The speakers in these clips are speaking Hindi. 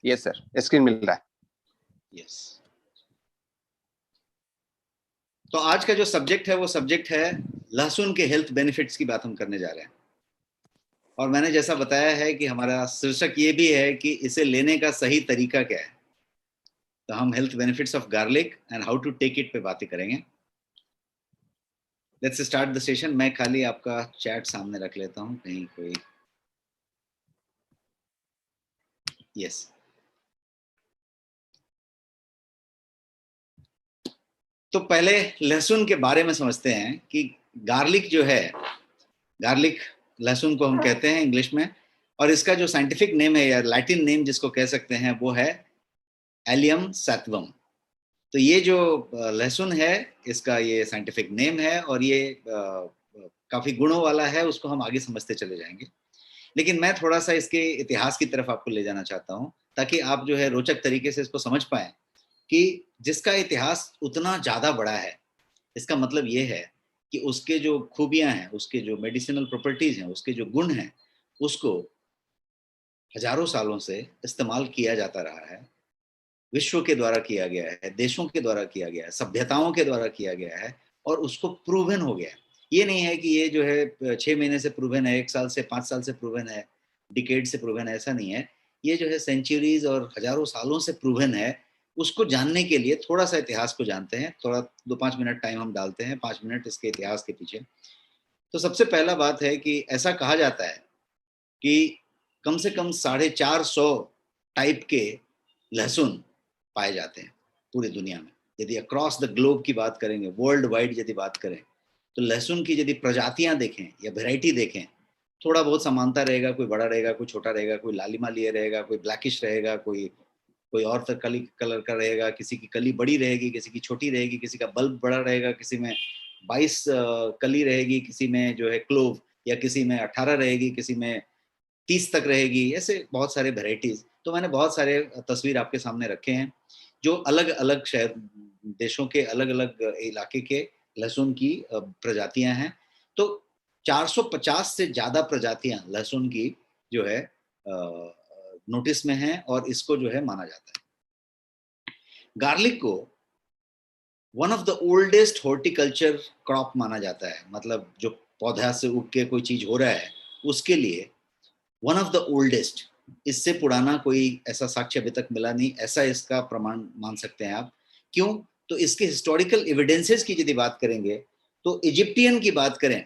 यस सर, स्क्रीन मिल रहा है। यस। तो आज का जो सब्जेक्ट है वो सब्जेक्ट है लहसुन के हेल्थ बेनिफिट्स की बात हम करने जा रहे हैं। और मैंने जैसा बताया है कि हमारा शीर्षक ये भी है कि इसे लेने का सही तरीका क्या है। तो हम health benefits of garlic and how to take it पे बातें करेंगे। Let's start the session. मैं खाली आपका चैट सामने रख लेता हूँ कहीं कोई। यस। तो पहले लहसुन के बारे में समझते हैं कि गार्लिक जो है, गार्लिक लहसुन को हम कहते हैं इंग्लिश में, और इसका जो साइंटिफिक नेम है या लैटिन नेम जिसको कह सकते हैं वो है एलियम सैटिवम। तो ये जो लहसुन है इसका ये साइंटिफिक नेम है और ये काफी गुणों वाला है, उसको हम आगे समझते चले जाएंगे। लेकिन मैं थोड़ा सा इसके इतिहास की तरफ आपको ले जाना चाहता हूँ ताकि आप जो है रोचक तरीके से इसको समझ पाए कि जिसका इतिहास उतना ज्यादा बड़ा है, इसका मतलब ये है कि उसके जो खूबियां हैं, उसके जो मेडिसिनल प्रॉपर्टीज हैं, उसके जो गुण हैं, उसको हजारों सालों से इस्तेमाल किया जाता रहा है। विश्व के द्वारा किया गया है, देशों के द्वारा किया गया है, सभ्यताओं के द्वारा किया गया है और उसको प्रूवन हो गया है। ये नहीं है कि ये जो है 6 महीने से प्रूवन है, 1 साल से 5 साल से प्रूवन है, डिकेड से प्रूवन है, ऐसा नहीं है। ये जो है सेंचुरीज और हजारों सालों से प्रूवन है। उसको जानने के लिए थोड़ा सा इतिहास को जानते हैं, थोड़ा 2-5 मिनट टाइम हम डालते हैं, 5 मिनट इसके इतिहास के पीछे। तो सबसे पहला बात है कि ऐसा कहा जाता है कि कम से कम 450 टाइप के लहसुन पाए जाते हैं पूरी दुनिया में। यदि अक्रॉस द ग्लोब की बात करेंगे, वर्ल्ड वाइड यदि बात करें, तो लहसुन की यदि प्रजातियां देखें या वेराइटी देखें, थोड़ा बहुत समानता रहेगा, कोई बड़ा रहेगा, कोई छोटा रहेगा, कोई लालिमा लिए रहेगा, कोई ब्लैकिश रहेगा, कोई कोई और कली कलर का रहेगा, किसी की कली बड़ी रहेगी, किसी की छोटी रहेगी, किसी का बल्ब बड़ा रहेगा, किसी में 22 कली रहेगी, किसी में जो है क्लोव, या किसी में 18 रहेगी, किसी में 30 तक रहेगी। ऐसे बहुत सारे वेराइटीज। तो मैंने बहुत सारे तस्वीर आपके सामने रखे हैं जो अलग अलग शहर देशों के अलग अलग इलाके के लहसुन की प्रजातियां हैं। तो 450 से ज्यादा प्रजातियां लहसुन की जो है नोटिस में हैं और इसको जो है माना जाता है। गार्लिक को one of the oldest horticulture crop माना जाता है। मतलब जो पौधा से उग के कोई चीज हो रहा है उसके लिए वन ऑफ द ओल्डेस्ट, इससे पुराना कोई ऐसा साक्ष्य अभी तक मिला नहीं, ऐसा इसका प्रमाण मान सकते हैं आप। क्यों? तो इसके हिस्टोरिकल एविडेंसेस की यदि बात करेंगे तो इजिप्टियन की बात करें,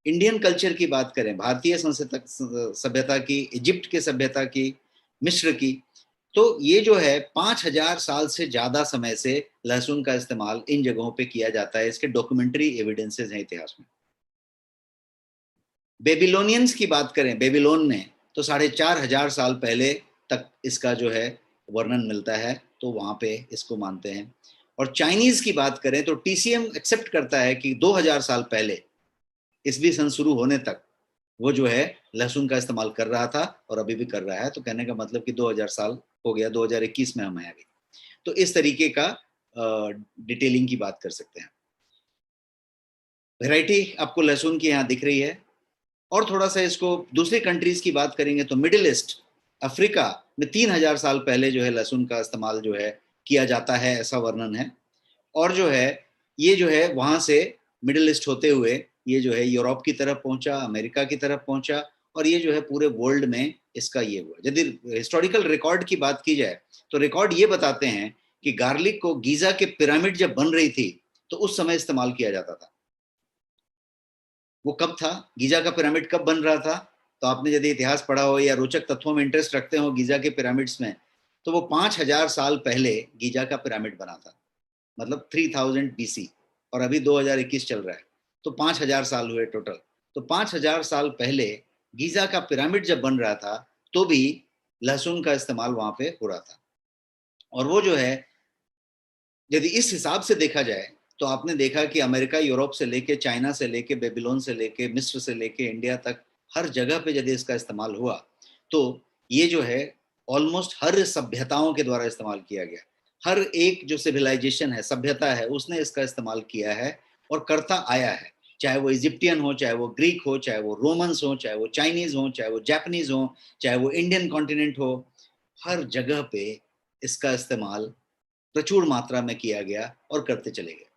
इंडियन कल्चर की बात करें, भारतीय सभ्यता की, इजिप्ट के सभ्यता की, मिस्र की, तो ये जो है 5000 साल से ज्यादा समय से लहसुन का इस्तेमाल इन जगहों पे किया जाता है। इसके डॉक्यूमेंट्री एविडेंसेस हैं इतिहास में। बेबीलोनियंस की बात करें, बेबीलोन में, तो 4500 साल पहले तक इसका जो है वर्णन मिलता है, तो वहां पे इसको मानते हैं। और चाइनीज की बात करें तो टीसीएम एक्सेप्ट करता है कि 2000 साल पहले ईसवी सन शुरू होने तक वो जो है लहसुन का इस्तेमाल कर रहा था और अभी भी कर रहा है। तो कहने का मतलब कि 2000 साल हो गया, 2021 में हम आ गए। तो इस तरीके का डिटेलिंग की बात कर सकते हैं। वैरायटी आपको लहसुन की यहाँ दिख रही है। और थोड़ा सा इसको दूसरी कंट्रीज की बात करेंगे तो मिडिल ईस्ट, अफ्रीका में 3000 साल पहले जो है लहसुन का इस्तेमाल जो है किया जाता है, ऐसा वर्णन है। और जो है ये जो है वहां से मिडिल ईस्ट होते हुए ये जो है यूरोप की तरफ पहुंचा, अमेरिका की तरफ पहुंचा, और ये जो है पूरे वर्ल्ड में इसका ये हुआ। यदि हिस्टोरिकल रिकॉर्ड की बात की जाए तो रिकॉर्ड ये बताते हैं कि गार्लिक को गीजा के पिरामिड जब बन रही थी तो उस समय इस्तेमाल किया जाता था। वो कब था, गीजा का पिरामिड कब बन रहा था? तो आपने यदि इतिहास पढ़ा हो या रोचक तत्वों में इंटरेस्ट रखते हो गीजा के पिरामिड्स में, तो वो 5000 साल पहले गीजा का पिरामिड बना था, मतलब 3000 BC, और अभी 2021 चल रहा है, तो 5000 साल हुए टोटल। तो 5000 साल पहले गीजा का पिरामिड जब बन रहा था तो भी लहसुन का इस्तेमाल वहां पे हो रहा था। और वो जो है यदि इस हिसाब से देखा जाए तो आपने देखा कि अमेरिका, यूरोप से लेके, चाइना से लेके, बेबीलोन से लेके, मिस्र से लेके इंडिया तक हर जगह पे यदि इसका इस्तेमाल हुआ तो ये जो है ऑलमोस्ट हर सभ्यताओं के द्वारा इस्तेमाल किया गया। हर एक जो सिविलाइजेशन है, सभ्यता है, उसने इसका इस्तेमाल किया है और करता आया है। चाहे वो इजिप्टियन हो, चाहे वो ग्रीक हो, चाहे वो रोमन्स हो, चाहे वो चाइनीज हो, चाहे वो जापानीज हो, चाहे वो इंडियन कॉन्टिनेंट हो, हर जगह पे इसका इस्तेमाल प्रचुर मात्रा में किया गया और करते चले गए।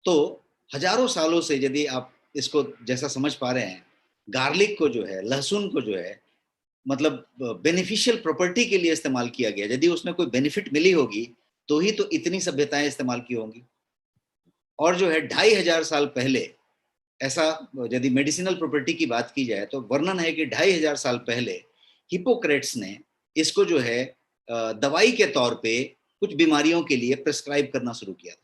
तो हजारों सालों से यदि आप इसको जैसा समझ पा रहे हैं, गार्लिक को जो है, लहसुन को जो है, मतलब बेनिफिशियल प्रॉपर्टी के लिए इस्तेमाल किया गया। यदि उसमें कोई बेनिफिट मिली होगी तो ही तो इतनी सभ्यताएं इस्तेमाल की होंगी। और जो है 2500 साल पहले ऐसा, यदि मेडिसिनल प्रॉपर्टी की बात की जाए तो वर्णन है कि 2500 साल पहले हिपोक्रेट्स ने इसको जो है दवाई के तौर पे कुछ बीमारियों के लिए प्रिस्क्राइब करना शुरू किया था।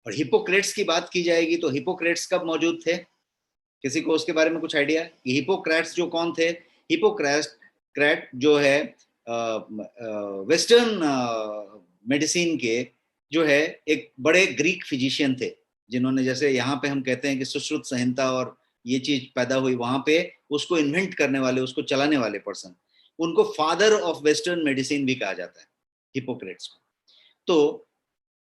और हिपोक्रेट्स की बात की जाएगी तो हिपोक्रेट्स कब मौजूद थे? किसी को उसके बारे में कुछ आइडिया कि हिपोक्रेट्स जो कौन थे? हिपोक्रेट जो है वेस्टर्न मेडिसिन के जो है एक बड़े ग्रीक फिजिशियन थे, जिन्होंने, जैसे यहाँ पे हम कहते हैं कि सुश्रुत संहिता और ये चीज पैदा हुई, वहां पे उसको इन्वेंट करने वाले, उसको चलाने वाले पर्सन, उनको फादर ऑफ वेस्टर्न मेडिसिन भी कहा जाता है, हिपोक्रेट्स को। तो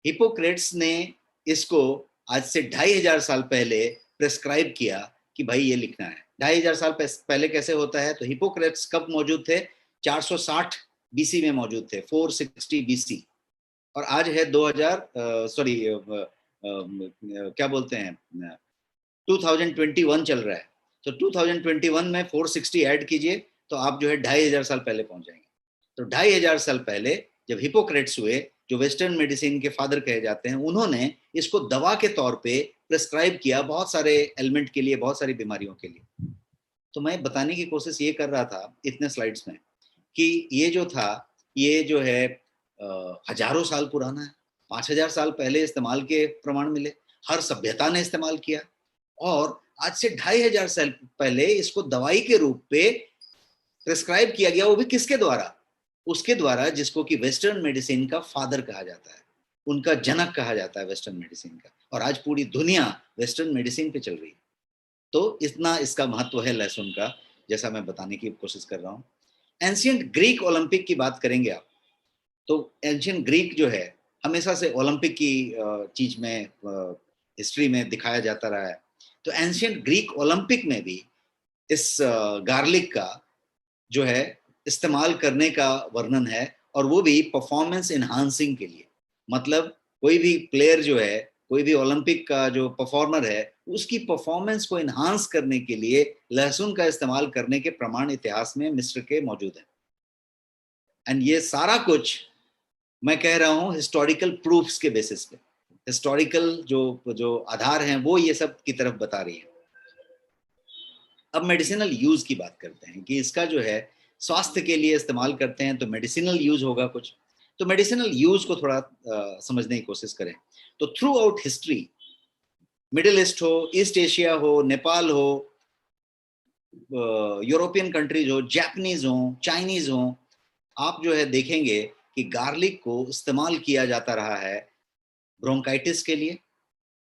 हिपोक्रेट्स ने इसको आज से 2500 साल पहले प्रेस्क्राइब किया कि भाई ये लिखना है। 2500 साल पहले कैसे होता है? तो हिपोक्रेट्स कब मौजूद थे? 460 बीसी में मौजूद थे, 460 बीसी। और आज है 2000, सॉरी, क्या बोलते हैं, 2021 चल रहा है। तो 2021 में 460 ऐड कीजिए तो आप जो है 2500 साल पहले पहुंच जाएंगे। तो 2500 साल पहले जब हिपोक्रेट्स हुए, जो वेस्टर्न मेडिसिन के फादर कहे जाते हैं, उन्होंने इसको दवा के तौर पे प्रेस्क्राइब किया बहुत सारे एलिमेंट के लिए, बहुत सारी बीमारियों के लिए। तो मैं बताने की कोशिश ये कर रहा था इतने स्लाइड्स में कि ये जो था, ये जो है हजारों साल पुराना है। 5000 साल पहले इस्तेमाल के प्रमाण मिले, हर सभ्यता ने इस्तेमाल किया। और आज से 2500 साल पहले इसको दवाई के रूप पे प्रिस्क्राइब किया गया, वो भी किसके द्वारा? उसके द्वारा जिसको कि वेस्टर्न मेडिसिन का फादर कहा जाता है, उनका जनक कहा जाता है वेस्टर्न मेडिसिन का। और आज पूरी दुनिया वेस्टर्न मेडिसिन पे चल रही है। तो इतना इसका महत्व है लहसुन का, जैसा मैं बताने की कोशिश कर रहा हूँ। एंशियंट ग्रीक ओलंपिक की बात करेंगे आप, तो एंशियंट ग्रीक जो है हमेशा से ओलंपिक की चीज में, हिस्ट्री में दिखाया जाता रहा है। तो एंशियंट ग्रीक ओलंपिक में भी इस गार्लिक का जो है इस्तेमाल करने का वर्णन है, और वो भी परफॉर्मेंस इनहांसिंग के लिए। मतलब कोई भी प्लेयर जो है, कोई भी ओलंपिक का जो परफॉर्मर है, उसकी परफॉर्मेंस को इनहांस करने के लिए लहसुन का इस्तेमाल करने के प्रमाण इतिहास में मिस्र के मौजूद हैं। एंड ये सारा कुछ मैं कह रहा हूं हिस्टोरिकल प्रूफ्स के बेसिस पे। हिस्टोरिकल जो जो आधार हैं वो ये सब की तरफ बता रही है। अब मेडिसिनल यूज की बात करते हैं कि इसका जो है स्वास्थ्य के लिए इस्तेमाल करते हैं, तो मेडिसिनल यूज होगा कुछ। तो मेडिसिनल यूज को थोड़ा समझने की कोशिश करें। तो through out history, middle east हो, ईस्ट एशिया हो, नेपाल हो, यूरोपियन कंट्रीज हो, जापानीज हो, चाइनीज हो, आप जो है देखेंगे कि गार्लिक को इस्तेमाल किया जाता रहा है ब्रोंकाइटिस के लिए,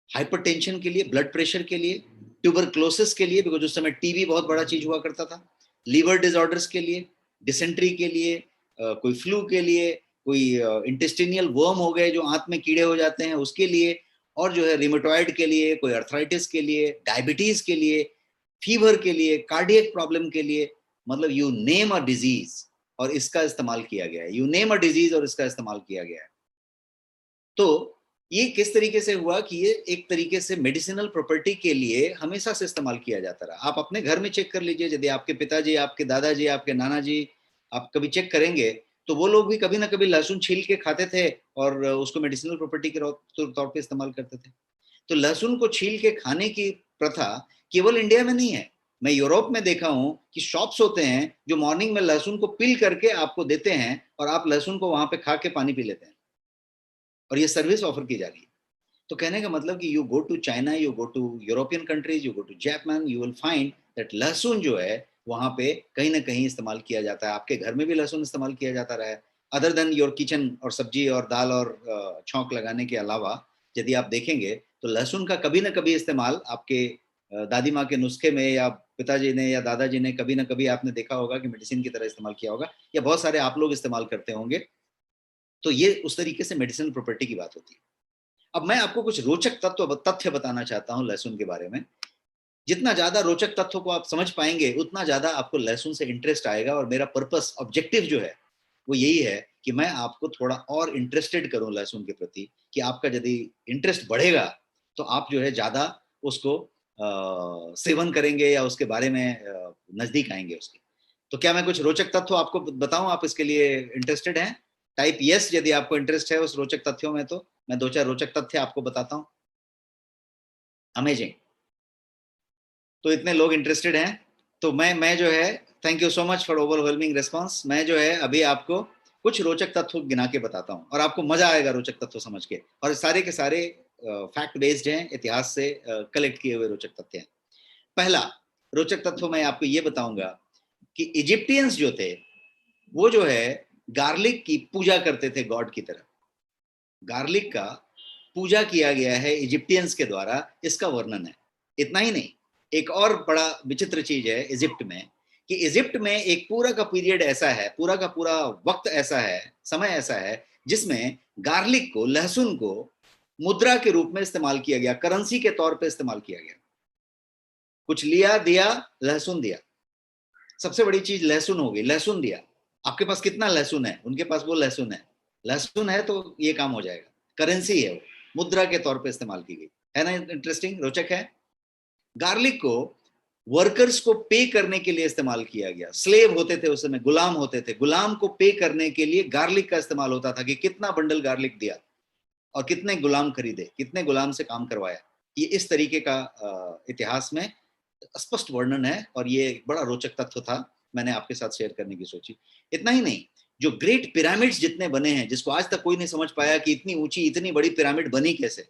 हाइपरटेंशन के लिए, ब्लड प्रेशर के लिए, ट्यूबरक्लोसिस के लिए, बिकॉज उस समय टीबी बहुत बड़ा चीज हुआ करता था, लीवर डिसऑर्डर्स के लिए, डिसेंट्री के लिए, कोई फ्लू के लिए, कोई इंटेस्टिनियल वर्म हो गए जो आंत में कीड़े हो जाते हैं उसके लिए, और जो है रिमेटॉइड के लिए, कोई अर्थराइटिस के लिए, डायबिटीज के लिए, फीवर के लिए, कार्डियक प्रॉब्लम के लिए, मतलब यू नेम अ डिजीज और इसका इस्तेमाल किया गया है। यू नेम अ डिजीज और इसका इस्तेमाल किया गया है। तो ये किस तरीके से हुआ कि ये एक तरीके से मेडिसिनल प्रॉपर्टी के लिए हमेशा से इस्तेमाल किया जाता रहा। आप अपने घर में चेक कर लीजिए, यदि आपके पिताजी, आपके दादाजी, आपके नाना जी, आप कभी चेक करेंगे तो वो लोग भी कभी ना कभी लहसुन छील के खाते थे और उसको मेडिसिनल प्रॉपर्टी के तौर पे इस्तेमाल करते थे। तो लहसुन को छील के खाने की प्रथा केवल इंडिया में नहीं है। मैं यूरोप में देखा हूं कि शॉप्स होते हैं जो मॉर्निंग में लहसुन को पील करके आपको देते हैं और आप लहसुन को वहां पे खा के पानी पी लेते हैं, और ये सर्विस ऑफर की जा रही है। तो कहने का मतलब कि you go to China, you go to European countries, you go to Japan, you will find that लहसुन जो है वहां पे कहीं ना कहीं इस्तेमाल किया जाता है। आपके घर में भी लहसुन इस्तेमाल किया जाता रहा है, अदर देन योर किचन और सब्जी और दाल और छौंक लगाने के अलावा। यदि आप देखेंगे तो लहसुन का कभी ना कभी इस्तेमाल आपके दादी माँ के नुस्खे में, या पिताजी ने या दादाजी ने कभी ना कभी आपने देखा होगा कि मेडिसिन की तरह इस्तेमाल किया होगा, या बहुत सारे आप लोग इस्तेमाल करते होंगे। तो ये उस तरीके से मेडिसिनल प्रॉपर्टी की बात होती है। अब मैं आपको कुछ रोचक तथ्य बताना चाहता हूं लहसुन के बारे में। जितना ज्यादा रोचक तथ्यों को आप समझ पाएंगे उतना ज्यादा आपको लहसुन से इंटरेस्ट आएगा। और मेरा पर्पस, ऑब्जेक्टिव जो है वो यही है कि मैं आपको थोड़ा और इंटरेस्टेड करूं लहसुन के प्रति, कि आपका यदि इंटरेस्ट बढ़ेगा तो आप जो है ज्यादा उसको सेवन करेंगे या उसके बारे में नजदीक आएंगे उसके। तो क्या मैं कुछ रोचक तथ्य आपको बताऊं, आप इसके लिए इंटरेस्टेड हैं? टाइप यस यदि आपको इंटरेस्ट है उस रोचक तथ्यों में, तो मैं दो चार रोचक तथ्य आपको बताता हूं। अमेजिंग, तो इतने लोग इंटरेस्टेड हैं। तो मैं जो है, thank you so much for overwhelming response. मैं जो है अभी आपको कुछ रोचक तथ्य गिना के बताता हूं और आपको मजा आएगा रोचक तथ्य समझ के। और सारे के सारे फैक्ट बेस्ड हैं, इतिहास से कलेक्ट किए हुए रोचक तथ्य हैं। पहला रोचक तथ्य मैं आपको ये बताऊंगा कि इजिप्टियंस जो थे वो जो है गार्लिक की पूजा करते थे गॉड की तरह। गार्लिक का पूजा किया गया है इजिप्टियंस के द्वारा, इसका वर्णन है। इतना ही नहीं, एक और बड़ा विचित्र चीज है इजिप्ट में, कि इजिप्ट में एक पूरा का पीरियड ऐसा है, पूरा का पूरा वक्त ऐसा है, समय ऐसा है, जिसमें गार्लिक को, लहसुन को मुद्रा के रूप में इस्तेमाल किया गया, करेंसी के तौर पे इस्तेमाल किया गया। कुछ लिया दिया, लहसुन दिया। सबसे बड़ी चीज लहसुन हो गई, लहसुन दिया। आपके पास कितना लहसुन है, उनके पास वो लहसुन है। लहसुन है तो ये काम हो जाएगा, करेंसी है वो, मुद्रा के तौर पे इस्तेमाल की गई है ना। इंटरेस्टिंग, रोचक है। गार्लिक को वर्कर्स को पे करने के लिए इस्तेमाल किया गया। स्लेव होते थे उस समय, गुलाम होते थे, गुलाम को पे करने के लिए गार्लिक का इस्तेमाल होता था, कि कितना बंडल गार्लिक दिया और कितने गुलाम खरीदे, कितने गुलाम से काम करवाया। ये इस तरीके का इतिहास में स्पष्ट वर्णन है और ये बड़ा रोचक तथ्य था, मैंने आपके साथ शेयर करने की सोची। इतना ही नहीं, जो ग्रेट पिरामिड्स जितने बने हैं, जिसको आज तक कोई नहीं समझ पाया कि इतनी ऊंची इतनी बड़ी पिरामिड बनी कैसे,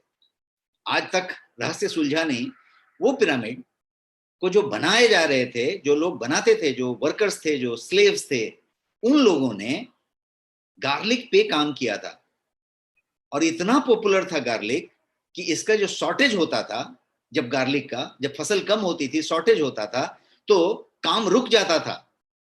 आज तक रहस्य सुलझा नहीं। वो पिरामिड को जो बनाए जा रहे थे, जो लोग बनाते थे, जो वर्कर्स थे, जो स्लेव्स थे, उन लोगों ने गार्लिक पे काम किया था। और इतना पॉपुलर था गार्लिक कि इसका जो शॉर्टेज होता था, जब गार्लिक का, जब फसल कम होती थी, शॉर्टेज होता था, तो काम रुक जाता था।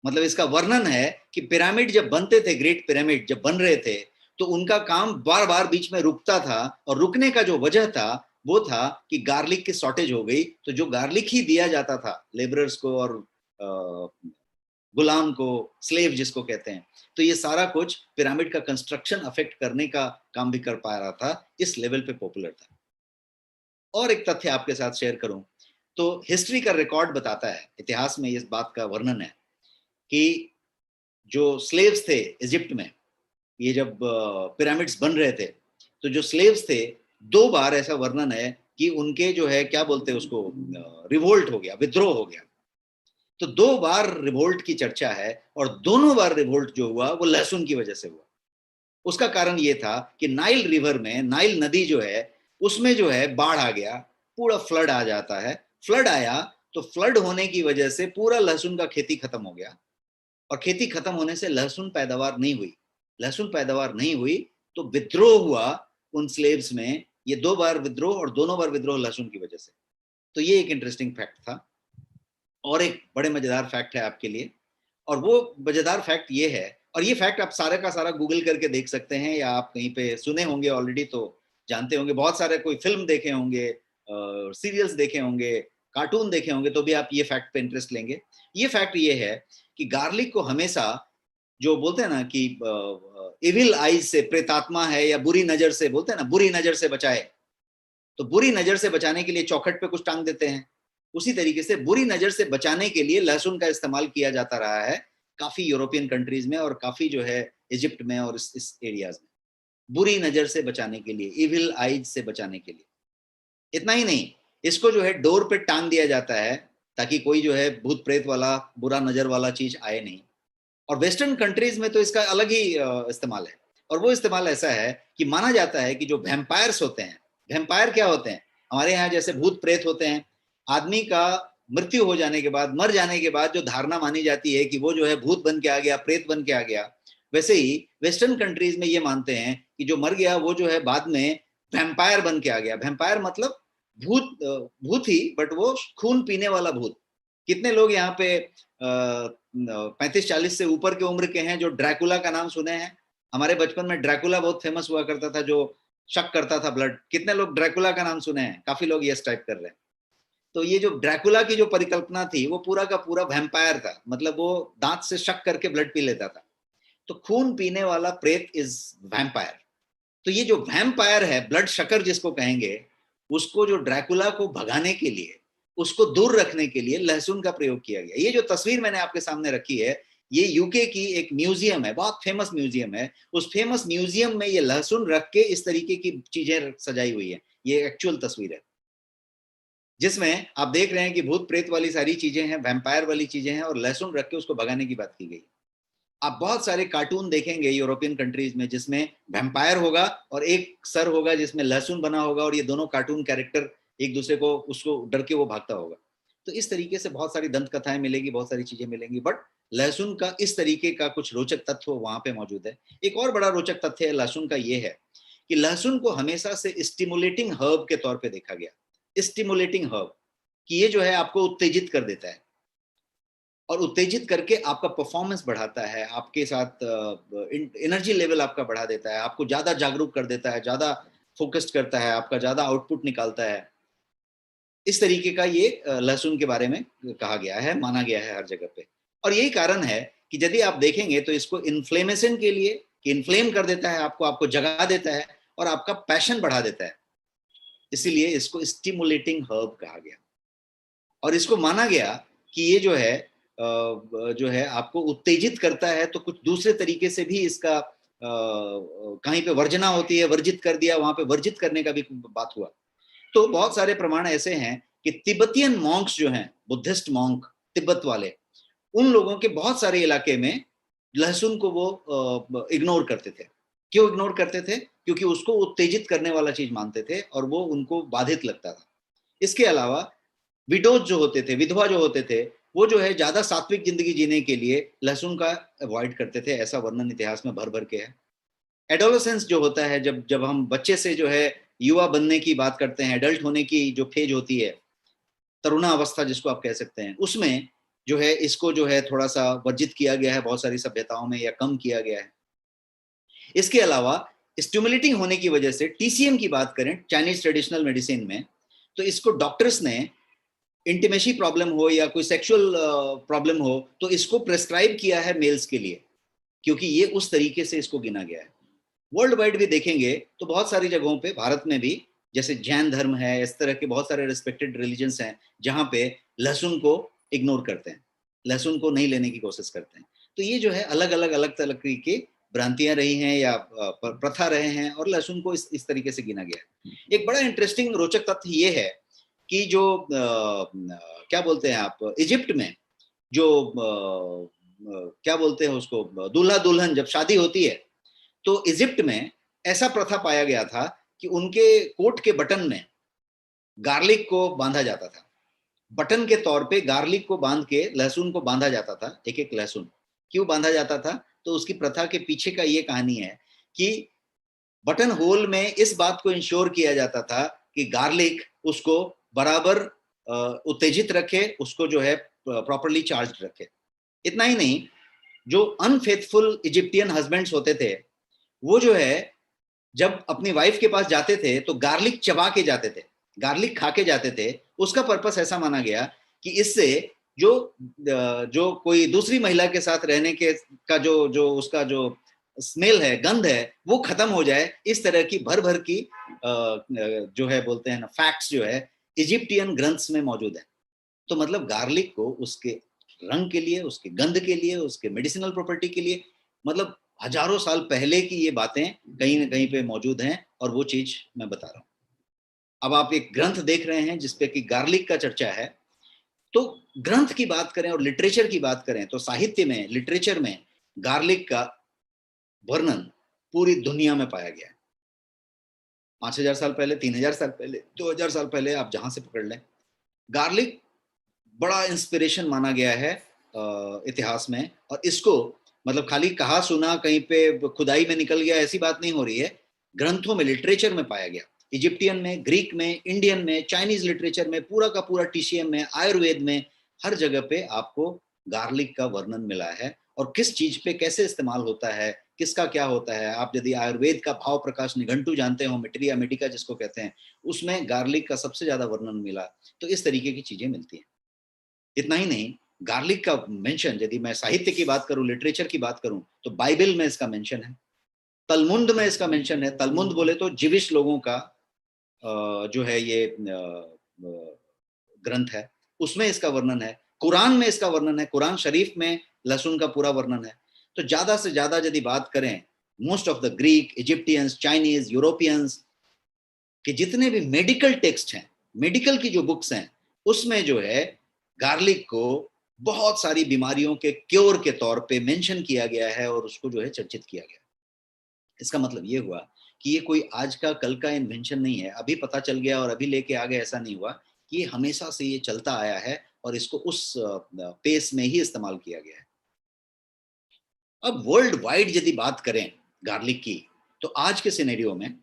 मतलब इसका वर्णन है कि पिरामिड जब बनते थे, ग्रेट पिरामिड जब बन रहे थे, तो उनका काम बार बार बीच में रुकता था। और रुकने का जो वजह था वो था कि गार्लिक की शॉर्टेज हो गई। तो जो गार्लिक ही दिया जाता था लेबरर्स को और गुलाम को, स्लेव जिसको कहते हैं, तो ये सारा कुछ पिरामिड का कंस्ट्रक्शन अफेक्ट करने का काम भी कर पा रहा था, इस लेवल पे पॉपुलर था। और एक तथ्य आपके साथ शेयर करूं तो हिस्ट्री का रिकॉर्ड बताता है, इतिहास में इस बात का वर्णन है कि जो स्लेव्स थे इजिप्ट में, ये जब पिरामिड्स बन रहे थे, तो जो स्लेव्स थे, दो बार ऐसा वर्णन है कि उनके जो है क्या बोलते हैं उसको, रिवोल्ट हो गया, विद्रोह हो गया। तो दो बार रिवोल्ट की चर्चा है और दोनों बार रिवोल्ट जो हुआ वो लहसुन की वजह से हुआ। उसका कारण ये था कि नाइल रिवर में, नाइल नदी जो है उसमें जो है बाढ़ आ गया, पूरा फ्लड आ जाता है। फ्लड आया तो फ्लड होने की वजह से पूरा लहसुन का खेती खत्म हो गया। और खेती खत्म होने से लहसुन पैदावार नहीं हुई। लहसुन पैदावार नहीं हुई तो विद्रोह हुआ उन स्लेव्स में। ये दो बार विद्रोह और दोनों बार विद्रोह लहसुन की वजह से। तो ये एक इंटरेस्टिंग फैक्ट था। और एक बड़े मजेदार फैक्ट है आपके लिए, और वो मजेदार फैक्ट ये है, और ये फैक्ट आप सारे का सारा गूगल करके देख सकते हैं या आप कहीं पे सुने होंगे ऑलरेडी तो जानते होंगे, बहुत सारे कोई फिल्म देखे होंगे, सीरियल्स देखे होंगे, कार्टून देखे होंगे, तो भी आप ये फैक्ट पे इंटरेस्ट लेंगे। ये फैक्ट ये है कि गार्लिक को हमेशा, जो बोलते हैं ना कि इविल आईज से, प्रेतात्मा है या बुरी नजर से, बोलते हैं ना बुरी नजर से बचाए, तो बुरी नजर से बचाने के लिए चौखट पे कुछ टांग देते हैं। उसी तरीके से बुरी नजर से बचाने के लिए लहसुन का इस्तेमाल किया जाता रहा है काफी यूरोपियन कंट्रीज में, और काफी जो है इजिप्ट में और इस एरियाज में, बुरी नजर से बचाने के लिए, इविल आईज से बचाने के लिए। इतना ही नहीं, इसको जो है डोर पे टांग दिया जाता है ताकि कोई जो है भूत प्रेत वाला, बुरा नजर वाला चीज आए नहीं। और वेस्टर्न कंट्रीज में तो इसका अलग ही इस्तेमाल है। और वो इस्तेमाल ऐसा है कि माना जाता है कि जो वैम्पायर्स होते हैं, वैम्पायर क्या होते हैं, हमारे यहाँ जैसे भूत प्रेत होते हैं, आदमी का मृत्यु हो जाने के बाद, मर जाने के बाद जो धारणा मानी जाती है कि वो जो है भूत बन के आ गया, प्रेत बन के आ गया, वैसे ही वेस्टर्न कंट्रीज में ये मानते हैं कि जो मर गया वो जो है बाद में वैम्पायर बन के आ गया। वैम्पायर मतलब भूत, भूत ही, बट वो खून पीने वाला भूत। कितने लोग यहाँ पे 35-40 से ऊपर के उम्र के हैं जो ड्रैकुला का नाम सुने हैं? हमारे बचपन में ड्रैकुला बहुत फेमस हुआ करता था, जो शक करता था ब्लड। कितने लोग ड्रैकुला का नाम सुने हैं? काफी लोग यस टाइप कर रहे हैं। तो ये जो ड्रैकुला की जो परिकल्पना थी वो पूरा का पूरा वैम्पायर था, मतलब वो दांत से शक करके ब्लड पी लेता था। तो खून पीने वाला प्रेत इज वैम्पायर। तो ये जो वैम्पायर है, ब्लड शकर जिसको कहेंगे, उसको जो ड्रैकुला को भगाने के लिए, उसको दूर रखने के लिए लहसुन का प्रयोग किया गया। ये जो तस्वीर मैंने आपके सामने रखी है, ये यूके की एक म्यूजियम है, बहुत फेमस म्यूजियम है। उस फेमस म्यूजियम में ये लहसुन रख के इस तरीके की चीजें सजाई हुई है। ये एक्चुअल तस्वीर है जिसमें आप देख रहे हैं कि भूत प्रेत वाली सारी चीजें हैं, वैम्पायर वाली चीजें हैं, और लहसुन रख के उसको भगाने की बात की गई। आप बहुत सारे कार्टून देखेंगे यूरोपियन कंट्रीज में जिसमें वैम्पायर होगा और एक सर होगा जिसमें लहसुन बना होगा, और ये दोनों कार्टून कैरेक्टर एक दूसरे को, उसको डर के वो भागता होगा। तो इस तरीके से बहुत सारी दंत कथाएं मिलेगी, बहुत सारी चीजें मिलेंगी, बट लहसुन का इस तरीके का कुछ रोचक तत्व वहां पे मौजूद है। एक और बड़ा रोचक तथ्य है लहसुन का, ये है कि लहसुन को हमेशा से स्टिमुलेटिंग हर्ब के तौर पे देखा गया। स्टिमुलेटिंग हर्ब कि ये जो है आपको उत्तेजित कर देता है, और उत्तेजित करके आपका परफॉर्मेंस बढ़ाता है, आपके साथ एनर्जी लेवल आपका बढ़ा देता है, आपको ज्यादा जागरूक कर देता है, ज्यादा फोकस्ड करता है, आपका ज्यादा आउटपुट निकालता है। इस तरीके का ये लहसुन के बारे में कहा गया है, माना गया है हर जगह पे। और यही कारण है कि यदि आप देखेंगे तो इसको इन्फ्लेमेशन के लिए, कि इन्फ्लेम कर देता है आपको, आपको जगा देता है और आपका पैशन बढ़ा देता है, इसीलिए इसको स्टिमुलेटिंग हर्ब कहा गया। और इसको माना गया कि ये जो है आपको उत्तेजित करता है, तो कुछ दूसरे तरीके से भी इसका कहीं पे वर्जना होती है, वर्जित कर दिया, वहां पे वर्जित करने का भी बात हुआ। तो बहुत सारे प्रमाण ऐसे हैं कि तिब्बतियन मॉन्क्स जो हैं, बुद्धिस्ट मॉन्क तिब्बत वाले, उन लोगों के बहुत सारे इलाके में लहसुन को वो इग्नोर करते थे। क्यों इग्नोर करते थे? क्योंकि उसको उत्तेजित करने वाला चीज मानते थे और वो उनको बाधित लगता था। इसके अलावा विडोज जो होते थे, विधवा जो होते थे, वो जो है ज्यादा सात्विक जिंदगी जीने के लिए लहसुन का अवॉइड करते थे, ऐसा वर्णन इतिहास में भर भर के है। एडोलेसेंस जो होता है, जब जब हम बच्चे से जो है युवा बनने की बात करते हैं, एडल्ट होने की जो फेज होती है, तरुणा अवस्था जिसको आप कह सकते हैं, उसमें जो है इसको जो है थोड़ा सा वर्जित किया गया है बहुत सारी सभ्यताओं में, या कम किया गया है। इसके अलावा स्टिमुलेटिंग होने की वजह से टीसीएम की बात करें चाइनीज ट्रेडिशनल मेडिसिन में, तो इसको डॉक्टर्स ने इंटीमेसी प्रॉब्लम हो या कोई सेक्सुअल प्रॉब्लम हो तो इसको प्रेस्क्राइब किया है मेल्स के लिए, क्योंकि ये उस तरीके से इसको गिना गया है। वर्ल्ड वाइड भी देखेंगे तो बहुत सारी जगहों पे, भारत में भी, जैसे जैन धर्म है, इस तरह के बहुत सारे रिस्पेक्टेड रिलीजन्स हैं जहाँ पे लहसुन को इग्नोर करते हैं, लहसुन को नहीं लेने की कोशिश करते हैं। तो ये जो है अलग अलग अलग तरह की भ्रांतियां रही हैं या प्रथा रहे हैं, और लहसुन को इस तरीके से गिना गया है। एक बड़ा इंटरेस्टिंग रोचक तथ्य ये है कि जो क्या बोलते हैं आप, इजिप्ट में जो क्या बोलते हैं उसको, दूल्हा दुल्हन जब शादी होती है, तो इजिप्ट में ऐसा प्रथा पाया गया था कि उनके कोट के बटन में गार्लिक को बांधा जाता था। बटन के तौर पे गार्लिक को बांध के लहसुन को बांधा जाता था, एक एक लहसुन। क्यों बांधा जाता था? तो उसकी प्रथा के पीछे का ये कहानी है कि बटन होल में इस बात को इंश्योर किया जाता था कि गार्लिक उसको बराबर उत्तेजित रखे, उसको जो है प्रॉपरली चार्ज रखे। इतना ही नहीं, जो अनफेथफुल इजिप्टियन हस्बैंड्स होते थे, वो जो है जब अपनी वाइफ के पास जाते थे तो गार्लिक चबा के जाते थे, गार्लिक खा के जाते थे। उसका पर्पस ऐसा माना गया कि इससे जो जो कोई दूसरी महिला के साथ रहने के का जो जो उसका जो स्मेल है, गंध है, वो खत्म हो जाए। इस तरह की भर भर की जो है बोलते हैं ना फैक्ट्स जो है इजिप्टियन ग्रंथ्स में मौजूद है। तो मतलब गार्लिक को उसके रंग के लिए, उसके गंध के लिए, उसके मेडिसिनल प्रॉपर्टी के लिए, मतलब हजारों साल पहले की ये बातें कहीं ना कहीं पे मौजूद हैं, और वो चीज मैं बता रहा हूँ। अब आप एक ग्रंथ देख रहे हैं जिसपे कि गार्लिक का चर्चा है। तो ग्रंथ की बात करें और लिटरेचर की बात करें तो साहित्य में, लिटरेचर में गार्लिक का वर्णन पूरी दुनिया में पाया गया है। 5,000 साल पहले, 3,000 साल पहले, 2,000 साल पहले, आप जहां से पकड़ लें, गार्लिक बड़ा इंस्पिरेशन माना गया है इतिहास में। और इसको मतलब खाली कहा सुना कहीं पे खुदाई में निकल गया ऐसी बात नहीं हो रही है, ग्रंथों में, लिटरेचर में पाया गया। इजिप्टियन में, ग्रीक में, इंडियन में, चाइनीज लिटरेचर में, पूरा का पूरा टीसीएम में, आयुर्वेद में, हर जगह पे आपको गार्लिक का वर्णन मिला है। और किस चीज पे कैसे इस्तेमाल होता है, किसका क्या होता है। आप यदि आयुर्वेद का भाव प्रकाश निघंटु जानते हो, मेटेरिया मेडिका जिसको कहते हैं, उसमें गार्लिक का सबसे ज्यादा वर्णन मिला। तो इस तरीके की चीजें मिलती हैं। इतना ही नहीं, गार्लिक का मेंशन, यदि मैं साहित्य की बात करूं, लिटरेचर की बात करूं, तो बाइबल में इसका मेंशन है, तलमुंड में इसका मेंशन है। तलमुंड बोले तो जिविश लोगों का जो है ये ग्रंथ है, उसमें इसका वर्णन है। कुरान में इसका वर्णन है, कुरान शरीफ में लहसुन का पूरा वर्णन है। तो ज्यादा से ज्यादा यदि बात करें, most of the Greek, Egyptians, Chinese, Europeans के जितने भी मेडिकल टेक्स्ट हैं, मेडिकल की जो बुक्स हैं, उसमें जो है गार्लिक को बहुत सारी बीमारियों के क्योर के तौर पे मेंशन किया गया है और उसको जो है चर्चित किया गया। इसका मतलब ये हुआ कि ये कोई आज का कल का इन्वेंशन नहीं है, अभी पता चल गया और अभी लेके आ गए, ऐसा नहीं हुआ। कि ये हमेशा से ये चलता आया है और इसको उस पेस में ही इस्तेमाल किया गया है। अब वर्ल्ड वाइड यदि बात करें गार्लिक की, तो आज के सिनेरियो में,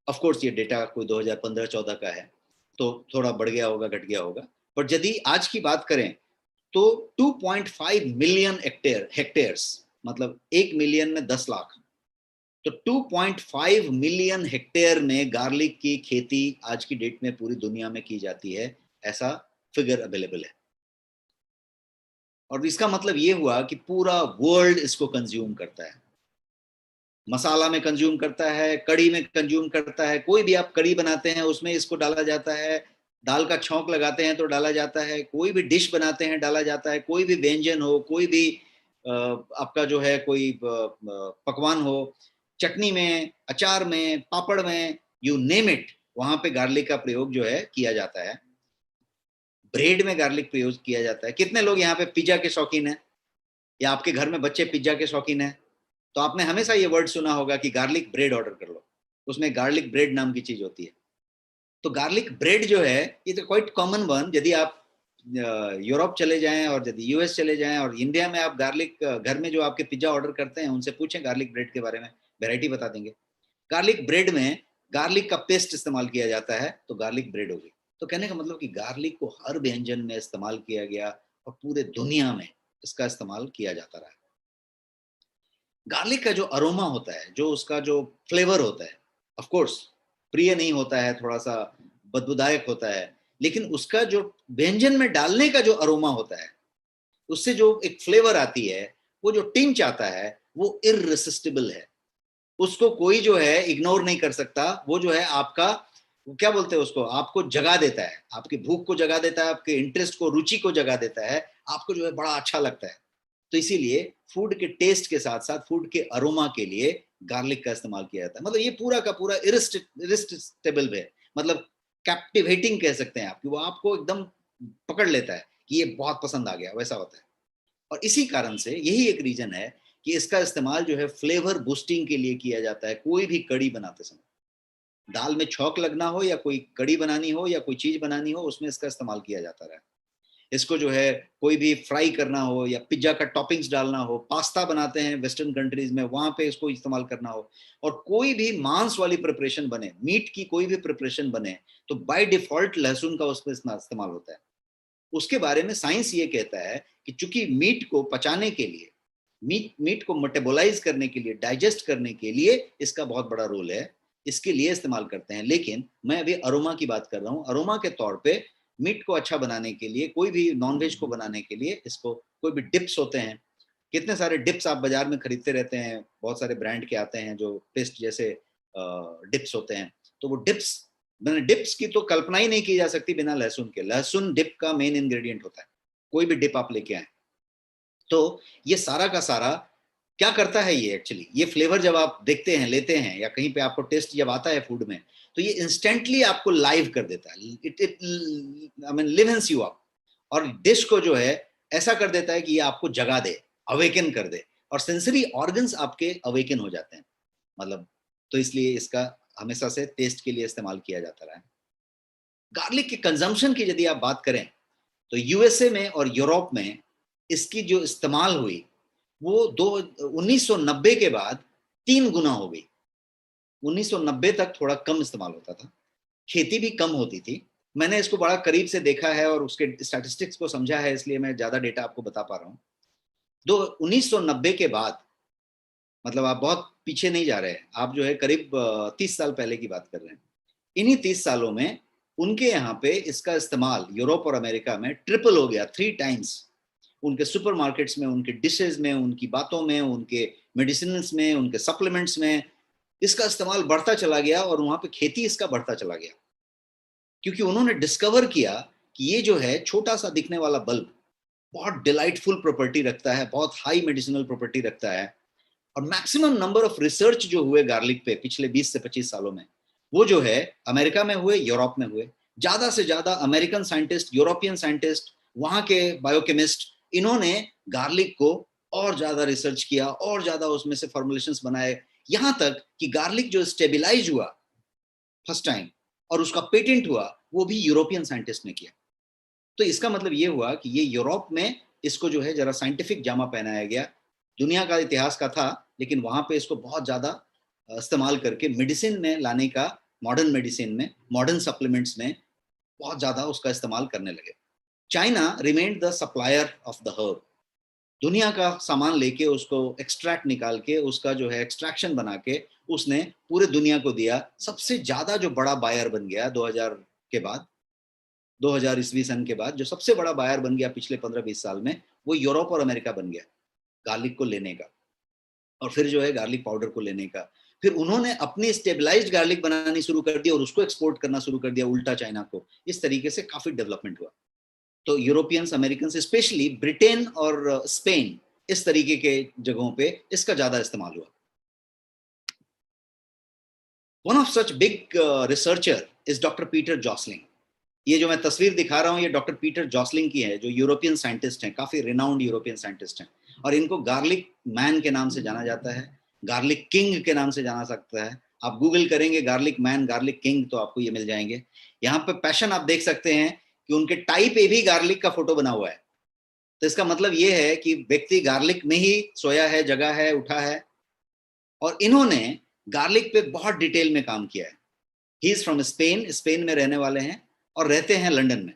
ऑफ कोर्स ये डेटा कोई 2015-14 का है, तो थोड़ा बढ़ गया होगा, घट गया होगा, पर यदि आज की बात करें तो 2.5 मिलियन हेक्टेयर्स, मतलब 1 मिलियन में 10 लाख, तो 2.5 मिलियन हेक्टेयर में गार्लिक की खेती आज की डेट में पूरी दुनिया में की जाती है, ऐसा फिगर अवेलेबल है। और इसका मतलब ये हुआ कि पूरा वर्ल्ड इसको कंज्यूम करता है, मसाला में कंज्यूम करता है, कड़ी में कंज्यूम करता है। कोई भी आप कड़ी बनाते हैं उसमें इसको डाला जाता है, दाल का छौंक लगाते हैं तो डाला जाता है, कोई भी डिश बनाते हैं डाला जाता है, कोई भी व्यंजन हो, कोई भी आपका जो है कोई पकवान हो, चटनी में, अचार में, पापड़ में, यू नेम इट, वहां पे गार्लिक का प्रयोग जो है किया जाता है। ब्रेड में गार्लिक प्रयोग किया जाता है। कितने लोग यहाँ पे पिज्जा के शौकीन हैं, या आपके घर में बच्चे पिज्जा के शौकीन हैं? तो आपने हमेशा ये वर्ड सुना होगा कि गार्लिक ब्रेड ऑर्डर कर लो, उसमें गार्लिक ब्रेड नाम की चीज होती है। तो गार्लिक ब्रेड जो है, ये तो क्वाइट कॉमन वन। यदि आप यूरोप चले जाएं और यदि यूएस चले जाएं और इंडिया में आप गार्लिक घर में जो आपके पिज्जा ऑर्डर करते हैं उनसे पूछें गार्लिक ब्रेड के बारे में, वेराइटी बता देंगे। गार्लिक ब्रेड में गार्लिक का पेस्ट इस्तेमाल किया जाता है, तो गार्लिक ब्रेड होगी। तो कहने का मतलब कि गार्लिक को हर व्यंजन में इस्तेमाल किया गया और पूरे दुनिया में इसका इस्तेमाल किया जाता रहा। गार्लिक का जो अरोमा होता है, जो उसका जो फ्लेवर होता है, ऑफ कोर्स प्रिय नहीं होता है, थोड़ा सा बदबूदायक होता है, लेकिन उसका जो व्यंजन में डालने का जो अरोमा होता है, उससे जो एक फ्लेवर आती है, वो जो टिंच आता है, वो इररेसिस्टिबल है। उसको कोई जो है इग्नोर नहीं कर सकता। वो जो है आपका, वो क्या बोलते हैं उसको, आपको जगा देता है, आपकी भूख को जगा देता है, आपके इंटरेस्ट को, रुचि को जगा देता है, आपको जो है बड़ा अच्छा लगता है। तो इसीलिए फूड के टेस्ट के साथ साथ फूड के अरोमा के लिए गार्लिक का इस्तेमाल किया जाता है। मतलब ये पूरा का पूरा इरिस्टिबल है, मतलब कैप्टिवेटिंग कह सकते हैं आप, कि वो आपको एकदम पकड़ लेता है कि ये बहुत पसंद आ गया, वैसा होता है। और इसी कारण से यही एक रीजन है कि इसका इस्तेमाल जो है फ्लेवर बूस्टिंग के लिए किया जाता है। कोई भी कड़ी बनाते समय, दाल में छौंक लगना हो या कोई कड़ी बनानी हो या कोई चीज बनानी हो, उसमें इसका इस्तेमाल किया जाता है। इसको जो है कोई भी फ्राई करना हो या पिज्जा का टॉपिंग्स डालना हो, पास्ता बनाते हैं वेस्टर्न कंट्रीज में, वहां पे इसको इस्तेमाल करना हो, और कोई भी मांस वाली प्रिपरेशन बने, मीट की कोई भी प्रिपरेशन बने, तो बाय डिफॉल्ट लहसुन का उसमें इस्तेमाल होता है। उसके बारे में साइंस ये कहता है कि चूंकि मीट को पचाने के लिए, मीट को मेटाबोलाइज करने के लिए, डाइजेस्ट करने के लिए इसका बहुत बड़ा रोल है, इसके लिए इस्तेमाल करते हैं। लेकिन मैं अभी अरोमा की बात कर रहा हूँ। अरोमा के तौर पे मीट को अच्छा बनाने के लिए, कोई भी नॉनवेज को बनाने के लिए, इसको कोई भी डिप्स होते हैं, कितने सारे डिप्स आप बाजार में खरीदते रहते हैं, बहुत सारे ब्रांड के आते हैं जो पेस्ट जैसे डिप्स होते हैं। तो वो डिप्स, मैंने डिप्स की तो कल्पना ही नहीं की जा सकती बिना लहसुन के। लहसुन डिप का मेन इंग्रेडिएंट होता है, कोई भी डिप आप लेके आए। तो ये सारा का सारा क्या करता है, ये एक्चुअली ये फ्लेवर जब आप देखते हैं, लेते हैं, या कहीं पे आपको टेस्ट जब आता है फूड में, तो ये इंस्टेंटली आपको लाइव कर देता है। It it I mean livens you up, और डिश को जो है ऐसा कर देता है कि ये आपको जगा दे, अवेकन कर दे, और सेंसरी ऑर्गन्स आपके अवेकन हो जाते हैं। मतलब तो इसलिए इसका हमेशा से टेस्ट के लिए इस्तेमाल किया जाता रहा है। गार्लिक के कंजम्पशन की यदि आप बात करें, तो यूएसए में और यूरोप में इसकी जो इस्तेमाल हुई वो 1990 के बाद 3 गुना हो गई। 1990 तक थोड़ा कम इस्तेमाल होता था, खेती भी कम होती थी। मैंने इसको बड़ा करीब से देखा है और उसके स्टैटिस्टिक्स को समझा है, इसलिए मैं ज्यादा डेटा आपको बता पा रहा हूँ। 1990 के बाद, मतलब आप बहुत पीछे नहीं जा रहे हैं, आप जो है करीब 30 साल पहले की बात कर रहे हैं। इन्हीं 30 सालों में उनके यहाँ पे इसका इस्तेमाल यूरोप और अमेरिका में ट्रिपल हो गया, 3 टाइम्स। उनके सुपरमार्केट्स में, उनके डिशेज में, उनकी बातों में, उनके मेडिसिनल्स में, उनके सप्लीमेंट्स में इसका इस्तेमाल बढ़ता चला गया, और वहां पे खेती इसका बढ़ता चला गया, क्योंकि उन्होंने डिस्कवर किया कि ये जो है छोटा सा दिखने वाला बल्ब बहुत डिलाइटफुल प्रॉपर्टी रखता है, बहुत हाई मेडिसिनल प्रॉपर्टी रखता है। और मैक्सिमम नंबर ऑफ रिसर्च जो हुए गार्लिक पे पिछले 20 से 25 सालों में, वो जो है अमेरिका में हुए, यूरोप में हुए। ज्यादा से ज्यादा अमेरिकन साइंटिस्ट, यूरोपियन साइंटिस्ट, वहां के बायोकेमिस्ट, इन्होंने गार्लिक को और ज्यादा रिसर्च किया और ज्यादा उसमें से फॉर्मुलेशंस बनाए, यहां तक कि गार्लिक जो स्टेबिलाईज हुआ फर्स्ट टाइम और उसका पेटेंट हुआ, वो भी यूरोपियन साइंटिस्ट ने किया। तो इसका मतलब ये हुआ कि ये यूरोप में इसको जो है जरा साइंटिफिक जामा पहनाया गया। दुनिया का इतिहास का था, लेकिन वहां पे इसको बहुत ज्यादा इस्तेमाल करके मेडिसिन में लाने का, मॉडर्न मेडिसिन में, मॉडर्न सप्लीमेंट्स में बहुत ज्यादा उसका इस्तेमाल करने लगे। China remained the supplier of the herb. दुनिया का सामान लेके उसको एक्सट्रैक्ट निकाल के, उसका जो है एक्सट्रैक्शन बना के उसने पूरे दुनिया को दिया। सबसे ज्यादा जो बड़ा बायर बन गया 2000 के बाद, 2000 ईस्वी सन के बाद जो सबसे बड़ा बायर बन गया पिछले 15-20 साल में, वो यूरोप और अमेरिका बन गया गार्लिक को लेने का, और फिर जो है गार्लिक पाउडर को लेने का। फिर उन्होंने अपनी स्टेबलाइज्ड गार्लिक बनानी शुरू कर दी और उसको एक्सपोर्ट करना शुरू कर दिया उल्टा चाइना को। इस तरीके से काफी डेवलपमेंट हुआ। तो यूरोपियंस, अमेरिकन, स्पेशली ब्रिटेन और स्पेन, इस तरीके के जगहों पे इसका ज्यादा इस्तेमाल हुआ। One of such big researcher is doctor Peter Josling. ये जो मैं तस्वीर दिखा रहा हूँ, ये डॉक्टर पीटर जॉसलिंग की है, जो यूरोपियन साइंटिस्ट हैं, काफी रिनाउंड यूरोपियन साइंटिस्ट हैं, और इनको गार्लिक मैन के नाम से जाना जाता है, गार्लिक किंग के नाम से जाना सकता है। आप गूगल करेंगे गार्लिक मैन, गार्लिक किंग, तो आपको ये मिल जाएंगे। यहाँ पे पैशन आप देख सकते हैं कि उनके टाई पे भी गार्लिक का फोटो बना हुआ है। तो इसका मतलब ये है कि व्यक्ति गार्लिक में ही सोया है, जगा है, उठा है, और इन्होंने गार्लिक पे बहुत डिटेल में काम किया है। He is from Spain, Spain में रहने वाले हैं और रहते हैं लंदन में।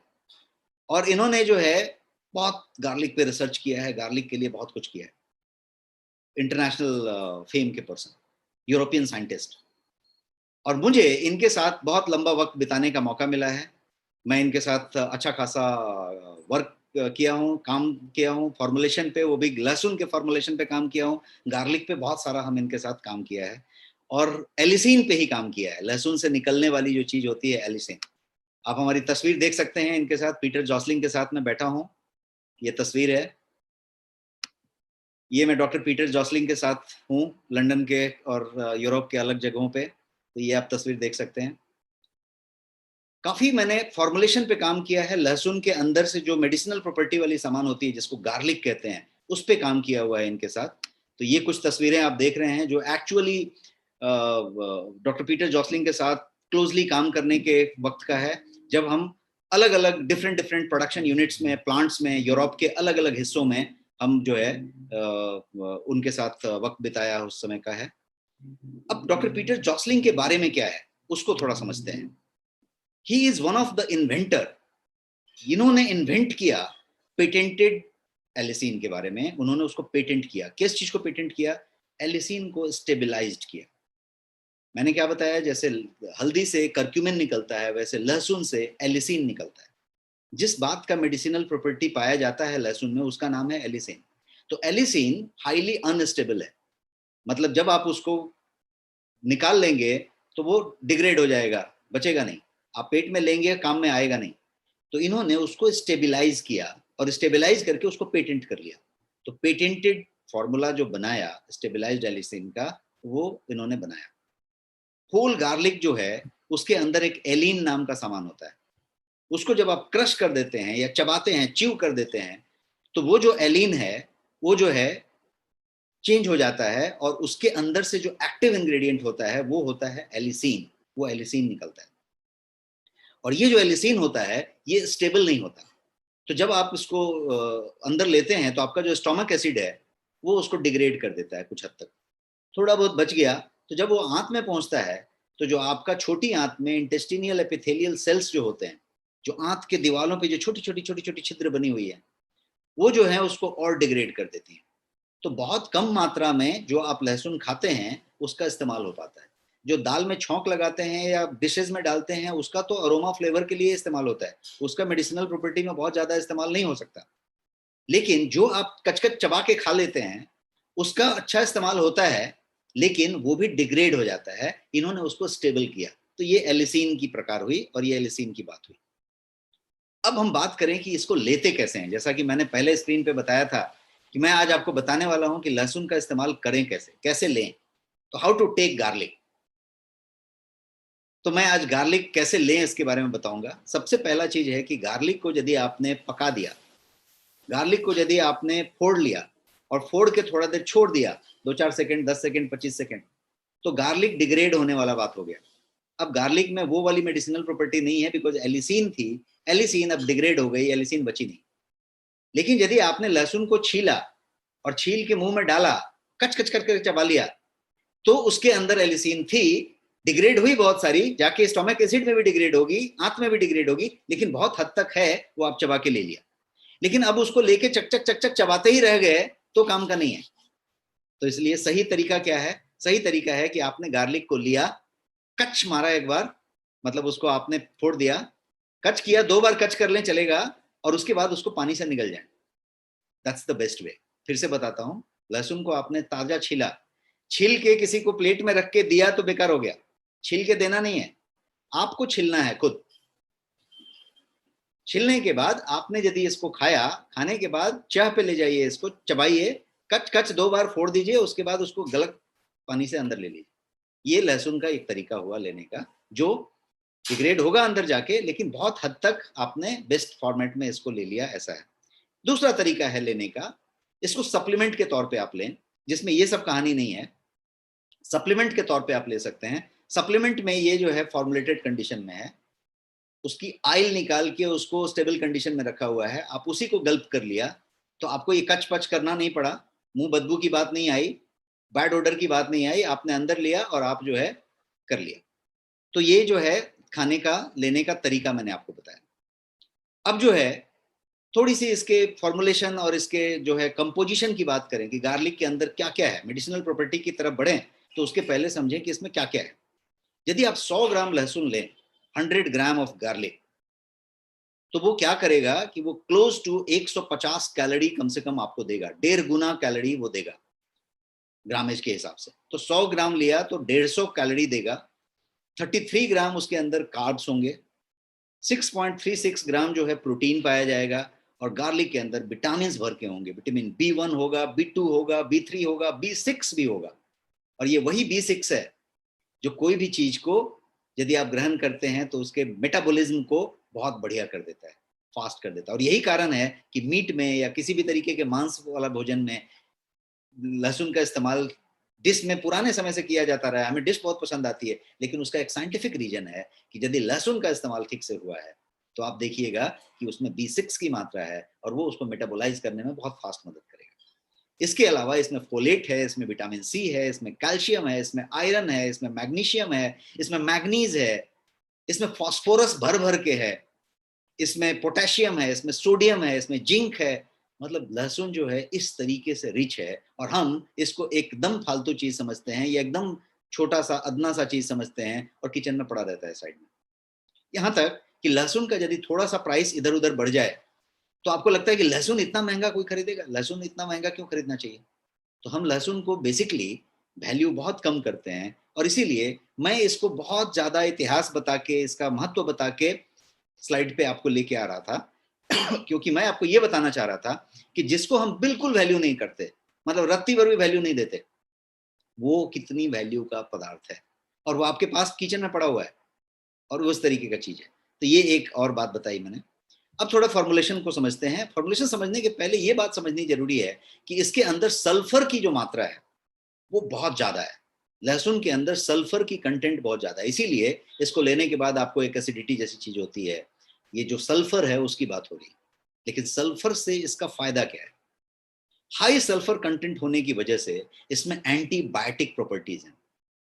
और इन्होंने जो है बहुत गार्लिक पे रिसर्च किया है, गार्लिक के लिए बहुत कुछ किया है। इंटरनेशनल फेम के पर्सन, यूरोपियन साइंटिस्ट। और मुझे इनके साथ बहुत लंबा वक्त बिताने का मौका मिला है। मैं इनके साथ अच्छा खासा वर्क किया हूँ, काम किया हूँ फॉर्मुलेशन पे, वो भी लहसुन के फॉर्मुलेशन पे काम किया हूँ। गार्लिक पे बहुत सारा हम इनके साथ काम किया है, और एलिसीन पे ही काम किया है। लहसुन से निकलने वाली जो चीज होती है एलिसीन। आप हमारी तस्वीर देख सकते हैं, इनके साथ, पीटर जॉसलिंग के साथ मैं बैठा हूँ। ये तस्वीर है, ये मैं डॉक्टर पीटर जॉसलिंग के साथ हूँ लंदन के और यूरोप के अलग जगहों पे। तो ये आप तस्वीर देख सकते हैं। काफी मैंने फॉर्मुलेशन पे काम किया है। लहसुन के अंदर से जो मेडिसिनल प्रॉपर्टी वाली सामान होती है, जिसको गार्लिक कहते हैं, उस पे काम किया हुआ है इनके साथ। तो ये कुछ तस्वीरें आप देख रहे हैं जो एक्चुअली डॉक्टर पीटर जॉसलिंग के साथ क्लोजली काम करने के वक्त का है, जब हम अलग अलग डिफरेंट डिफरेंट प्रोडक्शन यूनिट्स में, प्लांट्स में, यूरोप के अलग अलग हिस्सों में हम जो है उनके साथ वक्त बिताया उस समय का है। अब डॉक्टर पीटर जॉसलिंग के बारे में क्या है उसको थोड़ा समझते हैं। He is one of the inventor. इन्होंने इन्वेंट किया पेटेंटेड एलिसीन के बारे में। उन्होंने उसको पेटेंट किया। किस चीज को पेटेंट किया? एलिसीन को स्टेबलाइज्ड किया। मैंने क्या बताया, जैसे हल्दी से करक्यूमिन निकलता है, वैसे लहसुन से एलिसीन निकलता है। जिस बात का मेडिसिनल प्रॉपर्टी पाया जाता है लहसुन में, उसका नाम है एलिसीन। तो एलिसीन हाईली अनस्टेबल है, मतलब जब आप उसको निकाल लेंगे तो वो डिग्रेड हो जाएगा, बचेगा नहीं। आप पेट में लेंगे, काम में आएगा नहीं। तो इन्होंने उसको स्टेबलाइज किया और स्टेबलाइज करके उसको पेटेंट कर लिया। तो पेटेंटेड फॉर्मूला जो बनाया स्टेबलाइज्ड एलिसिन का, वो इन्होंने बनाया। होल गार्लिक जो है, उसके अंदर एक एलिन नाम का सामान होता है। उसको जब आप क्रश कर देते हैं या चबाते हैं, च्यू कर देते हैं, तो वो जो एलिन है वो जो है चेंज हो जाता है, और उसके अंदर से जो एक्टिव इंग्रेडिएंट होता है वो होता है एलिसीन। वो एलिसीन निकलता है, और ये जो एलिसीन होता है ये स्टेबल नहीं होता। तो जब आप इसको अंदर लेते हैं तो आपका जो स्टोमक एसिड है वो उसको डिग्रेड कर देता है कुछ हद तक। थोड़ा बहुत बच गया, तो जब वो आंत में पहुंचता है, तो जो आपका छोटी आंत में इंटेस्टिनियल एपिथेलियल सेल्स जो होते हैं, जो आंत के दीवालों पे जो छोटी छोटी छोटी छोटी छिद्र बनी हुई है, वो जो है उसको और डिग्रेड कर देती है। तो बहुत कम मात्रा में जो आप लहसुन खाते हैं उसका इस्तेमाल हो पाता है। जो दाल में छौंक लगाते हैं या डिशेज में डालते हैं उसका तो अरोमा फ्लेवर के लिए इस्तेमाल होता है, उसका मेडिसिनल प्रॉपर्टी में बहुत ज्यादा इस्तेमाल नहीं हो सकता। लेकिन जो आप कचकच चबा के खा लेते हैं उसका अच्छा इस्तेमाल होता है, लेकिन वो भी डिग्रेड हो जाता है। इन्होंने उसको स्टेबल किया, तो ये एलिसीन की प्रकार हुई और ये एलिसीन की बात हुई। अब हम बात करें कि इसको लेते कैसे हैं। जैसा कि मैंने पहले स्क्रीन पे बताया था कि मैं आज आपको बताने वाला हूं कि लहसुन का इस्तेमाल करें कैसे, कैसे लें। तो हाउ टू टेक गार्लिक। तो मैं आज गार्लिक कैसे लें इसके बारे में बताऊंगा। सबसे पहला चीज है कि गार्लिक को यदि आपने पका दिया, गार्लिक को यदि आपने फोड़ लिया और फोड़ के थोड़ा देर छोड़ दिया, 2-4 सेकंड, 10 सेकंड, 25 सेकंड, तो गार्लिक डिग्रेड होने वाला बात हो गया। अब गार्लिक में वो वाली मेडिसिनल प्रॉपर्टी नहीं है, बिकॉज एलिसीन थी, एलिसीन अब डिग्रेड हो गई, एलिसीन बची नहीं। लेकिन यदि आपने लहसुन को छीला और छील के मुंह में डाला, कच कच करके चबा लिया, तो उसके अंदर एलिसीन थी, डिग्रेड हुई बहुत सारी, जाके स्टोमक एसिड में भी डिग्रेड होगी, आंत में भी डिग्रेड होगी, लेकिन बहुत हद तक है, वो आप चबा के ले लिया। लेकिन अब उसको लेके चक चक चक चक चबाते ही रह गए तो काम का नहीं है। तो इसलिए सही तरीका क्या है? सही तरीका है कि आपने गार्लिक को लिया, कच मारा एक बार, मतलब उसको आपने फोड़ दिया, कच किया, 2 बार कच कर लें चलेगा, और उसके बाद उसको पानी से निकल जाए। That's the best way. फिर से बताता हूं, लहसुन को आपने ताजा छीला, छील के किसी को प्लेट में रख के दिया तो बेकार हो गया। छील के देना नहीं है, आपको छीलना है खुद। छीलने के बाद आपने यदि इसको खाया, खाने के बाद चाह पे ले जाइए, इसको चबाइए, कच कच 2 बार फोड़ दीजिए, उसके बाद उसको गलत पानी से अंदर ले लीजिए। ये लहसुन का एक तरीका हुआ लेने का, जो डिग्रेड होगा अंदर जाके, लेकिन बहुत हद तक आपने बेस्ट फॉर्मेट में इसको ले लिया, ऐसा है। दूसरा तरीका है लेने का, इसको सप्लीमेंट के तौर पे आप लें, जिसमें ये सब कहानी नहीं है। सप्लीमेंट के तौर पे आप ले सकते हैं। सप्लीमेंट में ये जो है फॉर्मुलेटेड कंडीशन में है, उसकी आइल निकाल के उसको स्टेबल कंडीशन में रखा हुआ है, आप उसी को गल्प कर लिया, तो आपको ये कच पच करना नहीं पड़ा, मुंह बदबू की बात नहीं आई, बैड ओडर की बात नहीं आई, आपने अंदर लिया और आप जो है कर लिया। तो ये जो है खाने का लेने का तरीका मैंने आपको बताया। अब जो है थोड़ी सी इसके फॉर्मुलेशन और इसके जो है कंपोजिशन की बात करें कि गार्लिक के अंदर क्या क्या है, मेडिसिनल प्रॉपर्टी की तरफ बढ़ें, तो उसके पहले समझें कि इसमें क्या क्या है। यदि आप 100 ग्राम लहसुन लें, 100 ग्राम ऑफ गार्लिक, तो वो क्या करेगा कि वो क्लोज टू 150 कैलोरी कम से कम आपको देगा, 1.5 गुना कैलोरी वो देगा ग्रामेज के हिसाब से। तो 100 ग्राम लिया तो 150 कैलोरी देगा। 33 ग्राम उसके अंदर कार्ब्स होंगे, 6.36 ग्राम जो है प्रोटीन पाया जाएगा, और गार्लिक के अंदर विटामिन भर के होंगे। विटामिन B1 होगा, B2 होगा, B3 होगा, B6 भी होगा। और ये वही B6 है जो कोई भी चीज को यदि आप ग्रहण करते हैं तो उसके मेटाबॉलिज्म को बहुत बढ़िया कर देता है, फास्ट कर देता है। और यही कारण है कि मीट में या किसी भी तरीके के मांस वाला भोजन में लहसुन का इस्तेमाल डिश में पुराने समय से किया जाता रहा है। हमें डिश बहुत पसंद आती है, लेकिन उसका एक साइंटिफिक रीजन है कि यदि लहसुन का इस्तेमाल ठीक से हुआ है तो आप देखिएगा कि उसमें B6 की मात्रा है और वो उसको मेटाबोलाइज करने में बहुत फास्ट मदद करेगा। इसके अलावा इसमें फोलेट है, इसमें विटामिन सी है, इसमें कैल्शियम है, इसमें आयरन है, इसमें मैग्नीशियम है, इसमें मैग्नीज है, इसमें फास्फोरस भर भर के है, इसमें पोटेशियम है, इसमें सोडियम है, इसमें जिंक है। मतलब लहसुन जो है इस तरीके से रिच है, और हम इसको एकदम फालतू चीज समझते हैं, या एकदम छोटा सा अदना सा चीज समझते हैं और किचन में पड़ा रहता है साइड में। यहाँ तक कि लहसुन का यदि थोड़ा सा प्राइस इधर उधर बढ़ जाए तो आपको लगता है कि लहसुन इतना महंगा कोई खरीदेगा, लहसुन इतना महंगा क्यों खरीदना चाहिए। तो हम लहसुन को बेसिकली वैल्यू बहुत कम करते हैं, और इसीलिए मैं इसको बहुत ज्यादा इतिहास बता के, इसका महत्व बता के स्लाइड पे आपको लेके आ रहा था क्योंकि मैं आपको ये बताना चाह रहा था कि जिसको हम बिल्कुल वैल्यू नहीं करते, मतलब रत्ती भर भी वैल्यू नहीं देते, वो कितनी वैल्यू का पदार्थ है, और वो आपके पास किचन में पड़ा हुआ है और उस तरीके का चीज है। तो ये एक और बात बताई मैंने। अब थोड़ा फॉर्मुलेशन को समझते हैं। फॉर्मुलेशन समझने के पहले ये बात समझनी जरूरी है कि इसके अंदर सल्फर की जो मात्रा है वो बहुत ज्यादा है। लहसुन के अंदर सल्फर की कंटेंट बहुत ज्यादा है, इसीलिए इसको लेने के बाद आपको एक एसिडिटी जैसी चीज होती है। ये जो सल्फर है उसकी बात हो रही है। लेकिन सल्फर से इसका फायदा क्या है? हाई सल्फर कंटेंट होने की वजह से इसमें एंटीबायोटिक प्रॉपर्टीज हैं।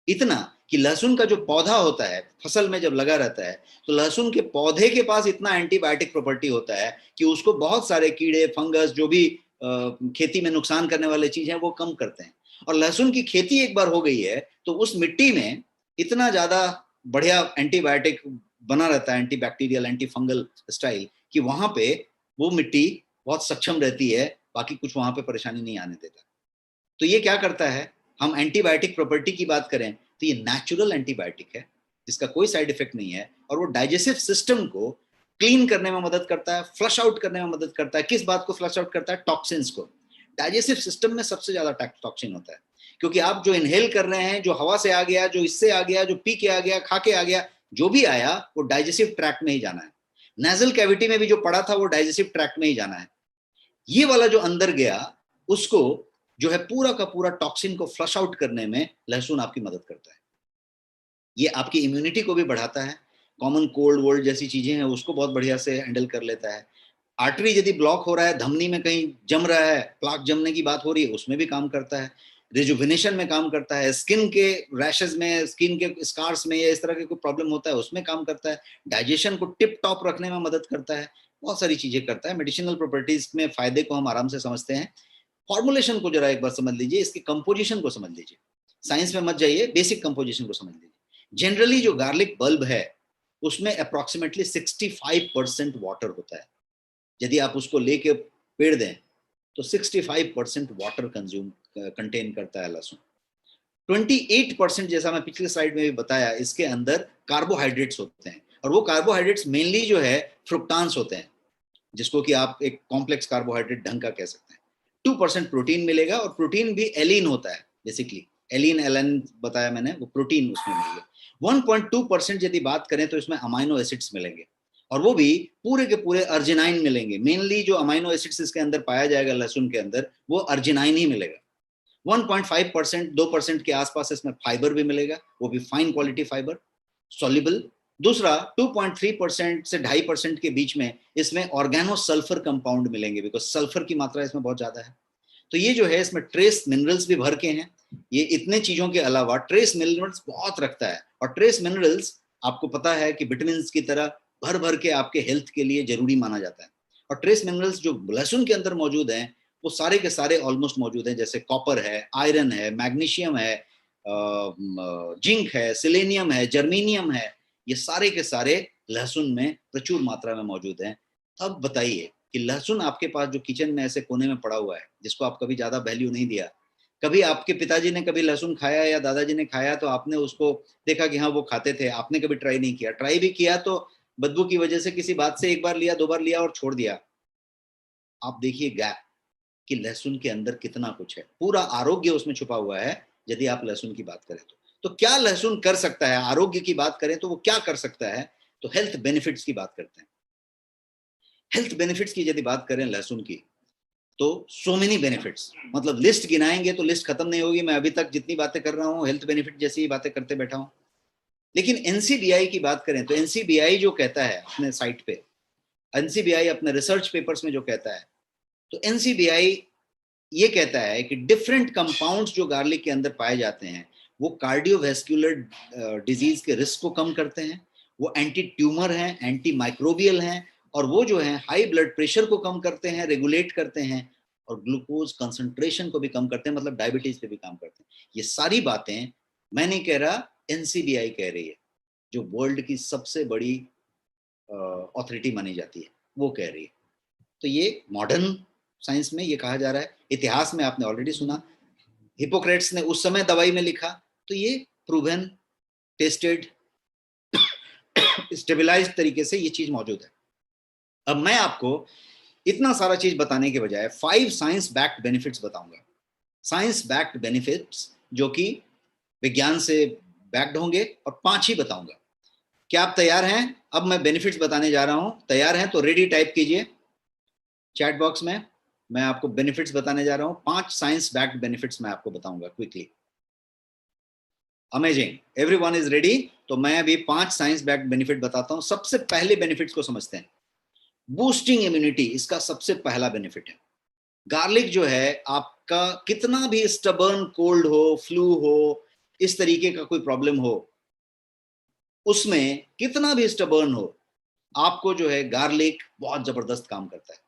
इतना कि लहसुन का जो पौधा होता है, फसल में जब लगा रहता है, तो लहसुन के पौधे के पास इतना एंटीबायोटिक प्रॉपर्टी होता है कि उसको बहुत सारे कीड़े, फंगस, जो भी खेती में नुकसान करने वाले चीज हैं वो कम करते हैं। और लहसुन की खेती एक बार हो गई है तो उस मिट्टी में इतना ज्यादा बढ़िया एंटीबायोटिक बना रहता है, एंटीबैक्टीरियल एंटी फंगल स्टाइल, कि वहां पे वो मिट्टी बहुत सक्षम रहती है, बाकी कुछ वहां पे परेशानी नहीं आने देता। तो ये क्या करता है, हम एंटीबायोटिक प्रॉपर्टी की बात करें तो ये नेचुरल एंटीबायोटिक है जिसका कोई साइड इफेक्ट नहीं है, और वो डाइजेस्टिव सिस्टम को क्लीन करने में मदद करता है, फ्लश आउट करने में मदद करता है। किस बात को फ्लश आउट करता है? टॉक्सिन्स को। डाइजेस्टिव सिस्टम में सबसे ज्यादा टॉक्सिन होता है, क्योंकि आप जो इनहेल कर रहे हैं, जो हवा से आ गया, जो इससे आ गया, जो पी के आ गया, खा के आ गया, जो भी आया वो डाइजेस्टिव ट्रैक्ट में ही जाना है। नेजल कैविटी में भी जो पड़ा था वो डाइजेस्टिव ट्रैक्ट में ही जाना है। ये वाला जो अंदर गया उसको जो है पूरा का पूरा टॉक्सिन को फ्लश आउट करने में लहसुन आपकी मदद करता है। ये आपकी इम्यूनिटी को भी बढ़ाता है, कॉमन कोल्ड वोल्ड जैसी चीजें हैं उसको बहुत बढ़िया से हैंडल कर लेता है। आर्टरी यदि ब्लॉक हो रहा है, धमनी में कहीं जम रहा है, प्लाक जमने की बात हो रही है, उसमें भी काम करता है। रिजुविनेशन में काम करता है, स्किन के रैशेस में, स्किन के स्कार्स में या इस तरह के कोई प्रॉब्लम होता है उसमें काम करता है। डाइजेशन को टिप टॉप रखने में मदद करता है, बहुत सारी चीजें करता है। मेडिसिनल प्रॉपर्टीज में फायदे को हम आराम से समझते हैं। फॉर्मुलेशन को जरा एक बार समझ लीजिए, इसकी कंपोजिशन को समझ लीजिए, साइंस में मत जाइए, बेसिक कंपोजिशन को समझ लीजिए। जनरली जो गार्लिक बल्ब है उसमें अप्रोक्सीमेटली 65% वाटर होता है। यदि आप उसको लेके पेड़ दें तो 65% वाटर कंज्यूम कंटेन करता है लहसुन। 28% जैसा मैं पिछले स्लाइड में भी बताया, इसके अंदर कार्बोहाइड्रेट्स होते हैं, और वो कार्बोहाइड्रेट्स मेनली जो है फ्रुक्टान्स होते हैं, जिसको कि आप एक कॉम्प्लेक्स कार्बोहाइड्रेट ढंग का कह सकते हैं। 2% प्रोटीन मिलेगा, और प्रोटीन भी एलिन होता है, बेसिकली एलिन एलन बताया मैंने, वो प्रोटीन उसमें मिलेगा। 1.2% यदि बात करें तो इसमें अमाइनो एसिड्स मिलेंगे, और वो भी पूरे के पूरे अर्जिनाइन मिलेंगे। मेनली जो अमाइनो एसिड्स इसके अंदर पाया जाएगा लहसुन के अंदर, वो अर्जिनाइन ही मिलेगा। 1.5% 2% के आसपास इसमें फाइबर भी मिलेगा, वो भी फाइन क्वालिटी फाइबर, सॉल्युबल। दूसरा 2.3% से 2.5% के बीच में इसमें ऑर्गेनो सल्फर कंपाउंड मिलेंगे, बिकॉज सल्फर की मात्रा इसमें बहुत ज्यादा है। तो ये जो है इसमें ट्रेस मिनरल्स भी भर के हैं। ये इतने चीजों के अलावा ट्रेस मिनरल्स बहुत रखता है, और ट्रेस मिनरल्स आपको पता है कि विटामिन की तरह भर भर के आपके हेल्थ के लिए जरूरी माना जाता है। और ट्रेस मिनरल्स जो लहसुन के अंदर मौजूद हैं वो सारे के सारे ऑलमोस्ट मौजूद हैं, जैसे कॉपर है, आयरन है, मैग्नीशियम है, जिंक है, सिलेनियम है, जर्मीनियम है। ये सारे के सारे लहसुन में प्रचुर मात्रा में मौजूद हैं। अब बताइए कि लहसुन आपके पास जो किचन में ऐसे कोने में पड़ा हुआ है, जिसको आप कभी ज्यादा वैल्यू नहीं दिया, कभी आपके पिताजी ने कभी लहसुन खाया या दादाजी ने खाया तो आपने उसको देखा कि हाँ वो खाते थे, आपने कभी ट्राई नहीं किया, ट्राई भी किया तो बदबू की वजह से किसी बात से एक बार लिया, दो बार लिया और छोड़ दिया। आप देखिए गैप कि लहसुन के अंदर कितना कुछ है, पूरा आरोग्य उसमें छुपा हुआ है यदि आप लहसुन की बात करें तो क्या लहसुन कर सकता है? आरोग्य की बात करें तो वो क्या कर सकता है? तो हेल्थ बेनिफिट्स की बात करते हैं। हेल्थ बेनिफिट्स की यदि बात करें लहसुन की तो सो मेनी बेनिफिट्स, मतलब लिस्ट गिनाएंगे तो लिस्ट खत्म नहीं होगी। मैं अभी तक जितनी बातें कर रहा हूँ हेल्थ बेनिफिट जैसी ही बातें करते बैठा हूँ। लेकिन एनसीबीआई की बात करें तो एनसीबीआई जो कहता है अपने साइट पे, एनसीबीआई अपने रिसर्च पेपर्स में जो कहता है, तो एनसीबीआई ये कहता है कि डिफरेंट कंपाउंड्स जो गार्लिक के अंदर पाए जाते हैं वो कार्डियोवैस्कुलर डिजीज के रिस्क को कम करते हैं, वो एंटी ट्यूमर हैं, एंटी माइक्रोबियल हैं, और वो जो है हाई ब्लड प्रेशर को कम करते हैं, रेगुलेट करते हैं, और ग्लूकोज कंसंट्रेशन को भी कम करते हैं, मतलब डायबिटीज पे भी काम करते हैं। ये सारी बातें मैं नहीं कह रहा, एनसीबीआई कह रही है, जो वर्ल्ड की सबसे बड़ी ऑथोरिटी मानी जाती है, वो कह रही है। तो ये मॉडर्न साइंस में ये कहा जा रहा है। इतिहास में आपने ऑलरेडी सुना, हिपोक्रेट्स ने उस समय दवाई में लिखा, तो ये प्रूवन, टेस्टेड, स्टेबलाइज्ड तरीके से ये चीज मौजूद है। अब मैं आपको इतना सारा चीज बताने के बजाय 5 साइंस बैक्ड बेनिफिट्स बताऊंगा। साइंस बैक्ड बेनिफिट्स जो कि विज्ञान से बैक्ड होंगे, और 5 ही बताऊंगा। क्या आप तैयार हैं? अब मैं बेनिफिट्स बताने जा रहा हूं, तैयार हैं तो रेडी टाइप कीजिए चैट बॉक्स में। मैं आपको बेनिफिट्स बताने जा रहा हूं, 5 साइंस बैक्ड बेनिफिट्स मैं आपको बताऊंगा quickly. Amazing, everyone is ready. तो मैं अभी 5 साइंस बैक्ड बेनिफिट बताता हूं। सबसे पहले बेनिफिट्स को समझते हैं। बूस्टिंग इम्यूनिटी इसका सबसे पहला बेनिफिट है। गार्लिक जो है आपका कितना भी स्टबर्न कोल्ड हो, फ्लू हो, इस तरीके का कोई प्रॉब्लम हो, उसमें कितना भी स्टबर्न हो, आपको जो है गार्लिक बहुत जबरदस्त काम करता है।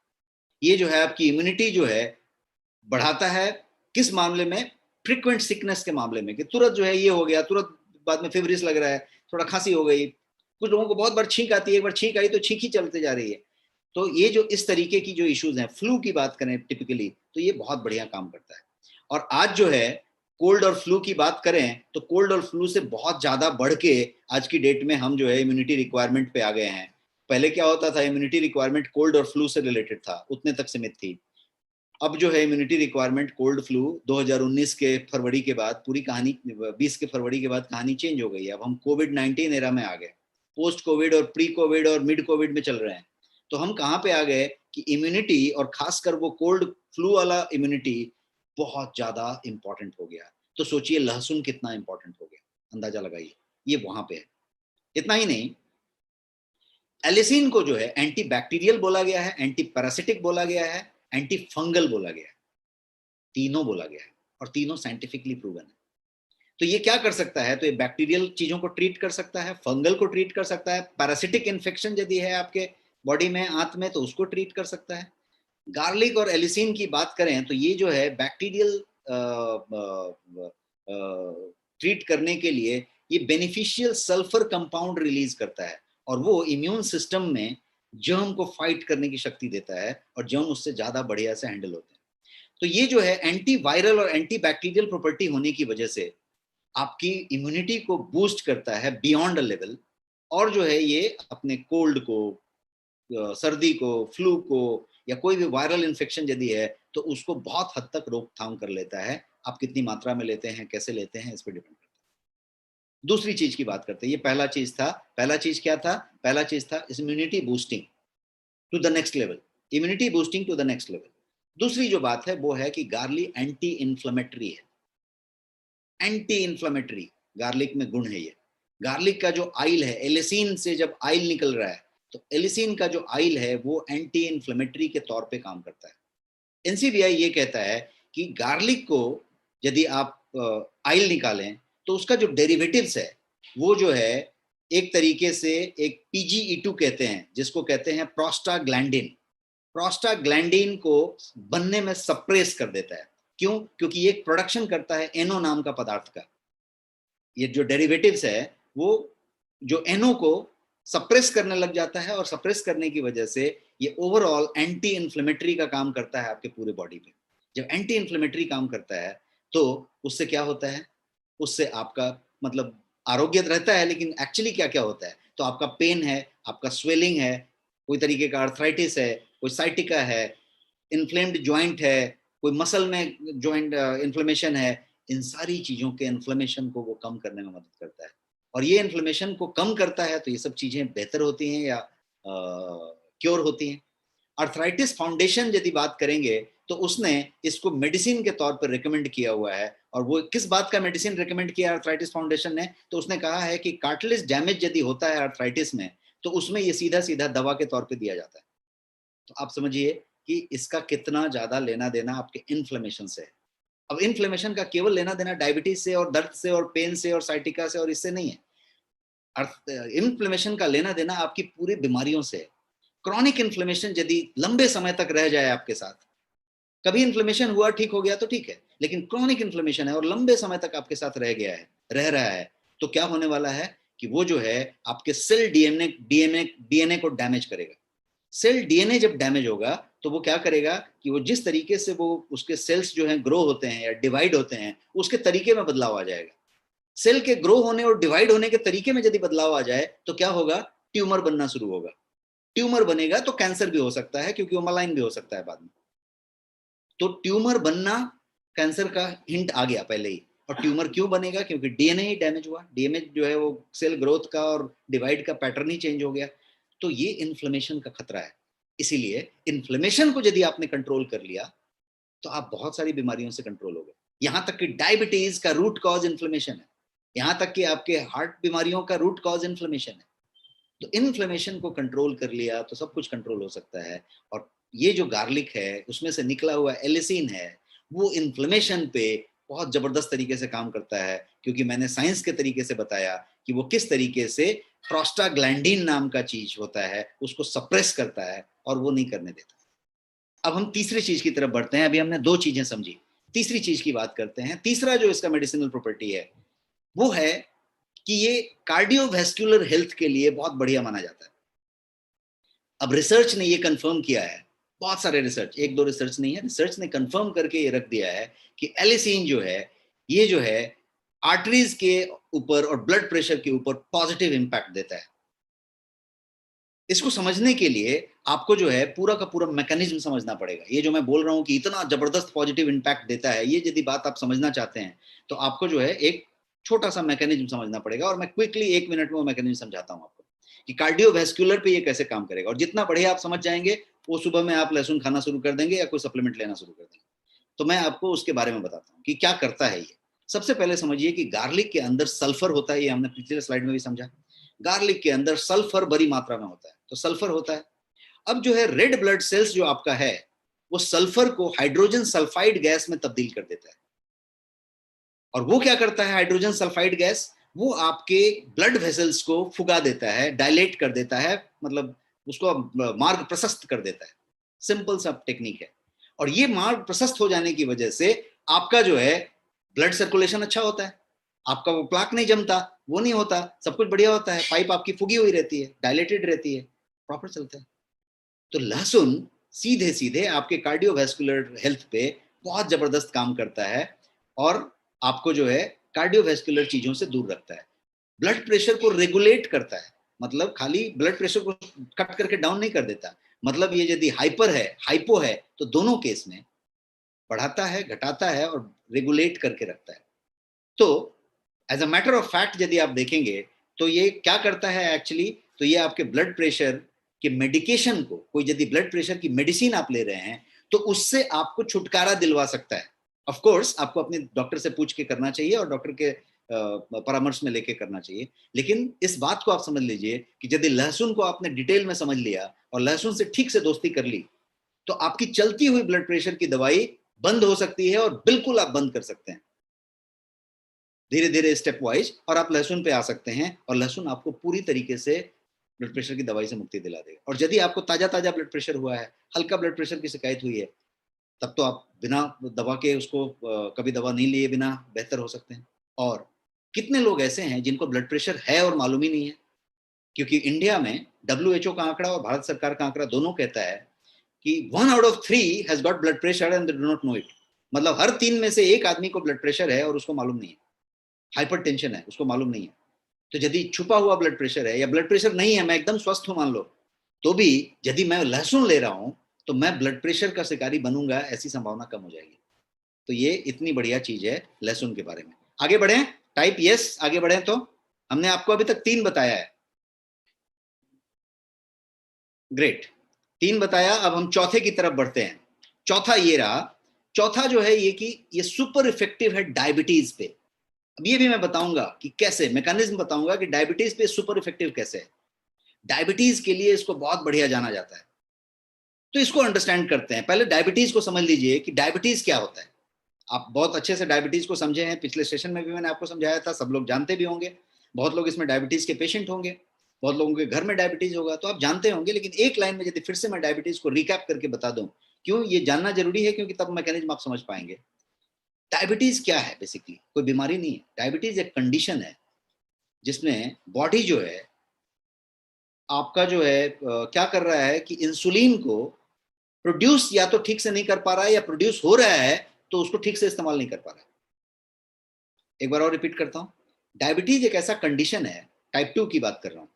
ये जो है आपकी इम्यूनिटी जो है बढ़ाता है किस मामले में? फ्रीक्वेंट सिकनेस के मामले में, कि तुरंत जो है ये हो गया, तुरंत बाद में फेवरिस लग रहा है, थोड़ा खांसी हो गई, कुछ लोगों को बहुत बार छींक आती है, एक बार छींक आई तो छींक ही चलते जा रही है। तो ये जो इस तरीके की जो इश्यूज हैं, फ्लू की बात करें टिपिकली, तो ये बहुत बढ़िया काम करता है। और आज जो है कोल्ड और फ्लू की बात करें तो कोल्ड और फ्लू से बहुत ज्यादा बढ़ के आज की डेट में हम जो है इम्यूनिटी रिक्वायरमेंट पे आ गए हैं। पहले क्या होता था, इम्यूनिटी रिक्वायरमेंट कोल्ड और फ्लू से रिलेटेड था, उतने तक सीमित थी। अब जो है इम्यूनिटी रिक्वायरमेंट कोल्ड फ्लू 2019 के फरवरी के बाद पूरी कहानी, 20 के फरवरी के बाद कहानी चेंज हो गई है। अब हम कोविड-19 एरा में आ गए, पोस्ट कोविड और प्री कोविड और मिड कोविड में चल रहे हैं। तो हम कहाँ पे आ गए कि इम्यूनिटी, और खासकर वो कोल्ड फ्लू वाला इम्यूनिटी बहुत ज्यादा इंपॉर्टेंट हो गया। तो सोचिए लहसुन कितना इंपॉर्टेंट हो गया, अंदाजा लगाइए, ये वहां पे है। इतना ही नहीं, एलिसिन को जो है एंटी बैक्टीरियल बोला गया है, एंटी पैरासिटिक बोला गया है, एंटी फंगल बोला गया है, तीनों बोला गया है, और तीनों साइंटिफिकली प्रूवन है। तो ये क्या कर सकता है? तो ये बैक्टीरियल चीजों को ट्रीट कर सकता है, फंगल को ट्रीट कर सकता है, पैरासिटिक इन्फेक्शन यदि है आपके बॉडी में, आंत में, तो उसको ट्रीट कर सकता है। गार्लिक और एलिसिन की बात करें तो ये जो है बैक्टीरियल ट्रीट करने के लिए ये बेनिफिशियल सल्फर कंपाउंड रिलीज करता है, और वो इम्यून सिस्टम में जर्म को फाइट करने की शक्ति देता है, और जर्म उससे ज्यादा बढ़िया से हैंडल होते हैं। तो ये जो है एंटी वायरल और एंटी बैक्टीरियल प्रॉपर्टी होने की वजह से आपकी इम्यूनिटी को बूस्ट करता है बियॉन्ड अ लेवल, और जो है ये अपने कोल्ड को, सर्दी को, फ्लू को, या कोई भी वायरल इन्फेक्शन यदि है तो उसको बहुत हद तक रोकथाम कर लेता है। आप कितनी मात्रा में लेते हैं, कैसे लेते हैं, इस पर डिपेंड करता है। दूसरी चीज की बात करते हैं, ये पहला चीज था। पहला चीज क्या था? पहला चीज था immunity boosting to the next level, immunity boosting to the next level. दूसरी जो बात है वो है कि गार्लिक एंटी इन्फ्लेमेटरी है, एंटी इन्फ्लेमेटरी गार्लिक में गुण है ये। गार्लिक का जो आइल है, एलिसिन से जब आइल निकल रहा है, तो एलिसिन का जो आइल है वो एंटी इन्फ्लेमेटरी के तौर पे काम करता है। एनसीबीआई ये कहता है कि गार्लिक को यदि आप आइल निकालें तो उसका जो डेरिवेटिव्स है वो जो है एक तरीके से एक PGE2 कहते हैं, जिसको कहते हैं प्रोस्टाग्लैंडिन। प्रोस्टाग्लैंडिन को बनने में सप्रेस कर देता है। क्यों? क्योंकि ये प्रोडक्शन करता है एनो नाम का पदार्थ का। ये जो डेरिवेटिव्स है वो जो एनो को सप्रेस करने लग जाता है, और सप्रेस करने की वजह से ये ओवरऑल एंटी इन्फ्लेमेटरी का काम करता है आपके पूरे बॉडी पे। जब एंटी इन्फ्लेमेटरी काम करता है तो उससे क्या होता है? उससे आपका मतलब आरोग्य रहता है, लेकिन एक्चुअली क्या क्या होता है? तो आपका पेन है, आपका स्वेलिंग है, कोई तरीके का अर्थराइटिस है, कोई साइटिका है, इन्फ्लेम्ड ज्वाइंट है, कोई मसल में ज्वाइंट इन्फ्लेमेशन है, इन सारी चीजों के इन्फ्लेमेशन को वो कम करने में मदद करता है। और ये इन्फ्लेमेशन को कम करता है तो ये सब चीजें बेहतर होती हैं या क्योर होती हैं। अर्थराइटिस फाउंडेशन यदि बात करेंगे तो उसने इसको मेडिसिन के तौर पर रिकमेंड किया हुआ है। और वो किस बात का मेडिसिन रिकमेंड किया अर्थराइटिस फाउंडेशन ने? तो उसने कहा है कि कार्टिलेज डैमेज यदि होता है अर्थराइटिस में तो उसमें ये सीधा सीधा दवा के तौर पे दिया जाता है। तो आप समझिए कि इसका कितना ज्यादा लेना देना आपके इन्फ्लेमेशन से है। अब इन्फ्लेमेशन का केवल लेना देना डायबिटीज से और दर्द से और पेन से और साइटिका से और इससे नहीं है। इन्फ्लेमेशन का लेना देना आपकी पूरी बीमारियों से है। क्रॉनिक इन्फ्लेमेशन यदि लंबे समय तक रह जाए आपके साथ, कभी इन्फ्लेमेशन हुआ ठीक हो गया तो ठीक है, लेकिन क्रॉनिक इन्फ्लेमेशन है और लंबे समय तक आपके साथ रह गया है, रह रहा है, तो क्या होने वाला है कि वो जो है आपके सेल डीएनए को डैमेज करेगा। सेल डीएनए जब डैमेज होगा तो वो क्या करेगा कि वो जिस तरीके से वो उसके सेल्स जो हैं ग्रो होते हैं या डिवाइड होते हैं, उसके तरीके में बदलाव आ जाएगा। सेल के ग्रो होने और डिवाइड होने के तरीके में यदि बदलाव आ जाए तो क्या होगा? ट्यूमर बनना शुरू होगा। ट्यूमर बनेगा तो कैंसर भी हो सकता है, क्योंकि वो मलाइन भी हो सकता है बाद में। तो ट्यूमर बनना कैंसर का हिंट आ गया पहले ही। और ट्यूमर क्यों बनेगा? क्योंकि डीएनए ही डैमेज हुआ, डीएनए जो है वो सेल ग्रोथ का और डिवाइड का पैटर्न ही चेंज हो गया। तो ये इन्फ्लेमेशन का खतरा है। इसीलिए इन्फ्लेमेशन को यदि आपने कंट्रोल कर लिया तो आप बहुत सारी बीमारियों से कंट्रोल हो गए। यहां तक कि डायबिटीज का रूट कॉज इन्फ्लेमेशन है, यहां तक कि आपके हार्ट बीमारियों का रूट कॉज इन्फ्लेमेशन है। तो इन्फ्लेमेशन को कंट्रोल कर लिया तो सब कुछ कंट्रोल हो सकता है। और ये जो गार्लिक है उसमें से निकला हुआ एलिसिन है वो इन्फ्लेमेशन पे बहुत जबरदस्त तरीके से काम करता है, क्योंकि मैंने साइंस के तरीके से बताया कि वो किस तरीके से प्रोस्टाग्लैंडिन नाम का चीज होता है उसको सप्रेस करता है और वो नहीं करने देता। अब हम तीसरी चीज की तरफ बढ़ते हैं। अभी हमने दो चीजें समझी, तीसरी चीज की बात करते हैं। तीसरा जो इसका मेडिसिनल प्रॉपर्टी है वो है कि ये कार्डियोवैस्कुलर हेल्थ के लिए बहुत बढ़िया माना जाता है। अब रिसर्च ने ये कंफर्म किया है, बहुत सारे रिसर्च, एक दो रिसर्च नहीं है, रिसर्च ने कंफर्म करके ये रख दिया है कि एलिसिन जो है, ये जो है आर्टरीज के ऊपर और ब्लड प्रेशर के ऊपर पॉजिटिव इंपैक्ट देता है। इसको समझने के लिए आपको जो है पूरा का पूरा मैकेनिज्म समझना पड़ेगा। ये जो मैं बोल रहा हूं कि इतना जबरदस्त पॉजिटिव इंपैक्ट देता है, ये यदि बात आप समझना चाहते हैं तो आपको जो है एक छोटा सा मैकेनिज्म समझना पड़ेगा, और मैं क्विकली 1 मिनट में वो मैकेनिज्म समझाता हूं आपको कि कार्डियोवैस्कुलर पे ये कैसे काम करेगा। और जितना बढ़िया आप समझ जाएंगे, वो सुबह में आप लहसुन खाना शुरू कर देंगे या कोई सप्लीमेंट लेना शुरू कर देंगे। तो मैं आपको उसके बारे में बताता हूँ कि क्या करता है ये। सबसे पहले समझिए कि गार्लिक के अंदर सल्फर होता है, ये हमने पिछले स्लाइड में भी समझा। गार्लिक के अंदर सल्फर बड़ी मात्रा में होता है, तो सल्फर होता है। अब जो है रेड ब्लड सेल्स जो आपका है, वो सल्फर को हाइड्रोजन सल्फाइड गैस में तब्दील कर देता है। और वो क्या करता है हाइड्रोजन सल्फाइड गैस? वो आपके ब्लड वेसल्स को फुगा देता है, डायलेट कर देता है, मतलब उसको मार्ग प्रशस्त कर देता है। सिंपल सा टेक्निक है। और ये मार्ग प्रशस्त हो जाने की वजह से आपका जो है ब्लड सर्कुलेशन अच्छा होता है, आपका वो प्लाक नहीं जमता, वो नहीं होता, सब कुछ बढ़िया होता है, पाइप आपकी फुगी हुई रहती है, डायलेटेड रहती है, प्रॉपर चलता है। तो लहसुन सीधे सीधे आपके कार्डियोवैस्कुलर हेल्थ पे बहुत जबरदस्त काम करता है, और आपको जो है कार्डियोवैस्कुलर चीजों से दूर रखता है। ब्लड प्रेशर को रेगुलेट करता है, मतलब खाली ब्लड प्रेशर को कट करके डाउन नहीं कर देता, मतलब ये यदि हाइपर है हाइपो है तो दोनों केस में बढ़ाता है, घटाता है और रेगुलेट करके रखता है। तो as a matter of fact यदि आप देखेंगे तो ये क्या करता है एक्चुअली, तो ये आपके ब्लड प्रेशर के मेडिकेशन को, कोई यदि ब्लड प्रेशर की मेडिसिन आप ले रहे हैं तो उससे आपको छुटकारा दिलवा सकता है। ऑफ कोर्स आपको अपने डॉक्टर से पूछ के करना चाहिए और डॉक्टर के परामर्श में लेके करना चाहिए। लेकिन इस बात को आप समझ लीजिए कि यदि लहसुन को आपने डिटेल में समझ लिया और लहसुन से ठीक से दोस्ती कर ली, तो आपकी चलती हुई ब्लड प्रेशर की दवाई बंद हो सकती है, और बिल्कुल आप बंद कर सकते हैं धीरे धीरे स्टेप वाइज, और आप लहसुन पे आ सकते हैं। और लहसुन आपको पूरी तरीके से ब्लड प्रेशर की दवाई से मुक्ति दिला देगा। और यदि आपको ताजा ताजा ब्लड प्रेशर हुआ है, हल्का ब्लड प्रेशर की शिकायत हुई है, तब तो आप बिना दवा के उसको कभी दवा नहीं लिए बिना बेहतर हो सकते हैं। और कितने लोग ऐसे हैं जिनको ब्लड प्रेशर है और मालूम ही नहीं है? क्योंकि इंडिया में WHO का आंकड़ा और भारत सरकार का आंकड़ा दोनों कहता है कि 1 out of 3 has got blood pressure and they do not know it. मतलब हर 3 में से एक आदमी को ब्लड प्रेशर है और उसको मालूम नहीं है, हाइपर टेंशन है, उसको मालूम नहीं है। तो यदि छुपा हुआ ब्लड प्रेशर है या ब्लड प्रेशर नहीं है, मैं एकदम स्वस्थ हूं मान लो, तो भी यदि मैं लहसुन ले रहा हूं तो मैं ब्लड प्रेशर का शिकारी बनूंगा, ऐसी संभावना कम हो जाएगी। तो ये इतनी बढ़िया चीज है लहसुन के बारे में। आगे बढ़े, टाइप यस, आगे बढ़े। तो हमने आपको अभी तक 3 बताया है, ग्रेट, 3 बताया। अब हम चौथे की तरफ बढ़ते हैं। चौथा ये रहा। चौथा जो है ये कि ये सुपर इफेक्टिव है डायबिटीज पे। अब ये भी मैं बताऊंगा कि कैसे, मैकेनिज्म बताऊंगा कि डायबिटीज पे सुपर इफेक्टिव कैसे है। डायबिटीज के लिए इसको बहुत बढ़िया जाना जाता है। तो इसको अंडरस्टैंड करते हैं। पहले डायबिटीज को समझ लीजिए कि डायबिटीज क्या होता है। आप बहुत अच्छे से डायबिटीज को समझे हैं, पिछले सेशन में भी मैंने आपको समझाया था, सब लोग जानते भी होंगे। बहुत लोग इसमें डायबिटीज के पेशेंट होंगे, बहुत लोगों के घर में डायबिटीज होगा, तो आप जानते होंगे। लेकिन एक लाइन में यदि फिर से मैं डायबिटीज को रिकैप करके बता दूं, क्यों ये जानना जरूरी है, क्योंकि तब मैकेनिज्म आप समझ पाएंगे। डायबिटीज क्या है? बेसिकली कोई बीमारी नहीं है, डायबिटीज एक कंडीशन है जिसमें बॉडी जो है आपका जो है क्या कर रहा है कि इंसुलिन को प्रोड्यूस या तो ठीक से नहीं कर पा रहा है, या प्रोड्यूस हो रहा है तो उसको ठीक से इस्तेमाल नहीं कर पा रहा है। एक बार और रिपीट करता हूं, डायबिटीज एक ऐसा कंडीशन है, टाइप 2 की बात कर रहा हूं,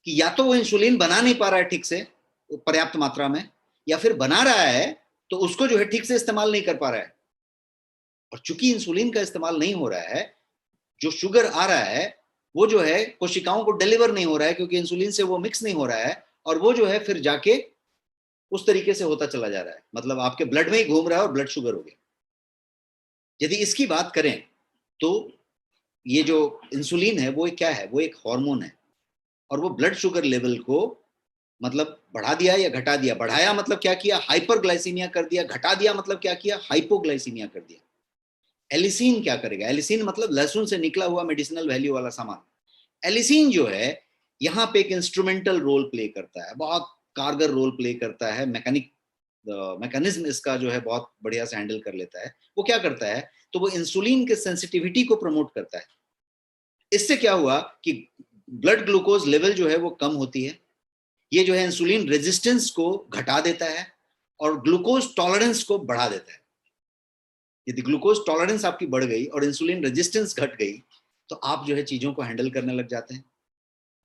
कि या तो वो इंसुलिन बना नहीं पा रहा है ठीक से पर्याप्त मात्रा में, या फिर बना रहा है तो उसको जो है ठीक से इस्तेमाल नहीं कर पा रहा है। और चूंकि इंसुलिन का इस्तेमाल नहीं हो रहा है, जो शुगर आ रहा है वो जो है कोशिकाओं को डिलीवर नहीं हो रहा है, क्योंकि इंसुलिन से वो मिक्स नहीं हो रहा है, और वो जो है फिर जाके उस तरीके से होता चला जा रहा है, मतलब आपके ब्लड में ही घूम रहा है और ब्लड शुगर हो गया। यदि इसकी बात करें तो ये जो इंसुलिन है वो क्या है? वो एक हार्मोन है, और वो ब्लड शुगर लेवल को मतलब बढ़ा दिया या घटा दिया। बढ़ाया मतलब क्या किया? हाइपरग्लाइसीमिया कर दिया। घटा दिया मतलब क्या किया? हाइपोग्लाइसीमिया कर दिया। एलिसिन क्या करेगा? एलिसिन मतलब लहसुन से निकला हुआ मेडिसिनल वैल्यू वाला सामान। एलिसिन जो है यहाँ पे एक इंस्ट्रूमेंटल रोल प्ले करता है, बहुत कारगर रोल प्ले करता है मैकेनिक मैकेनिज्म इसका जो है बहुत बढ़िया से हैंडल कर लेता है। वो क्या करता है, तो वो इंसुलिन के सेंसिटिविटी को प्रमोट करता है। इससे क्या हुआ कि ब्लड ग्लूकोज लेवल जो है वो कम होती है, ये जो है इंसुलिन रेजिस्टेंस को घटा देता है और ग्लूकोज टॉलरेंस को बढ़ा देता है। यदि ग्लूकोज टॉलरेंस आपकी बढ़ गई और इंसुलिन रेजिस्टेंस घट गई तो आप जो है चीजों को हैंडल करने लग जाते हैं।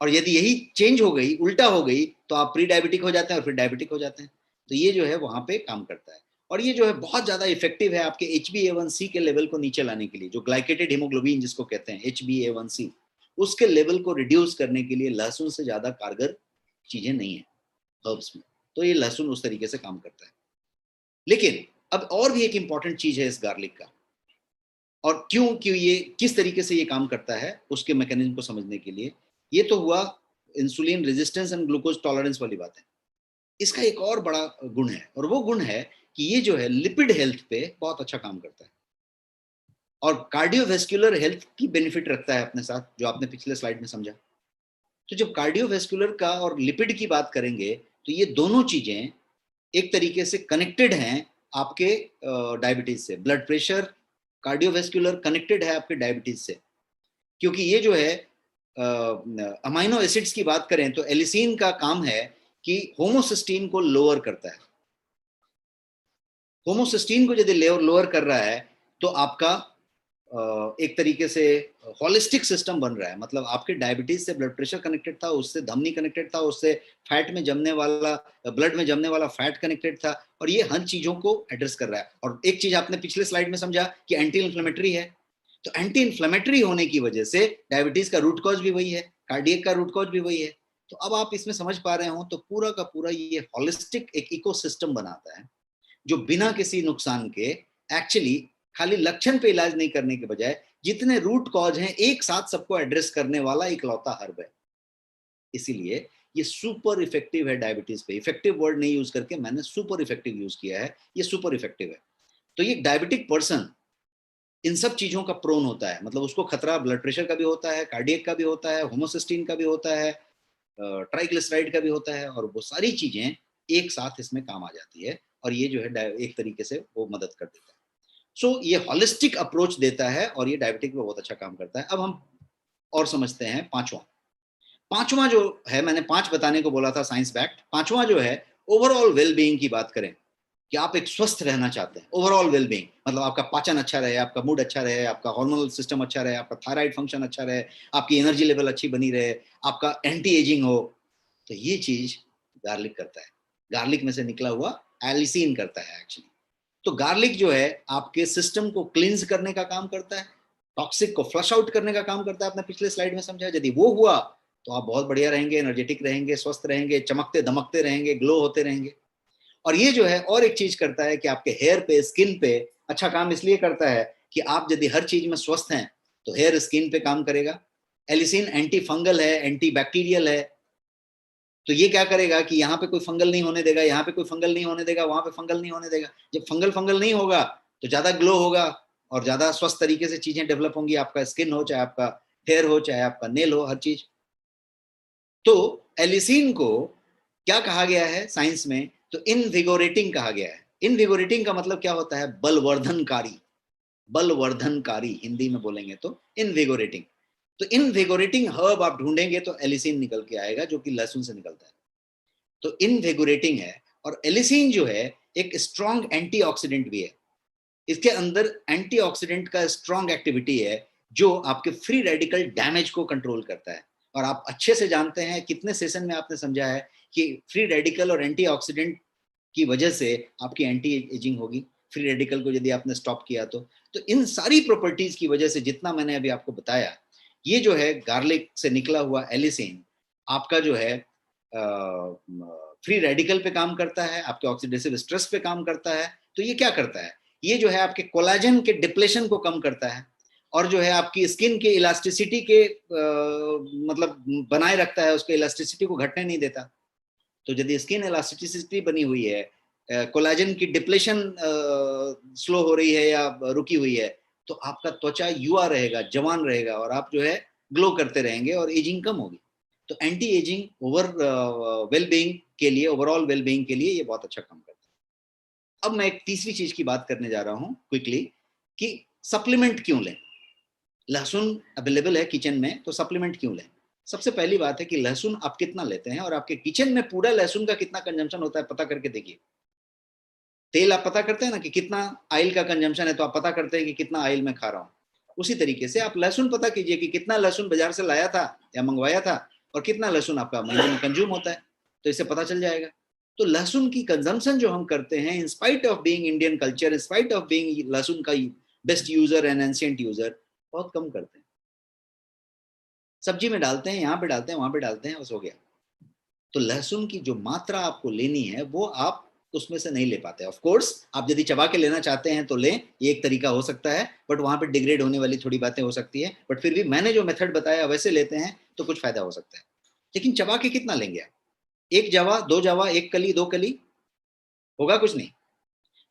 और यदि यही चेंज हो गई, उल्टा हो गई, तो आप प्री डायबिटिक हो जाते हैं और फिर डायबिटिक हो जाते हैं। तो ये जो है वहां पे काम करता है और ये जो है बहुत ज्यादा इफेक्टिव है आपके HbA1c के लेवल को नीचे लाने के लिए। जो ग्लाइकेटेड हीमोग्लोबिन जिसको कहते हैं HbA1c, उसके लेवल को रिड्यूस करने के लिए लहसुन से ज्यादा कारगर चीजें नहीं है हर्ब्स में। तो ये लहसुन उस तरीके से काम करता है। लेकिन अब और भी एक इंपॉर्टेंट चीज है इस गार्लिक का, और क्यों ये किस तरीके से ये काम करता है उसके मैकेनिज्म को समझने के लिए। ये तो हुआ insulin resistance and glucose tolerance वाली बात है। इसका एक और बड़ा गुण है, और वो गुण है कि ये जो है लिपिड हेल्थ पे बहुत अच्छा काम करता है और कार्डियोवेस्कुलर हेल्थ की बेनिफिट रखता है अपने साथ, जो आपने पिछले स्लाइड में समझा। तो जब कार्डियोवेस्कुलर का और लिपिड की बात करेंगे तो ये दोनों चीजें एक तरीके से कनेक्टेड हैं आपके डायबिटीज से। ब्लड प्रेशर, कार्डियोवेस्कुलर कनेक्टेड है आपके डायबिटीज से, क्योंकि ये जो है अमाइनो एसिड्स की बात करें तो एलिसिन का काम है कि होमोसिस्टीन को लोअर करता है। होमोसिस्टीन को यदि लोअर कर रहा है तो आपका एक तरीके से होलिस्टिक सिस्टम बन रहा है। मतलब आपके डायबिटीज से ब्लड प्रेशर कनेक्टेड था, उससे धमनी कनेक्टेड था, उससे फैट में जमने वाला, ब्लड में जमने वाला फैट कनेक्टेड था, और ये हर चीजों को एड्रेस कर रहा है। और एक चीज आपने पिछले स्लाइड में समझा कि एंटी इन्फ्लेमेटरी है, तो एंटी इन्फ्लेमेटरी होने की वजह से डायबिटीज का रूट कॉज भी वही है, कार्डियक का रूट कॉज भी वही है। तो अब आप इसमें समझ पा रहे हो, तो पूरा का पूरा ये होलिस्टिक एक इकोसिस्टम बनाता है, जो बिना किसी नुकसान के एक्चुअली खाली लक्षण पे इलाज नहीं करने के बजाय जितने रूट कॉज हैं एक साथ सबको एड्रेस करने वाला इकलौता हर्ब है। इसीलिए ये सुपर इफेक्टिव है डायबिटीज पे। इफेक्टिव वर्ड नहीं यूज करके मैंने सुपर इफेक्टिव यूज किया है, ये सुपर इफेक्टिव है। तो ये डायबिटिक पर्सन इन सब चीजों का प्रोन होता है, मतलब उसको खतरा ब्लड प्रेशर का भी होता है, कार्डियक का भी होता है, होमोसिस्टीन का भी होता है, ट्राइग्लिसराइड का भी होता है, और वो सारी चीजें एक साथ इसमें काम आ जाती है और ये जो है एक तरीके से वो मदद कर देता है। सो ये हॉलिस्टिक अप्रोच देता है और ये डायबिटिक में बहुत अच्छा काम करता है। अब हम और समझते हैं पांचवा जो है, मैंने 5 बताने को बोला था साइंस फैक्ट। पांचवा जो है ओवरऑल वेलबींग की बात करें कि आप एक स्वस्थ रहना चाहते हैं। ओवरऑल वेलबींग मतलब आपका पाचन अच्छा रहे, आपका मूड अच्छा रहे, आपका हार्मोनल सिस्टम अच्छा रहे, आपका थायराइड फंक्शन अच्छा रहे, आपकी एनर्जी लेवल अच्छी बनी रहे, आपका एंटी एजिंग हो। तो ये चीज गार्लिक करता है। गार्लिक में से निकला हुआ एलिसिन करता है एक्चुअली। तो गार्लिक जो है आपके सिस्टम को क्लींस करने का काम करता है, टॉक्सिक को फ्लश आउट करने का काम करता है। आपने पिछले स्लाइड में समझा। यदि वो हुआ तो आप बहुत बढ़िया रहेंगे, एनर्जेटिक रहेंगे, स्वस्थ रहेंगे, चमकते दमकते रहेंगे, ग्लो होते रहेंगे। और ये जो है और एक चीज करता है कि आपके हेयर पे, स्किन पे अच्छा काम इसलिए करता है कि आप यदि हर चीज में स्वस्थ हैं तो हेयर स्किन पे काम करेगा। एलिसिन एंटी फंगल है, एंटी बैक्टीरियल है। तो ये क्या करेगा कि यहाँ पे कोई फंगल नहीं होने देगा, यहाँ पे कोई फंगल नहीं होने देगा, वहां पे फंगल नहीं होने देगा। जब फंगल नहीं होगा तो ज्यादा ग्लो होगा और ज्यादा स्वस्थ तरीके से चीजें डेवलप होंगी। आपका स्किन हो, चाहे आपका हेयर हो, चाहे आपका नेल हो, हर चीज। तो एलिसिन को क्या कहा गया है साइंस में, तो इनविगोरेटिंग कहा गया है। इनविगोरेटिंग का मतलब क्या होता है? बलवर्धनकारी। बलवर्धनकारी हिंदी में बोलेंगे तो इनविगोरेटिंग। तो इनविगोरेटिंग हर्ब आप ढूंढेंगे तो एलिसिन निकल के आएगा, जो कि लहसुन से निकलता है। तो इनविगोरेटिंग है। और एलिसिन जो है एक स्ट्रॉन्ग एंटीऑक्सीडेंट भी है। इसके अंदर एंटीऑक्सीडेंट का स्ट्रॉन्ग एक्टिविटी है जो आपके फ्री रेडिकल डैमेज को कंट्रोल करता है। और आप अच्छे से जानते हैं, कितने सेशन में आपने समझा है कि फ्री रेडिकल और एंटीऑक्सीडेंट की वजह से आपकी एंटी एजिंग होगी। फ्री रेडिकल को यदि आपने स्टॉप किया तो इन सारी प्रॉपर्टीज की वजह से जितना मैंने अभी आपको बताया, ये जो है गार्लिक से निकला हुआ एलिसिन आपका जो है फ्री रेडिकल पे काम करता है, आपके ऑक्सीडेटिव स्ट्रेस पे काम करता है। तो ये क्या करता है? ये जो है आपके कोलाजन के डिप्लेशन को कम करता है और जो है आपकी स्किन के इलास्टिसिटी के मतलब बनाए रखता है, उसके इलास्टिसिटी को घटने नहीं देता। तो यदि स्किन इलास्टिसिटी बनी हुई है, कोलाजन की डिप्लेशन स्लो हो रही है या रुकी हुई है, तो आपका त्वचा युवा रहेगा, जवान रहेगा, और आप जो है ग्लो करते रहेंगे और एजिंग कम होगी। तो एंटी एजिंग ओवर वेलबींग के लिए, ओवरऑल वेलबींग के लिए ये बहुत अच्छा काम करता है। अब मैं एक तीसरी चीज की बात करने जा रहा हूं क्विकली, कि सप्लीमेंट क्यों लें। लहसुन अवेलेबल है किचन में, तो सप्लीमेंट क्यों लें। सबसे पहली बात है कि लहसुन आप कितना लेते हैं और आपके किचन में पूरा लहसुन का कितना कंजम्पशन होता है पता करके देखिए। तेल आप पता करते हैं ना कि कितना ऑयल का कंजम्पशन है, तो आप पता करते हैं कि कितना ऑयल मैं खा रहा हूँ। उसी तरीके से आप लहसुन पता कीजिए कि कितना लहसुन बाजार से लाया था या मंगवाया था और कितना लहसुन आपका महीने में कंज्यूम होता है, तो इससे पता चल जाएगा। तो लहसुन की कंजम्पशन जो हम करते हैं, in spite of being Indian culture, in spite of being लहसुन का best user and ancient user, बहुत कम करते हैं। सब्जी में डालते हैं, यहाँ पे डालते हैं, वहां पे डालते हैं, बस हो गया। तो लहसुन की जो मात्रा आपको लेनी है वो आप उसमें से नहीं ले पाते। ऑफ कोर्स आप यदि चबा के लेना चाहते हैं तो लें, ये एक तरीका हो सकता है, बट वहां पे डिग्रेड होने वाली थोड़ी बातें हो सकती है। बट फिर भी मैंने जो मेथड बताया वैसे लेते हैं तो कुछ फायदा हो सकता है। लेकिन चबा के कितना लेंगे आप? एक जावा, दो जावा, एक कली, दो कली, होगा कुछ नहीं।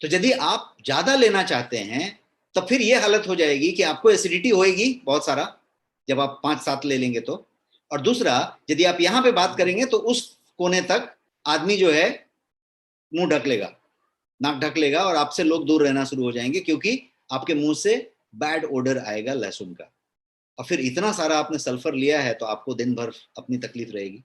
तो यदि आप ज्यादा लेना चाहते हैं तो फिर ये हालत हो जाएगी कि आपको एसिडिटी होएगी बहुत सारा, जब आप 5-7 ले लेंगे तो। और दूसरा, यदि आप यहां पे बात करेंगे तो उस कोने तक आदमी जो है मुंह ढक लेगा, नाक ढक लेगा, और आपसे लोग दूर रहना शुरू हो जाएंगे, क्योंकि आपके मुंह से बैड ओडर आएगा लहसुन का। और फिर इतना सारा आपने सल्फर लिया है तो आपको दिन भर अपनी तकलीफ रहेगी।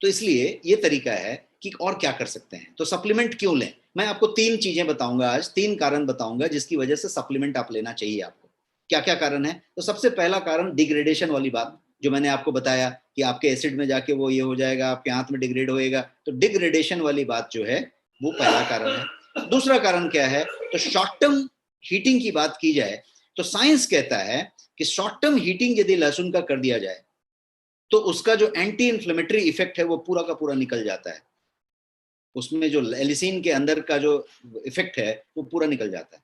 तो इसलिए ये तरीका है कि और क्या कर सकते हैं। तो सप्लीमेंट क्यों लें, मैं आपको 3 चीजें बताऊंगा आज, 3 कारण बताऊंगा जिसकी वजह से सप्लीमेंट आप लेना चाहिए आपको। क्या क्या कारण है? तो सबसे पहला कारण डिग्रेडेशन वाली बात, जो मैंने आपको बताया कि आपके एसिड में जाके वो ये हो जाएगा, आपके हाथ में डिग्रेड होएगा। तो डिग्रेडेशन वाली बात जो है वो पहला कारण है। दूसरा कारण क्या है? तो शॉर्ट टर्म हीटिंग की बात की जाए तो साइंस कहता है कि शॉर्ट टर्म हीटिंग यदि लहसुन का कर दिया जाए तो उसका जो एंटी इन्फ्लेमेटरी इफेक्ट है वो पूरा का पूरा निकल जाता है। उसमें जो एलिसिन के अंदर का जो इफेक्ट है वो पूरा निकल जाता है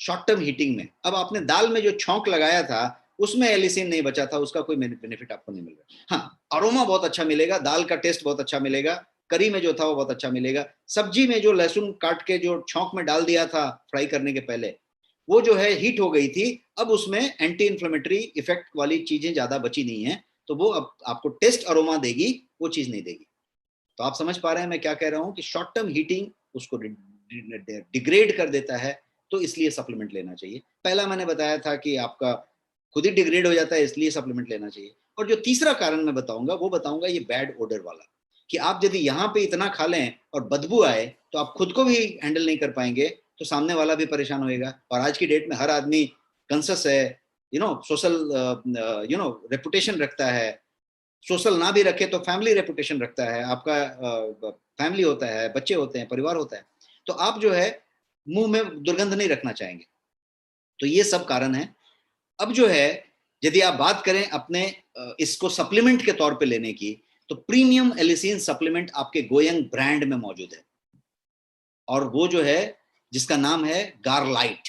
शॉर्ट टर्म हीटिंग में। अब आपने दाल में जो छौंक लगाया था उसमें एलिसिन नहीं बचा था, उसका कोई बेनिफिट आपको नहीं मिल रहा। हाँ, अरोमा बहुत अच्छा मिलेगा, दाल का टेस्ट बहुत अच्छा मिलेगा, करी में जो था वो बहुत अच्छा मिलेगा। सब्जी में जो लहसुन काट के जो छौंक में डाल दिया था फ्राई करने के पहले, वो जो है हीट हो गई थी, अब उसमें एंटी इन्फ्लेमेटरी इफेक्ट वाली चीजें ज्यादा बची नहीं है, तो वो अब आपको टेस्ट अरोमा देगी, वो चीज नहीं देगी। तो आप समझ पा रहे हैं मैं क्या कह रहा हूं कि शॉर्ट टर्म हीटिंग उसको डिग्रेड कर देता है, तो इसलिए सप्लीमेंट लेना चाहिए। पहला मैंने बताया था कि आपका खुद ही डिग्रेड हो जाता है, इसलिए सप्लीमेंट लेना चाहिए। और जो तीसरा कारण मैं बताऊंगा वो बताऊंगा ये बैड ओडर वाला, कि आप यदि यहाँ पे इतना खा लें और बदबू आए तो आप खुद को भी हैंडल नहीं कर पाएंगे, तो सामने वाला भी परेशान होएगा। और आज की डेट में हर आदमी कंसस है, सोशल रेपुटेशन रखता है। सोशल ना भी रखे तो फैमिली रेपुटेशन रखता है, आपका फैमिली होता है, बच्चे होते हैं, परिवार होता है। तो आप जो है मुंह में दुर्गंध नहीं रखना चाहेंगे। तो ये सब कारण है। अब जो है यदि आप बात करें अपने इसको सप्लीमेंट के तौर पे लेने की, तो प्रीमियम एलिसिन सप्लीमेंट आपके गोयंग ब्रांड में मौजूद है, और वो जो है जिसका नाम है गारलाइट।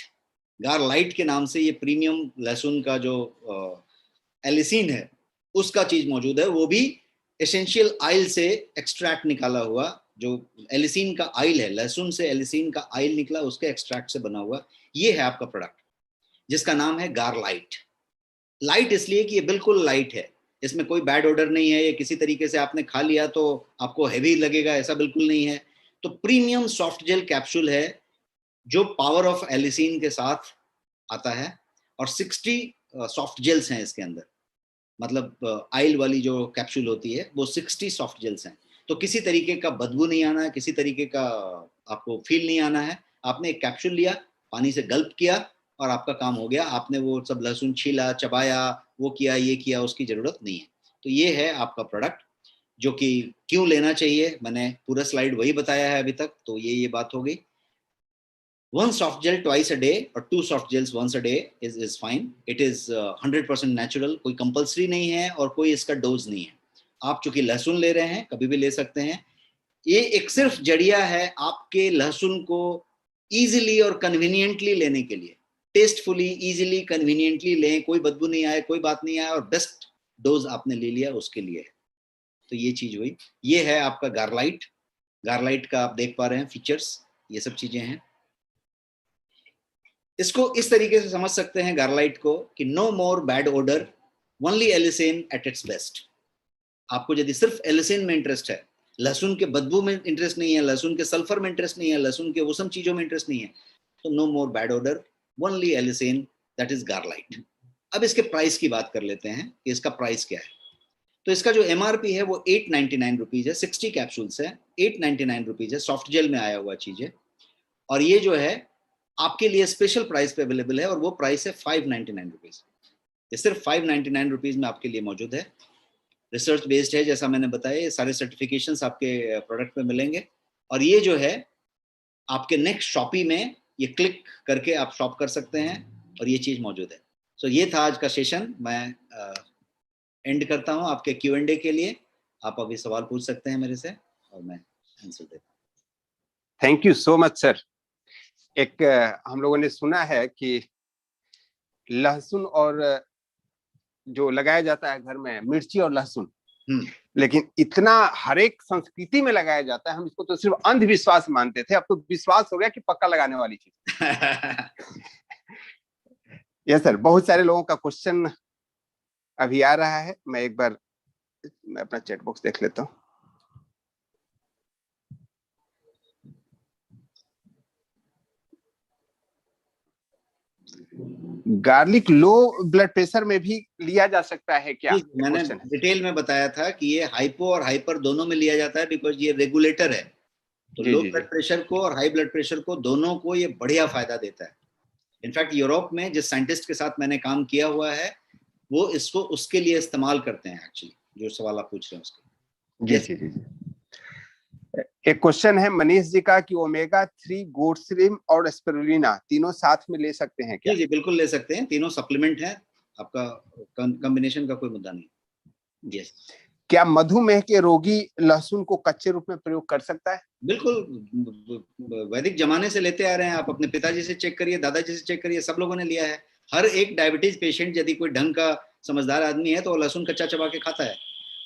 गारलाइट के नाम से ये प्रीमियम लहसुन का जो एलिसिन है उसका चीज मौजूद है। वो भी एसेंशियल ऑयल से एक्सट्रैक्ट निकाला हुआ, जो एलिसिन का ऑयल है, लहसुन से एलिसिन का ऑयल निकला, उसके एक्सट्रैक्ट से बना हुआ ये है आपका प्रोडक्ट, जिसका नाम है गारलाइट। लाइट इसलिए कि ये बिल्कुल लाइट है, इसमें कोई बैड ऑर्डर नहीं है, ये किसी तरीके से आपने खा लिया तो आपको हैवी लगेगा, ऐसा बिल्कुल नहीं है। तो प्रीमियम सॉफ्ट जेल कैप्सूल है जो पावर ऑफ एलिसिन के साथ आता है, और 60 सॉफ्ट जेल्स हैं इसके अंदर। मतलब आइल वाली जो कैप्सूल होती है वो 60 सॉफ्ट जेल्स हैं। तो किसी तरीके का बदबू नहीं आना है, किसी तरीके का आपको फील नहीं आना है। आपने एक कैप्सूल लिया, पानी से गल्प किया और आपका काम हो गया। आपने वो सब लहसुन छीला, चबाया, वो किया, ये किया, उसकी जरूरत नहीं है। तो ये है आपका प्रोडक्ट, जो कि क्यों लेना चाहिए मैंने पूरा स्लाइड वही बताया है अभी तक। तो ये बात हो गई। 1 soft gel twice a day or 2 soft gels once a day is fine. It is 100% natural. कोई कंपल्सरी नहीं है और कोई इसका डोज नहीं है। आप चूंकि लहसुन ले रहे हैं कभी भी ले सकते हैं। ये एक सिर्फ जरिया है आपके लहसुन को इजीली और कन्वीनियंटली लेने के लिए। टेस्टफुली, इजीली, कन्वीनियंटली लें, कोई बदबू नहीं आए, कोई बात नहीं आए, और बेस्ट डोज आपने ले लिया उसके लिए है। तो ये चीज हुई। ये है आपका गारलाइट। गारलाइट का आप देख पा रहे हैं फीचर्स, ये सब चीजें हैं। इसको इस तरीके से समझ सकते हैं गारलाइट को कि no more bad odour, only allicin at its best. आपको यदि सिर्फ एलिसिन में इंटरेस्ट है, लहसुन के बदबू में इंटरेस्ट नहीं है, लहसुन के सल्फर में इंटरेस्ट नहीं है, लहसुन के वो सब चीजों में इंटरेस्ट नहीं है, तो no more bad odour, only allicin, that is garlite. अब इसके प्राइस की बात कर लेते हैं कि इसका प्राइस क्या है। तो इसका जो एमआरपी है वो 899 रुपीज है, 60 कैप्सूल्स है, 899 रुपीज है, सॉफ्ट जेल में आया हुआ चीज है। और ये जो है आपके लिए स्पेशल प्राइस पे अवेलेबल है, और वो प्राइस है 599 रुपीज। ये सिर्फ 599 रुपीज में आपके लिए मौजूद है। रिसर्च बेस्ड है, जैसा मैंने बताया, ये सारे सर्टिफिकेशंस आपके प्रोडक्ट में मिलेंगे। और ये जो है आपके नेक्स्ट शॉपी में ये क्लिक करके आप शॉप कर सकते हैं, और ये चीज मौजूद है। सो ये था आज का सेशन। मैं एंड करता हूं आपके Q&A के लिए। आप अभी सवाल पूछ सकते हैं मेरे से, और मैं आंसर देता हूं। Thank you so much sir. एक हम लोगों ने सुना है कि लहसुन और जो लगाया जाता है घर में, मिर्ची और लहसुन, लेकिन इतना हर एक संस्कृति में लगाया जाता है, हम इसको तो सिर्फ अंधविश्वास मानते थे, अब तो विश्वास हो गया कि पक्का लगाने वाली चीज। यस सर, बहुत सारे लोगों का क्वेश्चन अभी आ रहा है। मैं एक बार मैं अपना चैट बॉक्स देख लेता हूँ। गार्लिक लो ब्लड प्रेशर में भी लिया जा सकता है क्या? मैंने डिटेल में बताया था कि ये हाइपो और हाइपर दोनों में लिया जाता है, बिकॉज ये रेगुलेटर है। तो लो ब्लड प्रेशर को और हाई ब्लड प्रेशर को, दोनों को ये बढ़िया फायदा देता है। इनफैक्ट यूरोप में जिस साइंटिस्ट के साथ मैंने काम किया हुआ है, वो इसको उसके लिए इस्तेमाल करते हैं एक्चुअली, जो सवाल आप पूछ रहे हैं उसके। जी जी जी। एक क्वेश्चन है मनीष जी का कि ओमेगा 3 गोडश्रिम और स्पिरुलिना तीनों साथ में ले सकते हैं क्या? जी बिल्कुल ले सकते हैं, तीनों सप्लीमेंट हैं, आपका कॉम्बिनेशन का कोई मुद्दा नहीं। यस। क्या मधुमेह के रोगी लहसुन को कच्चे रूप में प्रयोग कर सकता है? बिल्कुल, वैदिक जमाने से लेते आ रहे हैं। आप अपने पिताजी से चेक करिए, दादाजी से चेक करिए, सब लोगों ने लिया है। हर एक डायबिटीज पेशेंट यदि कोई ढंग का समझदार आदमी है तो वो लहसुन कच्चा चबा के खाता है।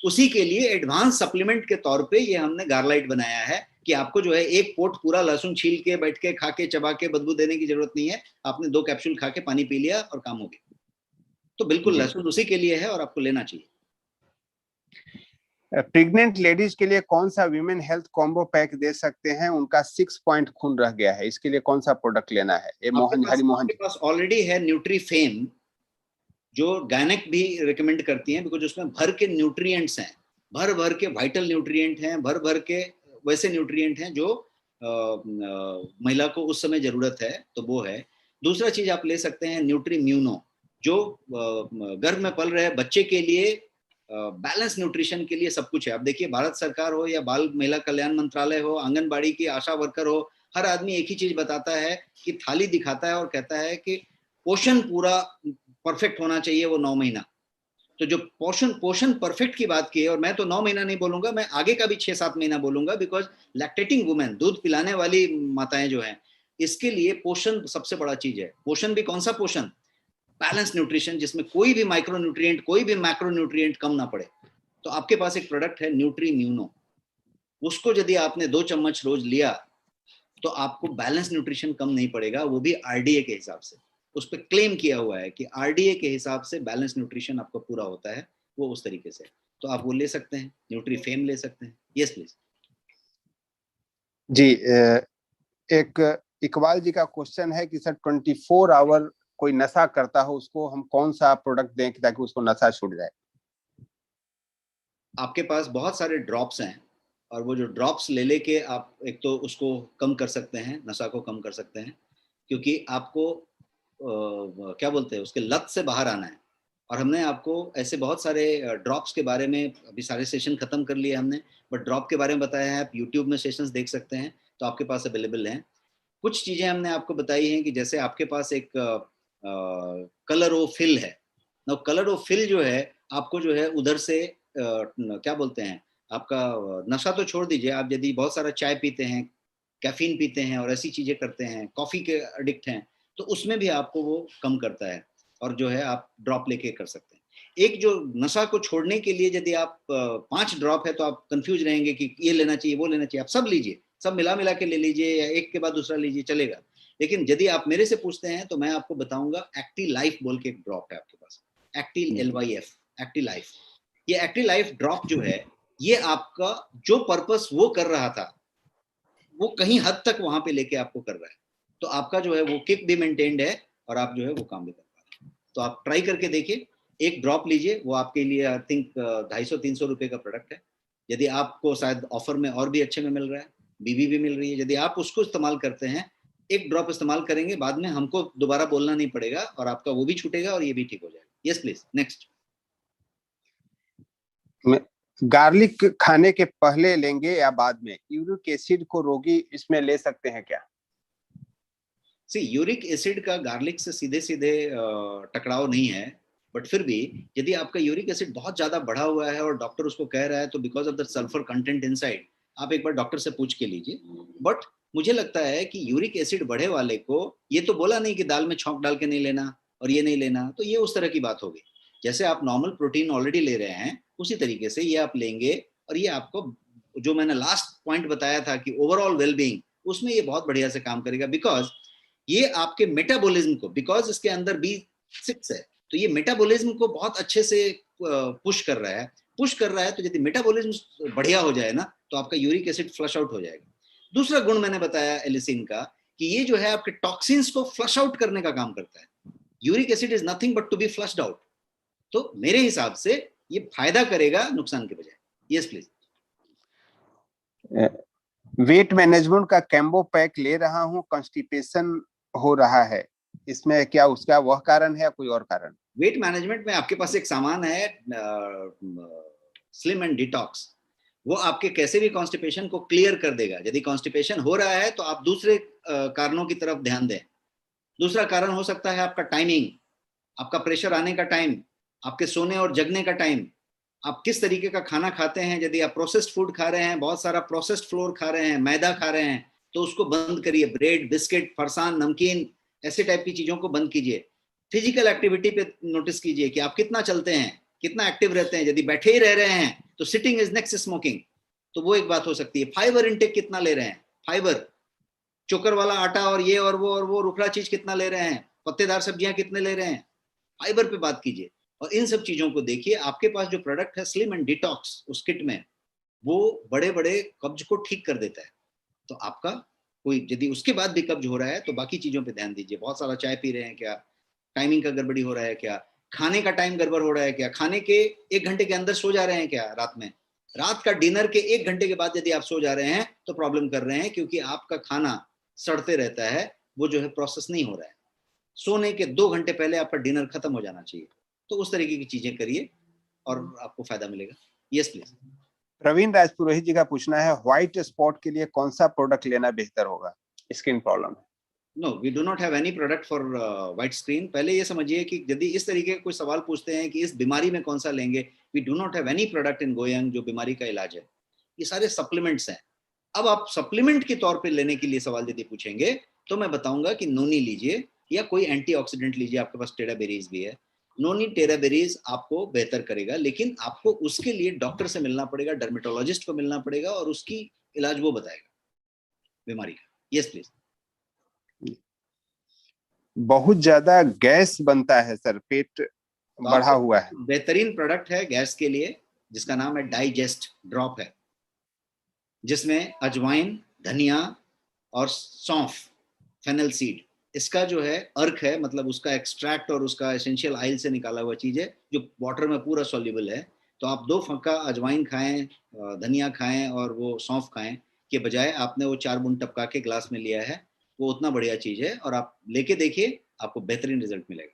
उसी के लिए एडवांस सप्लीमेंट के तौर पे ये हमने गार्लाइट बनाया है कि आपको जो है एक पोट पूरा लहसुन छील के, बैठ के, खा के, चबा के बदबू देने की जरूरत नहीं है। आपने 2 कैप्सूल खा के पानी पी लिया और काम हो गया। तो बिल्कुल लहसुन उसी के लिए है और आपको लेना चाहिए। प्रेग्नेंट लेडीज के लिए कौन सा वीमेन हेल्थ कॉम्बो पैक दे सकते हैं? उनका 6 पॉइंट खून रह गया है, इसके लिए कौन सा प्रोडक्ट लेना है? ये मोहन हरिमोहन आपके पास ऑलरेडी है न्यूट्रीफेम, जो गायनेक भी रिकमेंड करती हैं, बिकॉज उसमें भर के न्यूट्रिएंट्स हैं, भर भर के वाइटल न्यूट्रिएंट हैं, भर भर के वैसे न्यूट्रिएंट हैं जो महिला को उस समय जरूरत है, तो वो है। दूसरा चीज आप ले सकते हैं न्यूट्रीम्यूनो, जो गर्भ में पल रहे बच्चे के लिए बैलेंस न्यूट्रिशन के लिए सब कुछ है। अब देखिए, भारत सरकार हो या बाल महिला कल्याण मंत्रालय हो, आंगनबाड़ी की आशा वर्कर हो, हर आदमी एक ही चीज बताता है कि थाली दिखाता है और कहता है कि पोषण पूरा परफेक्ट होना चाहिए, वो 9 महीना। तो जो पोषण परफेक्ट की बात की है, और मैं तो 9 महीना नहीं बोलूंगा, मैं आगे का भी 6-7 महीना बोलूंगा, बिकॉज लैक्टेटिंग वुमेन, दूध पिलाने वाली माताएं जो हैं, इसके लिए पोषण सबसे बड़ा चीज है। पोषण भी कौन सा पोषण? बैलेंस न्यूट्रिशन, जिसमें कोई भी माइक्रो न्यूट्रिएंट, कोई भी मैक्रो न्यूट्रिएंट कम ना पड़े। तो आपके पास एक प्रोडक्ट है न्यूट्रीम्यूनो, उसको यदि आपने 2 चम्मच रोज लिया तो आपको बैलेंस न्यूट्रिशन कम नहीं पड़ेगा, वो भी आरडीए के हिसाब से। उस पर क्लेम किया हुआ है कि आरडीए के हिसाब से बैलेंस न्यूट्रिशन आपको पूरा होता है, वो उस तरीके से। तो आप वो ले सकते हैं, न्यूट्रीफेम ले सकते हैं। Yes please. जी, एक इकबाल जी का क्वेश्चन है कि सर 24 आवर कोई नशा करता हो, उसको हम कौन सा प्रोडक्ट दें ताकि उसको नशा छूट जाए? आपके पास बहुत सारे ड्रॉप्स हैं, और वो जो ड्रॉप्स ले लेके आप एक तो उसको कम कर सकते हैं, नशा को कम कर सकते हैं, क्योंकि आपको क्या बोलते हैं, उसके लत से बाहर आना है। और हमने आपको ऐसे बहुत सारे ड्रॉप्स के बारे में, अभी सारे सेशन खत्म कर लिए हमने, बट ड्रॉप के बारे में बताया है। आप यूट्यूब में सेशंस देख सकते हैं, तो आपके पास अवेलेबल हैं। कुछ चीज़ें हमने आपको बताई हैं कि जैसे आपके पास एक कलरोफिल है ना। कलरोफिल जो है, आपको जो है उधर से क्या बोलते हैं, आपका नशा तो छोड़ दीजिए, आप यदि बहुत सारा चाय पीते हैं, कैफीन पीते हैं और ऐसी चीज़ें करते हैं, कॉफ़ी के एडिक्ट हैं, तो उसमें भी आपको वो कम करता है, और जो है आप ड्रॉप लेके कर सकते हैं। एक जो नशा को छोड़ने के लिए यदि आप 5 ड्रॉप है, तो आप कंफ्यूज रहेंगे कि ये लेना चाहिए, वो लेना चाहिए। आप सब लीजिए, सब मिला मिला के ले लीजिए, या एक के बाद दूसरा लीजिए, चलेगा। लेकिन यदि आप मेरे से पूछते हैं तो मैं आपको बताऊंगा, एक्टिव लाइफ बोल के एक ड्रॉप है आपके पास, एक्टिव LYF, एक्टिव लाइफ। ये एक्टिव लाइफ ड्रॉप जो है, ये आपका जो पर्पस वो कर रहा था वो कहीं हद तक वहां पे लेके आपको कर रहा है, तो आपका जो है वो किक भी मेंटेन्ड है और आप जो है वो काम भी कर पा रहे हैं। तो आप ट्राई करके देखिए, एक ड्रॉप लीजिए, वो आपके लिए आई थिंक 250-300 रुपए का प्रोडक्ट है। यदि आपको शायद ऑफर में और भी अच्छे में मिल रहा है, बीबी भी मिल रही है, यदि आप उसको इस्तेमाल करते हैं, एक ड्रॉप इस्तेमाल करेंगे, बाद में हमको दोबारा बोलना नहीं पड़ेगा और आपका वो भी छूटेगा और ये भी ठीक हो जाएगा। Yes please, next. गार्लिक खाने के पहले लेंगे या बाद में? यूरिक एसिड को रोगी इसमें ले सकते हैं क्या? सी, यूरिक एसिड का गार्लिक से सीधे सीधे टकराव नहीं है, बट फिर भी यदि आपका यूरिक एसिड बहुत ज्यादा बढ़ा हुआ है और डॉक्टर उसको कह रहा है, तो because of the sulphur content inside, आप एक बार डॉक्टर से पूछ के लीजिए। बट मुझे लगता है कि यूरिक एसिड बढ़े वाले को ये तो बोला नहीं कि दाल में छौंक डाल के नहीं लेना और ये नहीं लेना, तो ये उस तरह की बात होगी। जैसे आप नॉर्मल प्रोटीन ऑलरेडी ले रहे हैं, उसी तरीके से ये आप लेंगे, और ये आपको जो मैंने लास्ट पॉइंट बताया था कि ओवरऑल वेलबींग, उसमें ये बहुत बढ़िया से काम करेगा। बिकॉज ये आपके मेटाबॉलिज्म को, बिकॉज इसके अंदर B6 है, तो ये मेटाबॉलिज्म को बहुत अच्छे से पुश कर रहा है। तो यदि मेटाबॉलिज्म बढ़िया हो जाए ना, तो आपका यूरिक एसिड फ्लश आउट हो जाएगा। दूसरा गुण मैंने बताया एलिसिन का, कि ये जो है आपके टॉक्सिन्स को फ्लश आउट करने का काम करता है। Uric acid is nothing but to be flushed out. तो मेरे हिसाब से ये फायदा करेगा नुकसान के बजाय। Yes please. वेट मैनेजमेंट का कैम्बो पैक ले रहा हूँ, कॉन्स्टिपेशन हो रहा है, इसमें क्या उसका वह कारण है या कोई और कारण? वेट मैनेजमेंट में आपके पास एक सामान है, स्लिम एंड डिटॉक्स। वो आपके कैसे भी कॉन्स्टिपेशन को क्लियर कर देगा। यदि कॉन्स्टिपेशन हो रहा है तो आप दूसरे कारणों की तरफ ध्यान दें। दूसरा कारण हो सकता है आपका टाइमिंग, आपका प्रेशर आने का टाइम, आपके सोने और जगने का टाइम, आप किस तरीके का खाना खाते हैं। यदि आप प्रोसेस्ड फूड खा रहे हैं, बहुत सारा प्रोसेस्ड फ्लोर खा रहे हैं, मैदा खा रहे हैं, तो उसको बंद करिए। ब्रेड, बिस्किट, फरसान, नमकीन, ऐसे टाइप की चीजों को बंद कीजिए। फिजिकल एक्टिविटी पे नोटिस कीजिए कि आप कितना चलते हैं, कितना एक्टिव रहते हैं। यदि बैठे ही रह रहे हैं तो सिटिंग इज नेक्स्ट स्मोकिंग, तो वो एक बात हो सकती है। फाइबर इनटेक कितना ले रहे हैं, फाइबर, चोकर वाला आटा और ये और वो रुखला चीज कितना ले रहे हैं, पत्तेदार सब्जियां कितने ले रहे हैं, फाइबर पे बात कीजिए। और इन सब चीजों को देखिए। आपके पास जो प्रोडक्ट है स्लिम एंड डिटॉक्स, उस किट में, वो बड़े बड़े कब्ज को ठीक कर देता है। तो आपका कोई यदि उसके बाद भी कब्ज हो रहा है, तो बाकी चीजों पे ध्यान दीजिए। बहुत सारा चाय पी रहे हैं क्या, टाइमिंग का गड़बड़ी हो रहा है क्या, खाने का टाइम गड़बड़ हो रहा है क्या, खाने के 1 घंटे के अंदर सो जा रहे हैं क्या रात में, रात का डिनर के 1 घंटे के बाद यदि आप सो जा रहे हैं तो प्रॉब्लम कर रहे हैं, क्योंकि आपका खाना सड़ते रहता है, वो जो है प्रोसेस नहीं हो रहा है। सोने के 2 घंटे पहले आपका डिनर खत्म हो जाना चाहिए। तो उस तरीके की चीजें करिए और आपको फायदा मिलेगा। Yes please. प्रवीण राजपुरोहित जी का पूछना है, व्हाइट स्पॉट के लिए कौन सा प्रोडक्ट लेना बेहतर होगा? Skin problem. No, we do not have any product for white screen. पहले ये समझिए कि यदि इस तरीके के कोई सवाल पूछते हैं कि इस बीमारी में कौन सा लेंगे, we do not have any product in going जो बीमारी का इलाज है। ये सारे सप्लीमेंट्स हैं। अब आप सप्लीमेंट के तौर पे लेने के लिए सवाल यदि पूछेंगे, तो मैं बताऊंगा कि नोनी लीजिए या कोई एंटीऑक्सीडेंट लीजिए। आपके पास टेराबेरीज भी है। नोनी टेराबेरीज आपको बेहतर करेगा, लेकिन आपको उसके लिए डॉक्टर से मिलना पड़ेगा, डर्मेटोलॉजिस्ट को मिलना पड़ेगा, और उसकी इलाज वो बताएगा बीमारी का। Yes please. बहुत ज्यादा गैस बनता है सर, पेट तो बढ़ा आपके हुआ है। बेहतरीन प्रोडक्ट है गैस के लिए, जिसका नाम है डाइजेस्ट ड्रॉप है, जिसमें अजवाइन, धनिया और सौंफ, फेनल सीड, इसका जो है अर्क है, मतलब उसका एक्सट्रैक्ट और उसका एसेंशियल ऑयल से निकाला हुआ चीज है, जो वाटर में पूरा सॉल्युबल है। तो आप 2 फक्का अजवाइन खाएं, धनिया खाएं और वो सौंफ खाएं के बजाय आपने वो 4 बूंद टपका के ग्लास में लिया है, वो उतना बढ़िया चीज है। और आप लेके देखिए, आपको बेहतरीन रिजल्ट मिलेगा।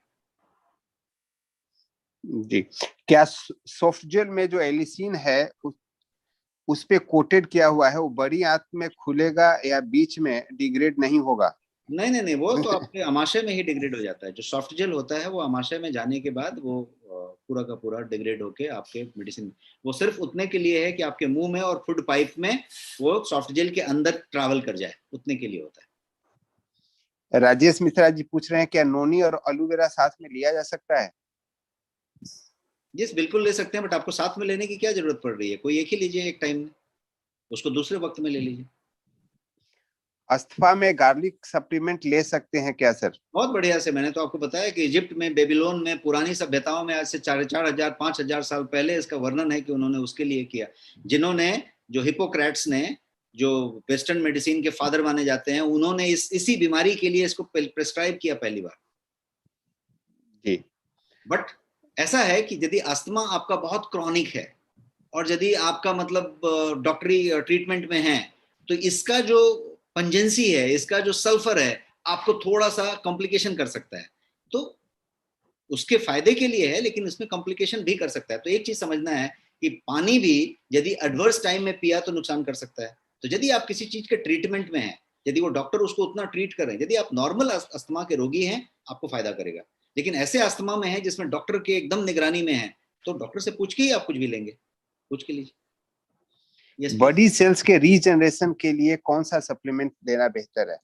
जी। क्या सॉफ्ट जेल में जो एलिसिन है उस पे कोटेड किया हुआ है, वो बड़ी आंत में खुलेगा या बीच में डिग्रेड नहीं होगा? नहीं नहीं नहीं, वो तो आपके आमाशय में ही डिग्रेड हो जाता है। जो सॉफ्ट जेल होता है वो आमाशय में जाने के बाद वो पूरा का पूरा डिग्रेड होके आपके मेडिसिन, वो सिर्फ उतने के लिए है कि आपके मुंह में और फूड पाइप में वो सॉफ्ट जेल के अंदर ट्रैवल कर जाए, उतने के लिए होता है। राजेश मिश्रा जी पूछ रहे हैं, क्या नोनी और एलोवेरा साथ में लिया जा सकता है? जिस बिल्कुल ले सकते हैं, बट आपको साथ में लेने की क्या जरूरत पड़ रही है? कोई एक ही लीजिए एक टाइम में, उसको दूसरे वक्त में ले लीजिए। अस्थमा में गार्लिक सप्लीमेंट ले सकते हैं क्या सर? बहुत बढ़िया से, मैंने तो आपको बताया कि इजिप्ट में, बेबीलोन में, पुरानी सभ्यताओं में आज से 4,000 5,000 साल पहले इसका वर्णन है कि उन्होंने उसके लिए किया। जिन्होंने, जो हिपोक्रेट्स ने, जो वेस्टर्न मेडिसिन के फादर माने जाते हैं, उन्होंने इसी बीमारी के लिए इसको प्रेस्क्राइब किया पहली बार जी। बट ऐसा है कि यदि अस्थमा आपका बहुत क्रॉनिक है और यदि आपका मतलब डॉक्टरी ट्रीटमेंट में है, तो इसका जो पंजेंसी है, इसका जो सल्फर है, आपको थोड़ा सा कॉम्प्लिकेशन कर सकता है। तो उसके फायदे के लिए है, लेकिन उसमें कॉम्प्लिकेशन भी कर सकता है। तो एक चीज समझना है कि पानी भी यदि एडवर्स टाइम में पिया तो नुकसान कर सकता है। तो यदि आप किसी चीज के ट्रीटमेंट में हैं, यदि वो डॉक्टर उसको उतना ट्रीट कर रहे हैं, यदि आप नॉर्मल अस्थमा के रोगी हैं, आपको फायदा करेगा। लेकिन ऐसे अस्थमा में है जिसमें डॉक्टर के एकदम निगरानी में है, तो डॉक्टर से पूछ के ही आप कुछ भी लेंगे, पूछ के लीजिए। yes, बॉडी सेल्स के रीजनरेशन के लिए कौन सा सप्लीमेंट देना बेहतर है?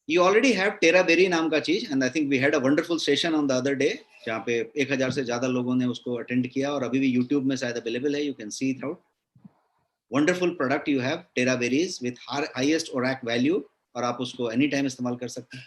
You already have टेराबेरी नाम का चीज, and I think we had a wonderful session on the other day, जहाँ पे 1,000 से ज्यादा लोगों ने उसको अटेंड किया, और अभी भी यूट्यूब में शायद अवेलेबल है, you can see it out. Wonderful product you have, terraberries with highest ORAC value, और आप उसको एनी टाइम इस्तेमाल कर सकते हैं।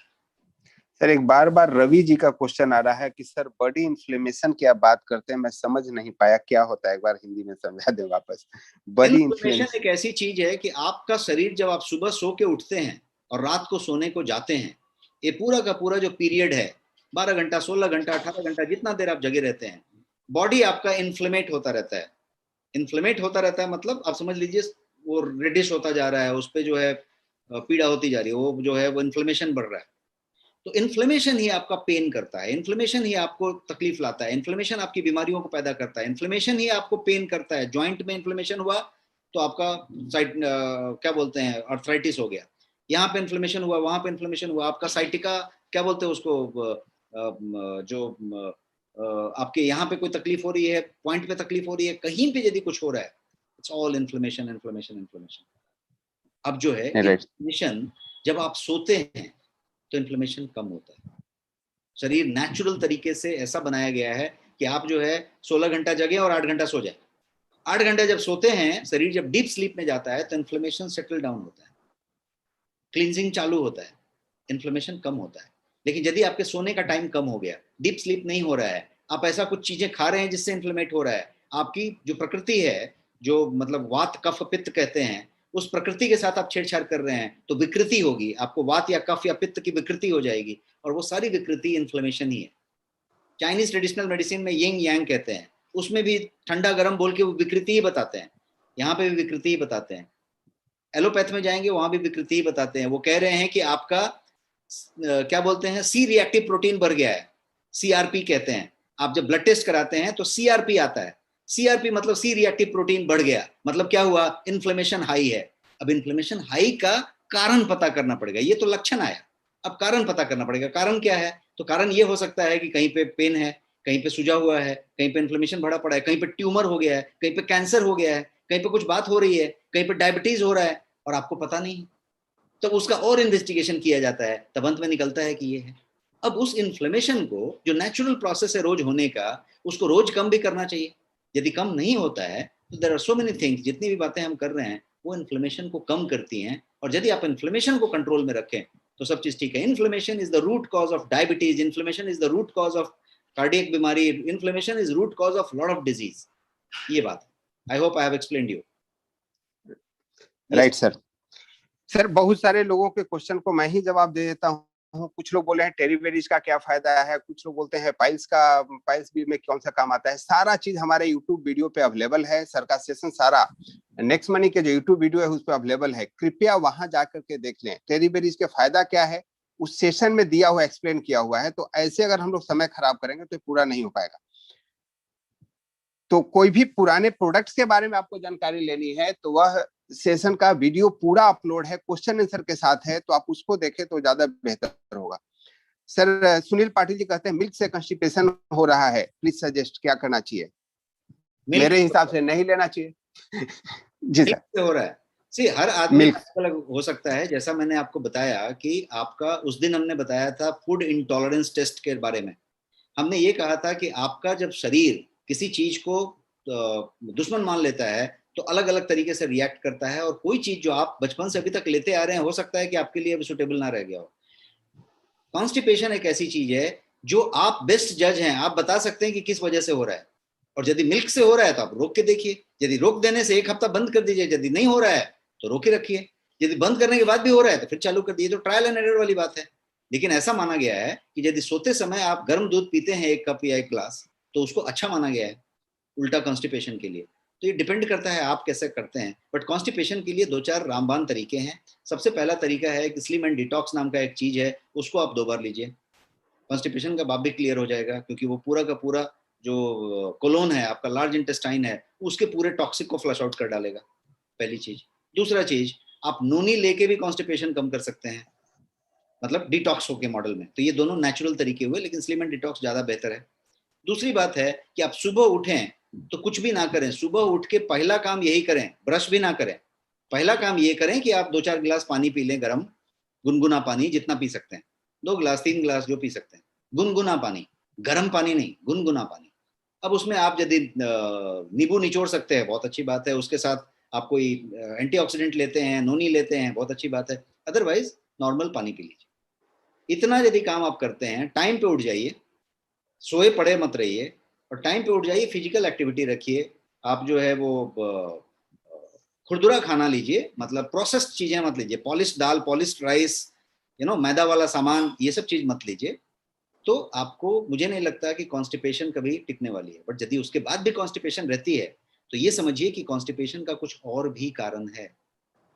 सर एक बार बार रवि जी का क्वेश्चन आ रहा है कि सर बॉडी इन्फ्लेमेशन की आप बात करते हैं, मैं समझ नहीं पाया क्या होता है, एक बार हिंदी में समझा दें वापस। बॉडी इन्फ्लेमेशन एक ऐसी चीज है कि आपका शरीर, जब आप सुबह सो के उठते हैं और रात को सोने को जाते हैं, ये पूरा का पूरा जो पीरियड है, 12 घंटा, 16 घंटा, 18 घंटा, जितना देर आप जगे रहते हैं, बॉडी आपका इन्फ्लेमेट होता रहता है। इन्फ्लेमेट होता रहता है मतलब आप समझ लीजिए वो रेडिश होता जा रहा है, उस पर जो है पीड़ा होती जा रही है, वो जो है वो इन्फ्लेमेशन बढ़ रहा है। तो इन्फ्लेमेशन ही आपका पेन करता है, इन्फ्लेमेशन ही आपको तकलीफ लाता है, इन्फ्लेमेशन आपकी बीमारियों को पैदा करता है, इन्फ्लेमेशन ही आपको पेन करता है। जॉइंट में इन्फ्लेमेशन हुआ तो आपका क्या बोलते हैं, आर्थराइटिस हो गया। यहाँ पे इन्फ्लेमेशन हुआ, वहां पे इन्फ्लेमेशन हुआ, आपका साइटिका, क्या बोलते हैं उसको, जो आपके यहाँ पे कोई तकलीफ हो रही है, पॉइंट पे तकलीफ हो रही है, कहीं पे यदि कुछ हो रहा है, it's all inflammation, inflammation, inflammation. अब जो है इन्फ्लेमेशन, जब आप सोते हैं तो इन्फ्लेमेशन कम होता है। शरीर नेचुरल तरीके से ऐसा बनाया गया है कि आप जो है 16 घंटा जगे और 8 घंटा सो जाए। 8 घंटा जब सोते हैं, शरीर जब डीप स्लीप में जाता है, तो इन्फ्लेमेशन सेटल डाउन होता है, क्लींजिंग चालू होता है, इन्फ्लेमेशन कम होता है। लेकिन यदि आपके सोने का टाइम कम हो गया, डीप स्लीप नहीं हो रहा है, आप ऐसा कुछ चीजें खा रहे हैं जिससे इन्फ्लेमेट हो रहा है, आपकी जो प्रकृति है, जो मतलब वात कफ पित्त कहते हैं, उस प्रकृति के साथ आप छेड़छाड़ कर रहे हैं, तो विकृति होगी, आपको वात या कफ या पित्त की विकृति हो जाएगी, और वो सारी विकृति इन्फ्लेमेशन ही है। चाइनीज ट्रेडिशनल मेडिसिन में यिंग यांग कहते हैं, उसमें भी ठंडा गर्म बोल के वो विकृति ही बताते हैं, यहाँ पे भी विकृति ही बताते हैं। एलोपैथ में जाएंगे, वहां भी विकृति ही बताते हैं। वो कह रहे हैं कि आपका क्या बोलते हैं, सी रिएक्टिव प्रोटीन बढ़ गया है, सीआरपी कहते हैं। आप जब ब्लड टेस्ट कराते हैं तो सीआरपी आता है, सीआरपी मतलब सी रिएक्टिव प्रोटीन बढ़ गया, मतलब क्या हुआ, इन्फ्लेमेशन हाई है। अब इन्फ्लेमेशन हाई का कारण पता करना पड़ेगा, ये तो लक्षण आया, अब कारण पता करना पड़ेगा, कारण क्या है। तो कारण ये हो सकता है कि कहीं पे पेन है, कहीं पे सूजा हुआ है, कहीं पे इन्फ्लेमेशन बढ़ा पड़ा है, कहीं पे ट्यूमर हो गया है, कहीं पे कैंसर हो गया है, कहीं पे कुछ बात हो रही है, कहीं पे डायबिटीज हो रहा है और आपको पता नहीं। तो उसका और इन्वेस्टिगेशन किया जाता है, तब अंत में निकलता है कि ये है। अब उस इन्फ्लेमेशन को, जो नेचुरल प्रोसेस है रोज होने का, उसको रोज कम भी करना चाहिए। यदि कम नहीं होता है तो there are so many things, जितनी भी बातें हम कर रहे हैं वो इन्फ्लेमेशन को कम करती हैं, और यदि आप इन्फ्लेमेशन को कंट्रोल में रखें तो सब चीज ठीक है। Inflammation is the root cause of diabetes, inflammation is the root cause of cardiac बीमारी, inflammation is root cause of lot of disease. ये बात I hope I have explained you. Right sir. Sir बहुत सारे लोगों के क्वेश्चन को मैं ही जवाब दे देता हूँ। कुछ लोग बोले हैं टेरीबेरीज का क्या फायदा है, कुछ लोग बोलते हैं पाइल्स भी में कौन सा काम आता है। सारा चीज हमारे यूट्यूब वीडियो पे अवेलेबल है। सर का सेशन सारा नेक्स्ट मनी के जो यूट्यूब वीडियो है उस पर अवेलेबल है, कृपया वहां जाकर के देख लें। टेरीबेरीज के फायदा क्या है उस सेशन में दिया हुआ, एक्सप्लेन किया हुआ है। तो ऐसे अगर हम लोग समय खराब करेंगे तो पूरा नहीं हो पाएगा। तो कोई भी पुराने प्रोडक्ट्स के बारे में आपको जानकारी लेनी है तो वह सेशन का वीडियो पूरा अपलोड है, क्वेश्चन आंसर के साथ है, तो आप उसको देखें तो ज्यादा बेहतर होगा। सर सुनील पाटिल जी कहते हैं मिल्क से कंस्टिपेशन हो रहा है, प्लीज सजेस्ट क्या करना चाहिए? मेरे हिसाब से नहीं लेना चाहिए। जी सर। हो रहा है, सी हर आदमी अलग हो सकता है। जैसा मैंने आपको बताया कि आपका उस दिन हमने बताया था फूड इंटॉलरेंस टेस्ट के बारे में, हमने ये कहा था कि आपका जब शरीर किसी चीज को दुश्मन मान लेता है तो अलग अलग तरीके से रिएक्ट करता है, और कोई चीज जो आप बचपन से अभी तक लेते आ रहे हैं हो सकता है कि आपके लिए अभी सुटेबल ना रह गया हो। कॉन्स्टिपेशन एक ऐसी चीज है जो आप बेस्ट जज हैं, आप बता सकते हैं कि किस वजह से हो रहा है, और यदि मिल्क से हो रहा है तो आप रोक के देखिए, यदि रोक देने से 1 हफ्ता बंद कर दीजिए, यदि नहीं हो रहा है तो रोके रखिए, यदि बंद करने के बाद भी हो रहा है तो फिर चालू कर दीजिए। तो ट्रायल एंड एरर वाली बात है। लेकिन ऐसा माना गया है कि यदि सोते समय आप गर्म दूध पीते हैं 1 कप या 1 ग्लास, तो उसको अच्छा माना गया है उल्टा कॉन्स्टिपेशन के लिए। तो ये डिपेंड करता है आप कैसे करते हैं। बट कॉन्स्टिपेशन के लिए 2-4 रामबाण तरीके हैं। सबसे पहला तरीका है कि स्लिम एंड डिटॉक्स नाम का एक चीज है, उसको आप 2 बार लीजिए, कॉन्स्टिपेशन का बाप भी क्लियर हो जाएगा, क्योंकि वो पूरा का पूरा जो कोलोन है आपका, लार्ज इंटेस्टाइन है, उसके पूरे टॉक्सिक को फ्लश आउट कर डालेगा, पहली चीज। दूसरा चीज, आप नोनी लेके भी कॉन्स्टिपेशन कम कर सकते हैं, मतलब डिटॉक्स हो के मॉडल में। तो ये दोनों नेचुरल तरीके हुए, लेकिन स्लिम एंड डिटॉक्स ज्यादा बेहतर है। दूसरी बात है कि आप सुबह उठें तो कुछ भी ना करें, सुबह उठ के पहला काम यही करें, ब्रश भी ना करें, पहला काम ये करें कि आप 2-4 गिलास पानी पी लें, गर्म गुनगुना पानी, जितना पी सकते हैं, 2 गिलास 3 गिलास जो पी सकते हैं, गुनगुना पानी, गर्म पानी नहीं, गुनगुना पानी। अब उसमें आप यदि नींबू निचोड़ सकते हैं, बहुत अच्छी बात है, उसके साथ आप कोई एंटीऑक्सीडेंट लेते हैं, नोनी लेते हैं, बहुत अच्छी बात है, अदरवाइज नॉर्मल पानी पी लीजिए। इतना यदि काम आप करते हैं, टाइम पे उठ जाइए, सोए पड़े मत रहिए, और टाइम पे उठ जाइए, फिजिकल एक्टिविटी रखिए, आप जो है वो खुरदुरा खाना लीजिए, मतलब प्रोसेस्ड चीजें मत लीजिए, पॉलिश दाल, पॉलिश राइस, मैदा वाला सामान, ये सब चीज मत लीजिए। तो आपको, मुझे नहीं लगता कि कॉन्स्टिपेशन कभी टिकने वाली है। बट यदि उसके बाद भी कॉन्स्टिपेशन रहती है तो ये समझिए कि कॉन्स्टिपेशन का कुछ और भी कारण है,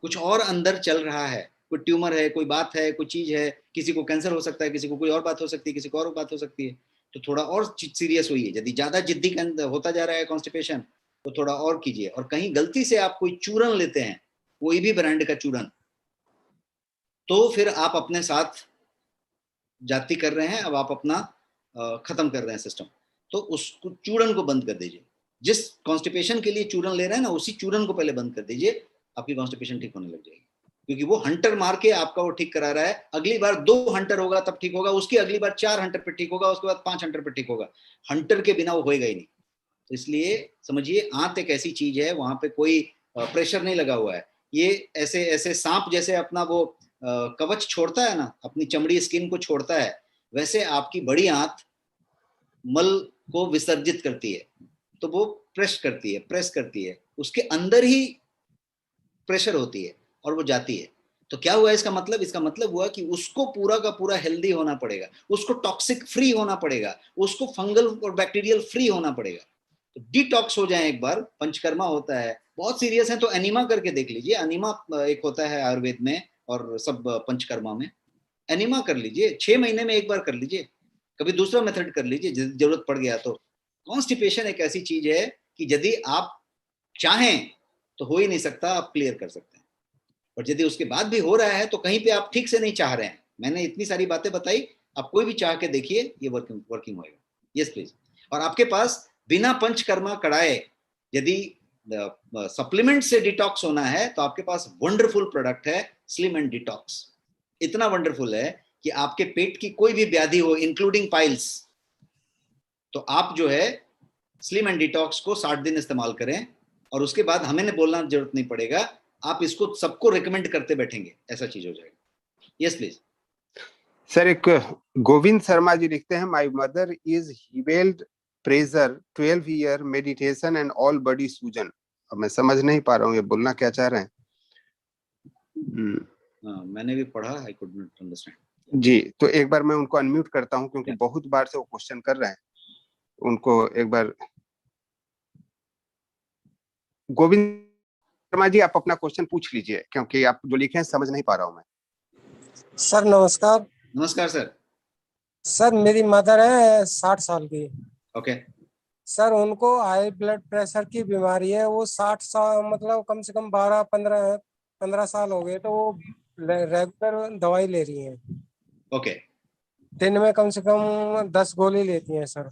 कुछ और अंदर चल रहा है, कोई ट्यूमर है, कोई बात है, कोई चीज है, किसी को कैंसर हो सकता है, किसी को कोई और बात हो सकती है, किसी को और बात हो सकती है। तो थोड़ा और सीरियस होइए। यदि ज्यादा जिद्दी होता जा रहा है कॉन्स्टिपेशन, तो थोड़ा और कीजिए। और कहीं गलती से आप कोई चूरन लेते हैं, कोई भी ब्रांड का चूरन, तो फिर आप अपने साथ जाति कर रहे हैं, अब आप अपना खत्म कर रहे हैं सिस्टम। तो उस चूरन को बंद कर दीजिए। जिस कॉन्स्टिपेशन के लिए चूरन ले रहे हैं ना, उसी चूरन को पहले बंद कर दीजिए, आपकी कॉन्स्टिपेशन ठीक होने लग जाएगी। क्योंकि वो हंटर मार के आपका वो ठीक करा रहा है। अगली बार 2 हंटर होगा तब ठीक होगा, उसकी अगली बार 4 हंटर पे ठीक होगा, उसके बाद 5 हंटर पे ठीक होगा। हंटर के बिना वो होएगा ही नहीं। तो इसलिए समझिए, आंत एक ऐसी चीज है, वहां पे कोई प्रेशर नहीं लगा हुआ है। ये ऐसे ऐसे सांप जैसे अपना वो कवच छोड़ता है ना, अपनी चमड़ी स्किन को छोड़ता है, वैसे आपकी बड़ी आंत मल को विसर्जित करती है। तो वो प्रेस करती है, उसके अंदर ही प्रेशर होती है और वो जाती है। तो क्या हुआ इसका मतलब? इसका मतलब हुआ कि उसको पूरा का पूरा हेल्दी होना पड़ेगा, उसको टॉक्सिक फ्री होना पड़ेगा, उसको फंगल और बैक्टीरियल फ्री होना पड़ेगा। तो डिटॉक्स हो जाए एक बार, पंचकर्मा होता है, बहुत सीरियस है तो एनिमा करके देख लीजिए। एनिमा एक होता है आयुर्वेद में और सब पंचकर्मा में, एनिमा कर लीजिए, 6 महीने में एक बार कर लीजिए, कभी दूसरा मेथड कर लीजिए जरूरत पड़ गया तो। कॉन्स्टिपेशन एक ऐसी चीज है कि यदि आप चाहें तो हो ही नहीं सकता, आप क्लियर कर सकते हैं। और यदि उसके बाद भी हो रहा है तो कहीं पे आप ठीक से नहीं चाह रहे हैं। मैंने इतनी सारी बातें बताई, आप कोई भी चाह के देखिए, ये वर्किंग होएगा। Yes please. और आपके पास बिना पंचकर्मा कराए यदि सप्लीमेंट से डिटॉक्स होना है तो आपके पास वंडरफुल प्रोडक्ट है, स्लिम एंड डिटॉक्स। इतना वंडरफुल है कि आपके पेट की कोई भी व्याधि हो, इंक्लूडिंग पाइल्स, तो आप जो है स्लिम एंड डिटॉक्स को 60 दिन इस्तेमाल करें, और उसके बाद हमें बोलना जरूरत नहीं पड़ेगा, आप इसको सबको रिकमेंड करते बैठेंगे, ऐसा चीज हो जाएगा। Yes please. सर, एक गोविंद शर्मा जी लिखते हैं, माय मदर इज हीवेल्ड pressure 12 year meditation and all body सूजन। अब मैं समझ नहीं पा रहा हूँ ये बोलना क्या चाह रहे हैं। मैंने भी पढ़ा, आई कुड नॉट अंडरस्टैंड। जी, तो एक बार मैं उनको अनम्यूट करता हूँ, क्योंकि बहुत बार से वो क्वेश्चन कर रहे हैं। उनको एक बार, गोविंद शर्मा जी, आप अपना क्वेश्चन पूछ लीजिए, क्योंकि आप जो लिखे हैं समझ नहीं पा रहा हूँ मैं। सर नमस्कार। नमस्कार सर। सर मेरी मदर है 60 साल की। ओके। सर उनको हाई ब्लड प्रेशर की बीमारी है। वो 60 साल मतलब कम से कम 12-15 साल हो गए, तो वो रेगुलर दवाई ले रही हैं। ओके। दिन में कम से कम 10 गोली लेती हैं सर,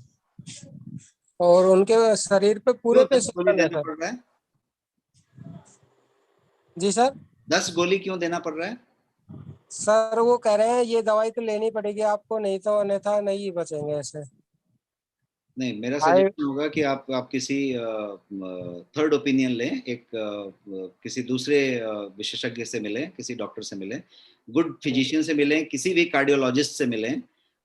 और उनके शरीर पे पूरे पे गोली देना सर। पड़ रहा है? जी सर। 10 गोली क्यों देना पड़ रहा है? सर वो कह रहे हैं ये दवाई तो लेनी पड़ेगी आपको, नहीं तो अन्यथा नहीं बचेंगे ऐसे। नहीं, मेरा सजेशन होगा कि आप किसी थर्ड ओपिनियन लें, एक किसी दूसरे विशेषज्ञ से मिलें, किसी डॉक्टर से मिलें, गुड फिजिशियन से मिलें, किसी भी कार्डियोलॉजिस्ट से मिलें,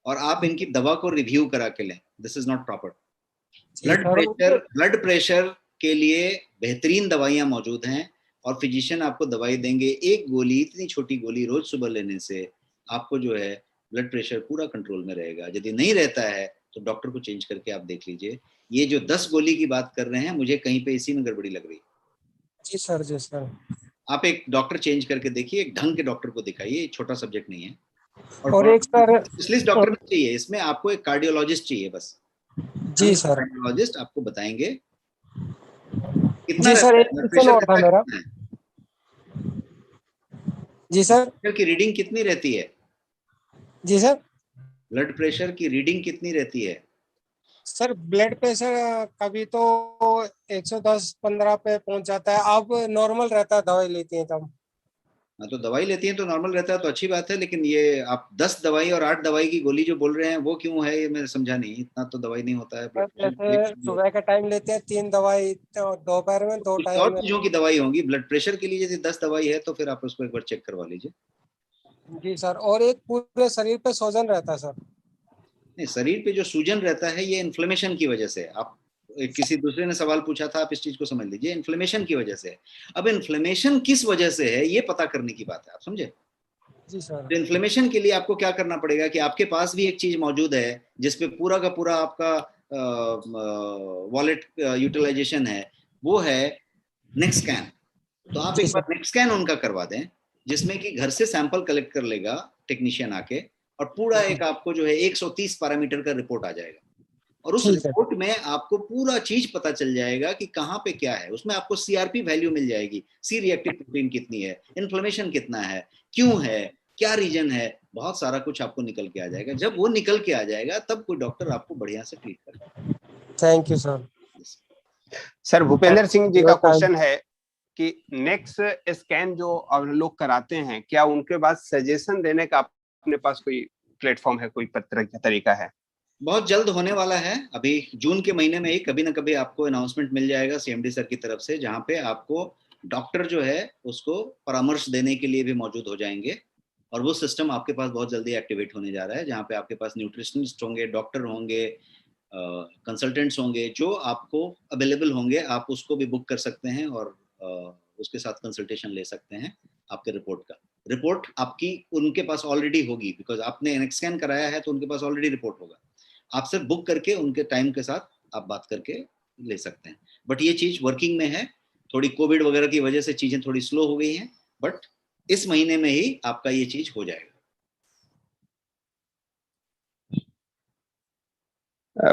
और आप इनकी दवा को रिव्यू करा के लें. This is not proper. Blood pressure के लिए बेहतरीन दवाइयां मौजूद हैं और फिजिशियन आपको दवाई देंगे. एक गोली, इतनी छोटी गोली रोज सुबह लेने से आपको जो है ब्लड प्रेशर पूरा कंट्रोल में रहेगा. यदि नहीं रहता है तो डॉक्टर को चेंज करके आप देख लीजिए. ये जो 10 गोली की बात कर रहे हैं, मुझे कहीं पे इसी में गड़बड़ी लग रही है. जी सर, जी सर. आप एक डॉक्टर चेंज करके देखिए, एक ढंग के डॉक्टर को दिखाइए. छोटा सब्जेक्ट नहीं है. और एक सर स्पेशलिस्ट डॉक्टर नहीं चाहिए इसमें, आपको एक कार्डियोलॉजिस्ट चाहिए बस. जी सर. कार्डियोलॉजिस्ट आपको बताएंगे जी सर. एक क्वेश्चन और था मेरा. जी सर. की रीडिंग कितनी रहती है? जी सर. ब्लड प्रेशर की रीडिंग कितनी रहती है? सर ब्लड प्रेशर कभी तो 110-15 पे पहुंच जाता है. अब नॉर्मल रहता है, दवाई लेती हैं तब. हाँ, तो दवाई लेती हैं तो नॉर्मल रहता है तो अच्छी बात है. लेकिन ये आप 10 दवाई और 8 दवाई की गोली जो बोल रहे हैं वो क्यों है, ये मैं समझा नहीं. इतना तो दवाई नहीं होता है. जैसे सुबह के टाइम लेते हैं 3 दवाई, तो दोपहर में 2 टाइम और चीजों की दवाई होंगी. ब्लड प्रेशर के लिए यदि 10 दवाई है तो फिर आप उसको एक बार चेक करवा लीजिए. जी सर. और एक पूरे शरीर पे सूजन रहता है सर. नहीं, शरीर पे जो सूजन रहता है ये इन्फ्लेमेशन की वजह से. आप किसी दूसरे ने सवाल पूछा था, आप इस चीज को समझ लीजिए, इन्फ्लेमेशन की वजह से. अब इन्फ्लेमेशन किस वजह से है ये पता करने की बात है, आप समझे. जी सर. तो इन्फ्लेमेशन के लिए आपको क्या करना पड़ेगा कि आपके पास भी एक चीज मौजूद है जिसपे पूरा का पूरा आपका वॉलेट यूटिलाइजेशन है, वो है नेक स्कैन. तो आप एक बार नेक स्कैन उनका करवा दें, जिसमें कि घर से सैंपल कलेक्ट कर लेगा टेक्नीशियन आके, और पूरा एक आपको जो है 130 पैरामीटर का रिपोर्ट आ जाएगा. और उस रिपोर्ट में आपको पूरा चीज पता चल जाएगा कि कहाँ पे क्या है. उसमें आपको सीआरपी वैल्यू मिल जाएगी, सी रिएक्टिव प्रोटीन कितनी है, इन्फ्लेमेशन कितना है, क्यों है, क्या रीजन है, बहुत सारा कुछ आपको निकल के आ जाएगा. जब वो निकल के आ जाएगा तब कोई डॉक्टर आपको बढ़िया से ट्रीट करेगा. Thank you sir. Sir Bhupendra Singh ji का क्वेश्चन है कि नेक्स्ट स्कैन जो लोग कराते हैं, क्या उनके बाद सजेशन देने का अपने पास कोई प्लेटफॉर्म है, कोई तरीका है? बहुत जल्द होने वाला है. अभी जून के महीने में ही कभी ना कभी आपको अनाउंसमेंट मिल जाएगा सीएमडी सर की तरफ से, जहां पे आपको डॉक्टर जो है उसको परामर्श देने के लिए भी मौजूद हो जाएंगे. और वो सिस्टम आपके पास बहुत जल्दी एक्टिवेट होने जा रहा है, जहाँ पे आपके पास न्यूट्रिशनिस्ट होंगे, डॉक्टर होंगे, कंसल्टेंट्स होंगे, जो आपको अवेलेबल होंगे. आप उसको भी बुक कर सकते हैं और उसके साथ कंसल्टेशन ले सकते हैं. आपके रिपोर्ट आपकी उनके पास ऑलरेडी होगी, बिकॉज आपने नेक स्कैन कराया है तो उनके पास ऑलरेडी रिपोर्ट होगा. आप सिर्फ बुक करके उनके टाइम के साथ आप बात करके ले सकते हैं. बट ये चीज वर्किंग में है. थोड़ी कोविड वगैरह की वजह से चीजें थोड़ी स्लो हो गई हैं, बट इस महीने में ही आपका ये चीज हो जाएगा.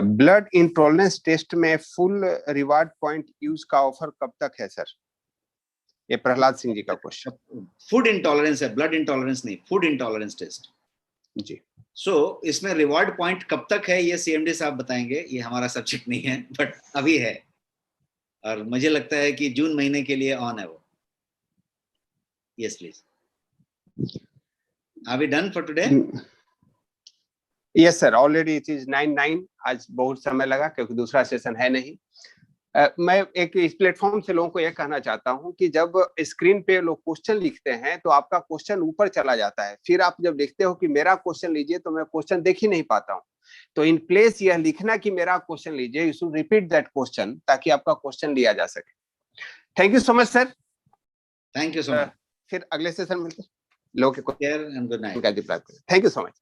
ब्लड इंटॉलरेंस टेस्ट में फुल रिवार्ड पॉइंट यूज का ऑफर कब तक है सर? ये प्रहलाद सिंह जी का क्वेश्चन. फूड इंटॉलरेंस है, ब्लड इंटॉलरेंस नहीं, फूड इंटॉलरेंस टेस्ट. जी. इसमें रिवार्ड पॉइंट कब तक है ये सीएमडी साहब बताएंगे, ये हमारा सब्जेक्ट नहीं है, बट अभी है. और मुझे लगता है कि जून महीने के लिए ऑन है वो. Yes please. Are we done for today? Yes sir, already it is 9:09. आज बहुत समय लगा क्योंकि दूसरा सेशन है नहीं. मैं एक इस प्लेटफॉर्म से लोगों को यह कहना चाहता हूं कि जब स्क्रीन पे लोग क्वेश्चन लिखते हैं तो आपका क्वेश्चन ऊपर चला जाता है, फिर आप जब लिखते हो कि मेरा क्वेश्चन लीजिए तो मैं क्वेश्चन देख ही नहीं पाता हूं. तो इन प्लेस यह लिखना कि मेरा क्वेश्चन लीजिए, you should repeat that question ताकि आपका क्वेश्चन लिया जा सके. Thank you so much sir. Thank you so much. फिर अगले सेशन मिलते हैं. लोगों के care and good night. Thank you so much.